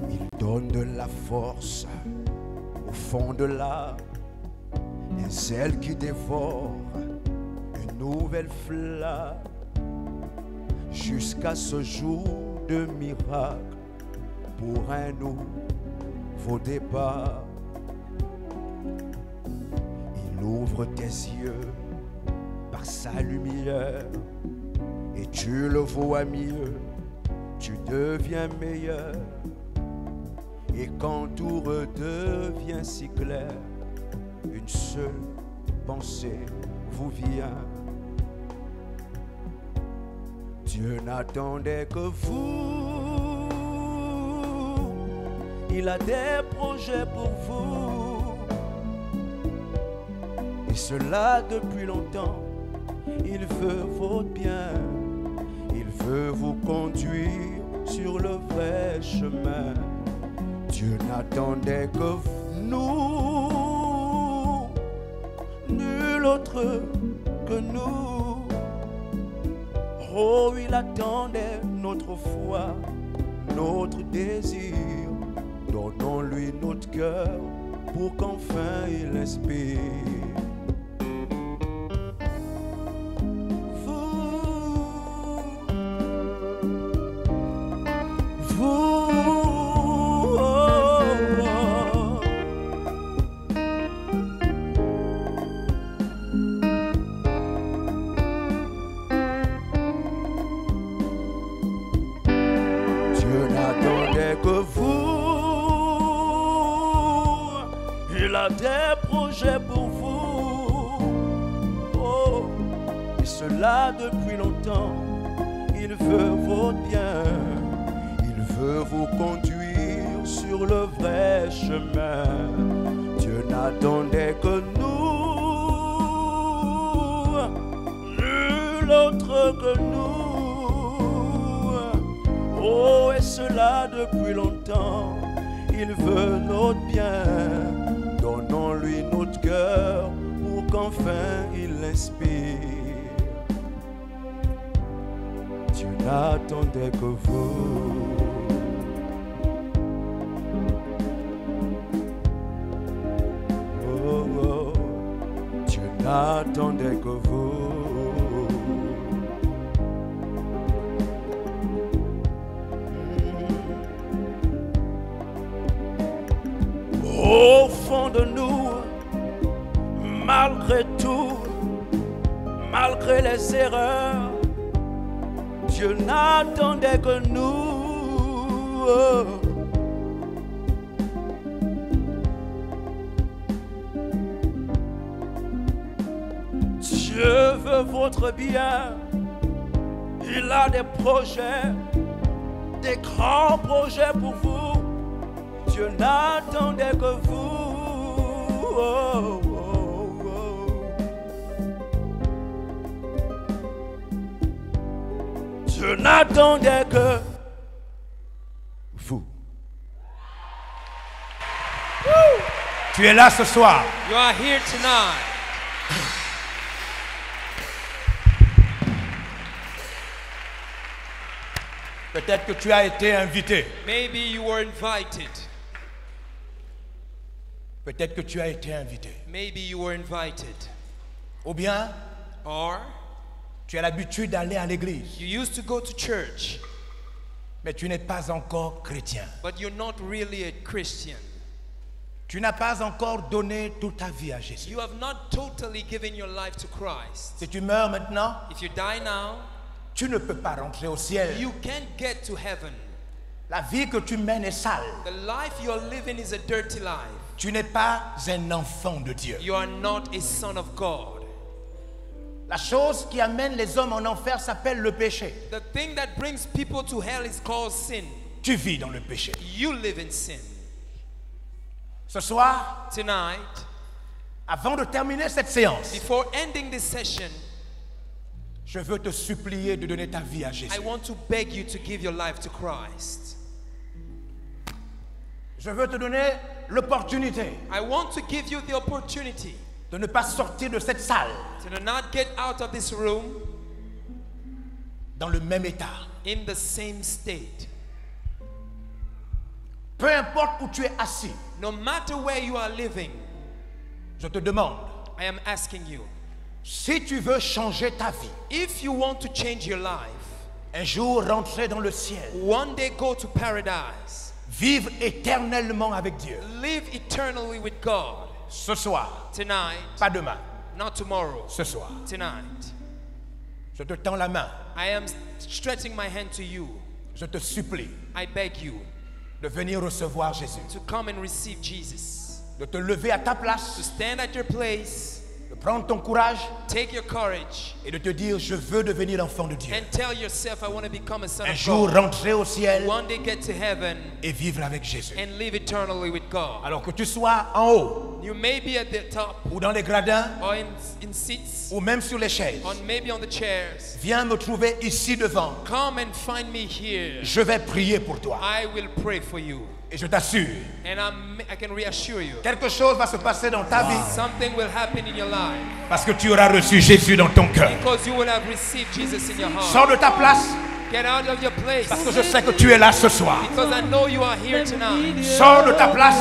Il donne de la force au fond de l'âme, et celle qui dévore une nouvelle flamme, jusqu'à ce jour de miracle pour un nouveau départ. Il ouvre tes yeux par sa lumière, et tu le vois mieux, tu deviens meilleur. Et quand tout redevient si clair, une seule pensée vous vient. Dieu n'attendait que vous, il a des projets pour vous, et cela depuis longtemps. Il veut votre bien, il veut vous conduire sur le vrai chemin. Dieu n'attendait que nous, nul autre que nous. Oh, il attendait notre foi, notre désir. Donnons-lui notre cœur pour qu'enfin il inspire. Il a des projets pour vous. Oh, et cela depuis longtemps. Il veut votre bien. Il veut vous conduire sur le vrai chemin. Dieu n'attendait que nous, nul autre que nous. Oh, et cela depuis longtemps. Il veut notre bien. Donnons-lui notre cœur pour qu'enfin il l'inspire. Dieu n'attendait que vous. Oh, oh. Dieu n'attendait que vous. Au fond de nous, malgré tout, malgré les erreurs, Dieu n'attendait que nous. Oh. Dieu veut votre bien. Il a des projets, des grands projets pour vous. Dieu n'attendait que vous. Oh, oh, oh. Dieu n'attendait que vous.
Tu es là ce soir.
You are here tonight.
Peut-être que tu as été invité.
Maybe you were invited.
Peut-être que tu as été invité.
Maybe you were invited.
Ou bien,
Or
tu as l'habitude d'aller à l'église,
you used to go to church,
mais tu n'es pas encore chrétien.
but you're not really a Christian.
Tu n'as pas encore donné toute ta vie à Jésus.
You have not totally given your life to Christ.
Si tu meurs maintenant,
If you die now,
tu ne peux pas rentrer au ciel.
you can't get to heaven.
La vie que tu mènes est sale.
The life you're living is a dirty life.
Tu n'es pas un enfant de Dieu.
You are not a son of God.
La chose qui amène les hommes en enfer s'appelle le péché.
The thing that brings people to hell is called sin.
Tu vis dans le péché.
You live in sin.
Ce soir,
Tonight,
avant de terminer cette séance,
before ending this session,
je veux te supplier de donner ta vie à Jésus.
I want to beg you to give your life to Christ.
Je veux te donner l'opportunité
I want to give you the opportunity
de ne pas sortir de cette salle
to not get out of this room
dans le même état.
in the same state.
Peu importe où tu es assis,
No matter where you are living,
je te demande,
I am asking you,
si tu veux changer ta vie,
if you want to change your life,
un jour rentrer dans le ciel,
one day go to paradise,
vivre éternellement avec Dieu,
live eternally with God,
ce soir,
tonight,
pas demain,
not tomorrow,
ce soir,
tonight,
je te tends la main,
I am stretching my hand to you.
je te supplie
I beg you
de venir recevoir Jésus,
to come and receive Jesus,
de te lever à ta
to
place,
stand at your place,
de prendre ton courage
take your courage,
et de te dire, je veux devenir l'enfant de Dieu.
and tell yourself, I want to become a son
Un
of
jour
God.
rentrer au ciel
One day get to heaven
et vivre avec Jésus.
and live eternally with God.
Alors que tu sois en haut
You may be at the top
ou dans les gradins
or in seats
ou même sur les chaises,
or maybe on the chairs.
viens me trouver ici devant.
Come and find me here.
Je vais prier pour toi
I will pray for you.
et je t'assure,
And I can reassure you,
quelque chose va se passer dans ta vie
something will happen in your life
parce que tu auras reçu Jésus dans ton cœur.
because you will have received Jesus in your heart.
Sors de ta place
Get out of your place
parce que je sais que tu es là ce soir.
because I know you are here tonight.
Sors de ta place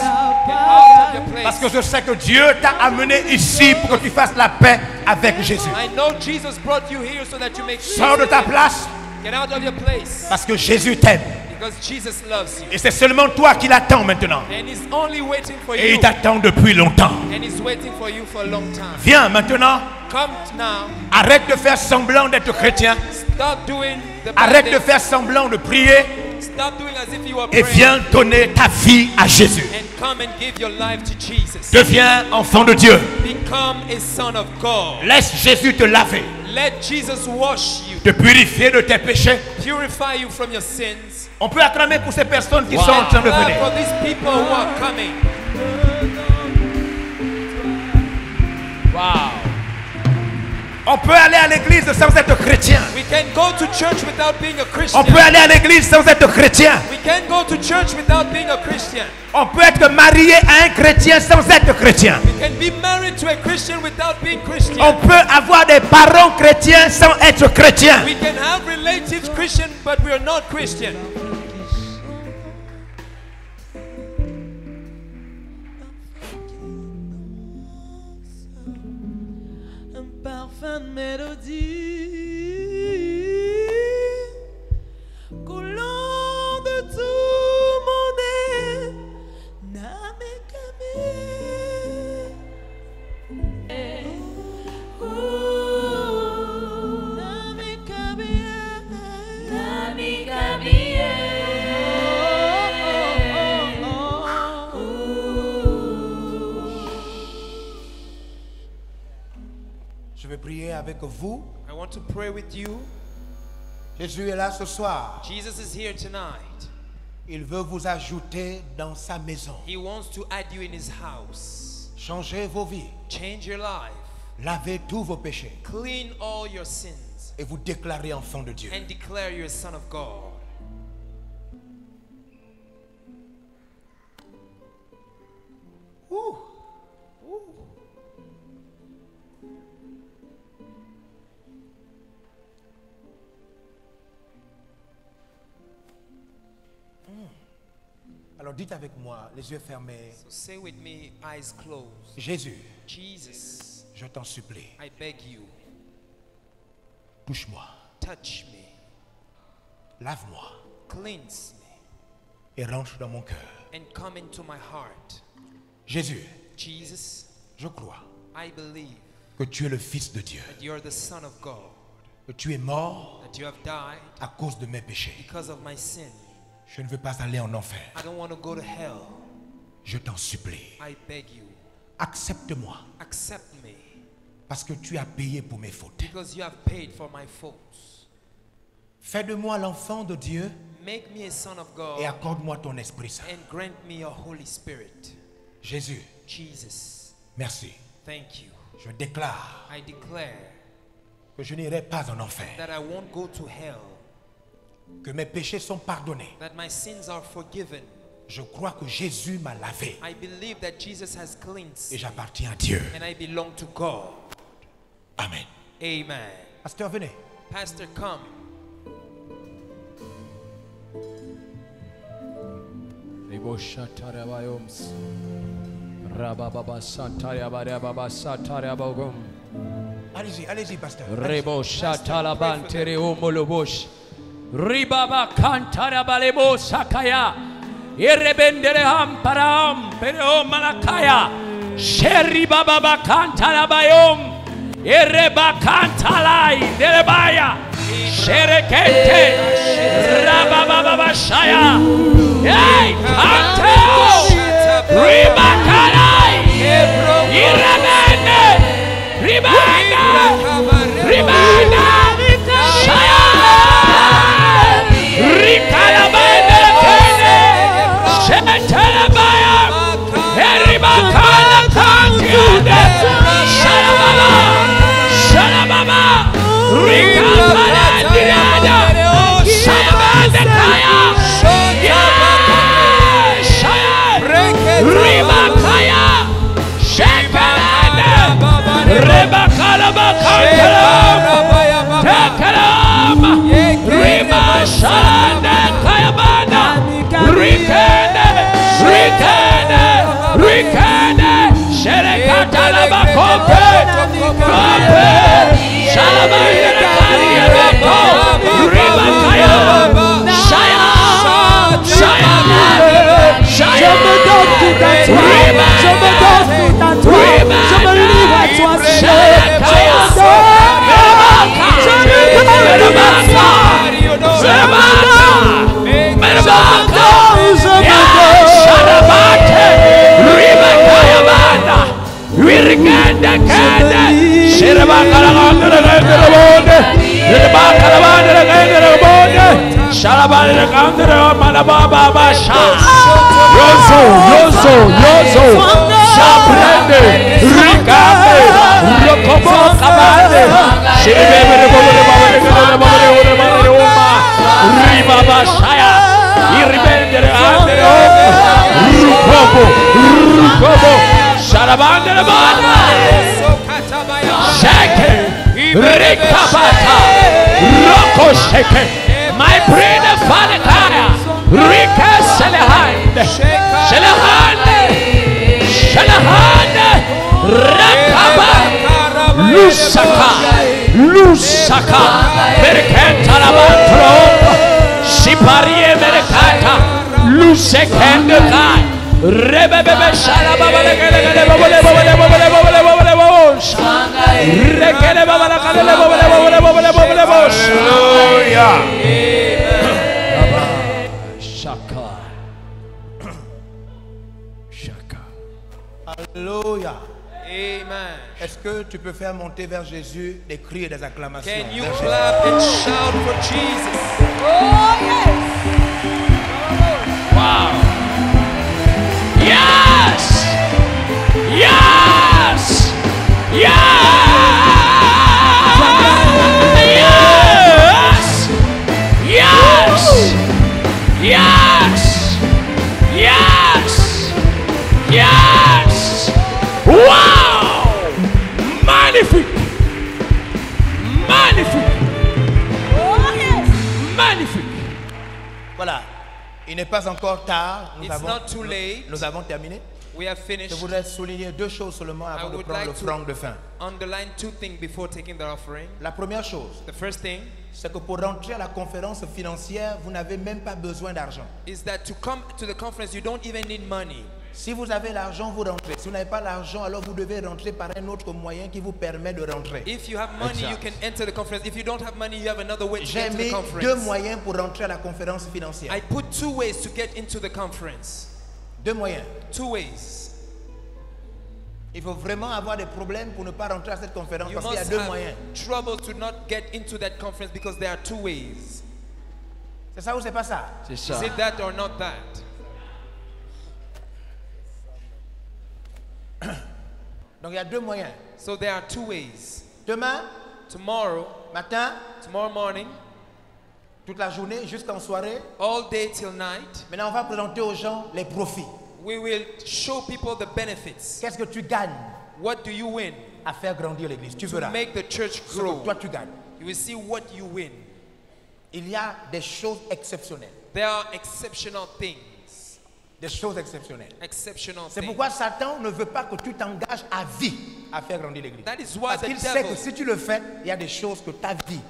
Get out of your
parce que
place.
je sais que Dieu t'a amené ici pour que tu fasses la paix avec Jésus.
I know Jesus brought you here so that you make peace.
Sors de ta place
Get out of your place
parce que Jésus t'aime.
because Jesus loves you.
Et c'est seulement toi qui l'attends maintenant.
And he's only waiting for
Et
you.
il t'attend depuis longtemps.
And he's waiting for you for a long time.
Viens maintenant,
Come now.
arrête de faire semblant d'être chrétien.
Stop doing the bad
Arrête de
things.
faire semblant de prier
Stop doing as if you are
et
praying.
viens donner ta vie à Jésus.
And come and give your life to Jesus.
Deviens enfant de Dieu.
Become a son of God.
Laisse Jésus te laver,
Let Jesus wash you,
te purifier de tes péchés.
purify you from your sins.
On peut acclamer pour ces personnes qui sont en train de
Clap
venir.
for these people who are coming.
Wow.
On peut aller à l'église sans être chrétien.
We can go to church without being a Christian.
On peut aller à l'église sans être chrétien.
We can go to church without being a Christian.
On peut être marié à un chrétien sans être chrétien.
We can be married to a Christian without being Christian.
On peut avoir des parents chrétiens sans être chrétien.
We can have relatives Christian, but we are not Christian.
Un parfum de mélodie coulant de tout mon nez,
Je vais prier avec vous.
I want to pray with you.
Jésus est là ce soir.
Jesus is here tonight.
Il veut vous ajouter dans sa maison.
He wants to add you in his house.
Changez vos vies.
Change your life.
Lavez tous vos péchés.
Clean all your sins.
Et vous déclarez enfant de Dieu.
And declare you're a son of God.
Alors dites avec moi, les yeux fermés.
So say with me, eyes closed.
Jésus,
Jesus,
je t'en supplie,
I beg you,
touche-moi,
touch me,
lave-moi
cleanse me,
et rentre dans mon cœur.
and come into my heart.
Jésus,
Jesus,
je crois
I believe
que tu es le Fils de Dieu,
that you're the Son of God,
que tu es mort
that you have died
à cause de mes péchés.
because of my sin.
Je ne veux pas aller en enfer.
I don't want to go to hell.
Je t'en supplie,
I beg you,
accepte-moi
accept me
parce que tu as payé pour mes fautes.
because you have paid for my faults.
Fais de moi l'enfant de Dieu
Make me a son of God
et accorde-moi ton Esprit Saint.
and grant me your Holy Spirit.
Jésus,
Jesus,
merci.
thank you.
Je déclare
I declare
que je n'irai pas en enfer,
that I won't go to hell,
que mes péchés sont pardonnés.
that my sins are forgiven.
Je crois que Jésus m'a lavé
I believe that Jesus has cleansed
et
me
j'appartiens à Dieu.
and I belong to God.
Amen.
Amen.
Pasteur, venez.
Pastor, come.
Allez-y, allez-y, pasteur.
Rebo shatala bantere omolobosh. Ribaba kantara balebo sakaya. Irebendere hamparam pero malakaya. Sheri baba kantara bayom. Ireba kantalai derebaya. Sherekente. Rababa shaya. Hey, kanteo. Ribakanai. Irebende. Ribanda. Ribanda. Shaya. Rikalabende kene. Shetelabaya. Heribakala kantiade. Shalababa. Shalababa. Rikapala dirada. Shalabende kaya. Yeah. Shaya. Ribakaya. Shekalade. Rebakala bakantala. Tekalam. Rima Shanda Kayabana Rikene Rikene Rikene Sherekatala Bakope Kope Shalabaya Kariya Bako Rima Kaya Shaya Shaya Shaya
Je me donne tout à toi.
Rima
Je me donne tout à toi. Je me livre à toi, Seigneur. Je me donne. Je me donne à toi. Je me donne.
Shalabababasha. Yozo, yozo, yozo. Shabrande, Rikande, Rokobo Kabande. Ribabashaya. Iribendere Andeo. Rukobo, Rukobo. Shalabande Bana. Shake. Rikabata. Roko shake. My brain is falling. Rika Shalahande. Shalahande. Shalahande. Rakaba. Lusaka. Lusaka. Merkenta Lavantro. Shiparie Merkata. Lusekende Kai. Rebebe
Alléluia.
Amen.
Est-ce que tu peux faire monter vers Jésus des cris et des acclamations?
Can you
vers Jésus?
clap and shout for Jesus?
Wow. Yes. Yes. Yes. Yes. Yes. Yes. Yes. Yes. Wow. Magnifique. Magnifique. Magnifique.
Voilà. Il n'est pas encore tard.
It's not too late.
Nous avons terminé.
We have
Je
finished.
voudrais souligner deux choses seulement
I
avant de
would
prendre
like
l'offrande de
to
fin.
underline two things before taking the offering.
La première chose,
The first thing
c'est que pour rentrer à la conférence financière, vous n'avez même pas besoin d'argent.
is that to come to the conference, you don't even need money.
Si vous avez l'argent, vous rentrez. Si vous n'avez pas l'argent, alors vous devez rentrer par un autre moyen qui vous permet de rentrer.
If you have money, you can enter the conference. If you don't have money, you have another way to
J'ai
get to the
mis
conference.
deux moyens pour rentrer à la conférence financière.
I put two ways to get into the conference.
Deux moyens.
Two ways.
Il faut vraiment avoir des problèmes pour ne pas rentrer à cette conférence
You
parce qu'il y a
must
deux moyens.
have trouble to not get into that conference because there are two ways.
C'est ça ou c'est pas ça?
C'est
Is
ça.
it that or not that?
Donc il y a deux moyens.
So there are two ways.
Demain,
Tomorrow,
matin,
tomorrow morning,
toute la journée, jusqu'en soirée.
all day till night,
Maintenant, on va présenter aux gens les profits.
we will show people the benefits.
Qu'est-ce que tu gagnes
What do you win
à faire grandir l'église? Tu
to
verras.
make the church
Ce que
grow?
toi, tu gagnes.
You will see what you win.
Il y a des choses exceptionnelles.
There are exceptional things.
Des choses exceptionnelles.
Exceptional
C'est
things.
pourquoi Satan ne veut pas que tu t'engages à vie à faire grandir l'église.
That is why
Parce
the
qu'il sait que
devil,
si tu le fais, il y a des choses que ta vie,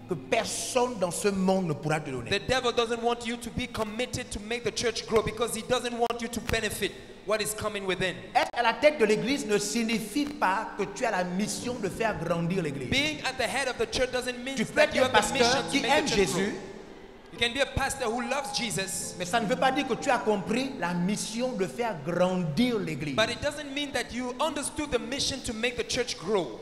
que personne dans ce monde ne pourra te donner.
the devil doesn't want you to be committed to make the church grow because he doesn't want you to benefit what is coming within.
Être à la tête de l'église ne signifie pas que tu as la mission de faire grandir l'église.
Being at the head of the church doesn't mean
Tu peux
that
être
you
un
have the mission
pasteur
to
qui
make
aime
the church grow.
Jésus,
You can be a pastor who loves Jesus,
mais ça ne veut pas dire que tu as compris la mission de faire grandir l'église.
but it doesn't mean that you understood the mission to make the church grow.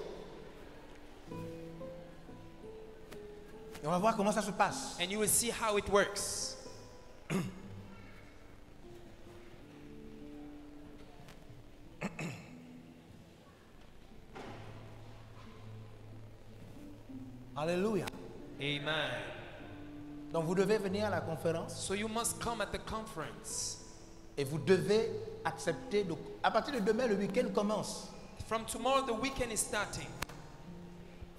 Et on va voir comment ça se passe.
And you will see how it works.
Alléluia.
Amen.
Donc vous devez venir à la conférence
So you must come at the conference.
et vous devez accepter. À partir de demain, le week-end commence.
From tomorrow, the weekend is starting.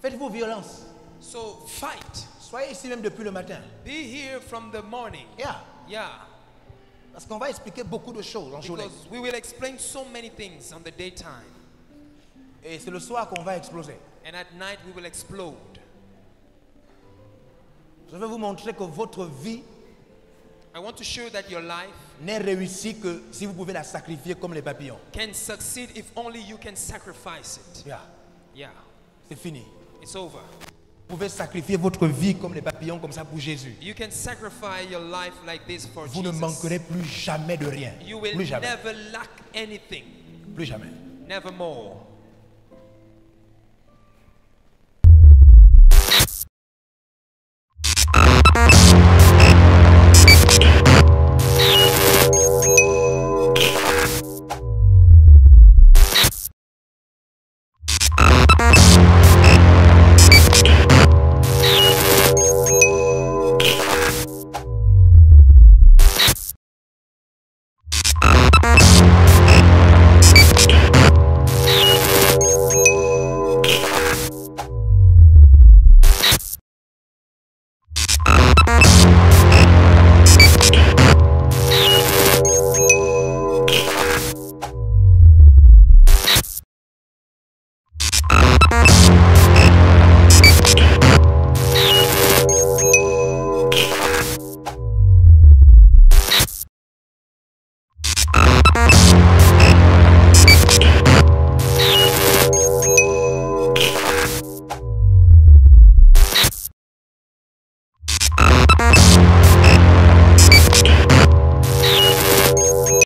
Faites-vous violence.
So fight.
Soyez ici même depuis le matin.
Be here from the morning.
Yeah.
Yeah.
Parce qu'on va expliquer beaucoup de choses en journée.
Because we will explain so many things on the daytime.
Et c'est le soir qu'on va exploser.
And at night, we will explode.
Je vais vous montrer que votre vie
I want to show you that your life
n'est réussie que si vous pouvez la sacrifier comme les papillons.
can succeed if only you can sacrifice it.
Yeah.
Yeah.
C'est fini.
It's over.
Vous pouvez sacrifier votre vie comme les papillons, comme ça pour Jésus.
You can sacrifice your life like this for
Vous ne
Jesus.
manquerez plus jamais de rien.
You will
Plus jamais.
never lack anything.
Plus jamais.
Never more.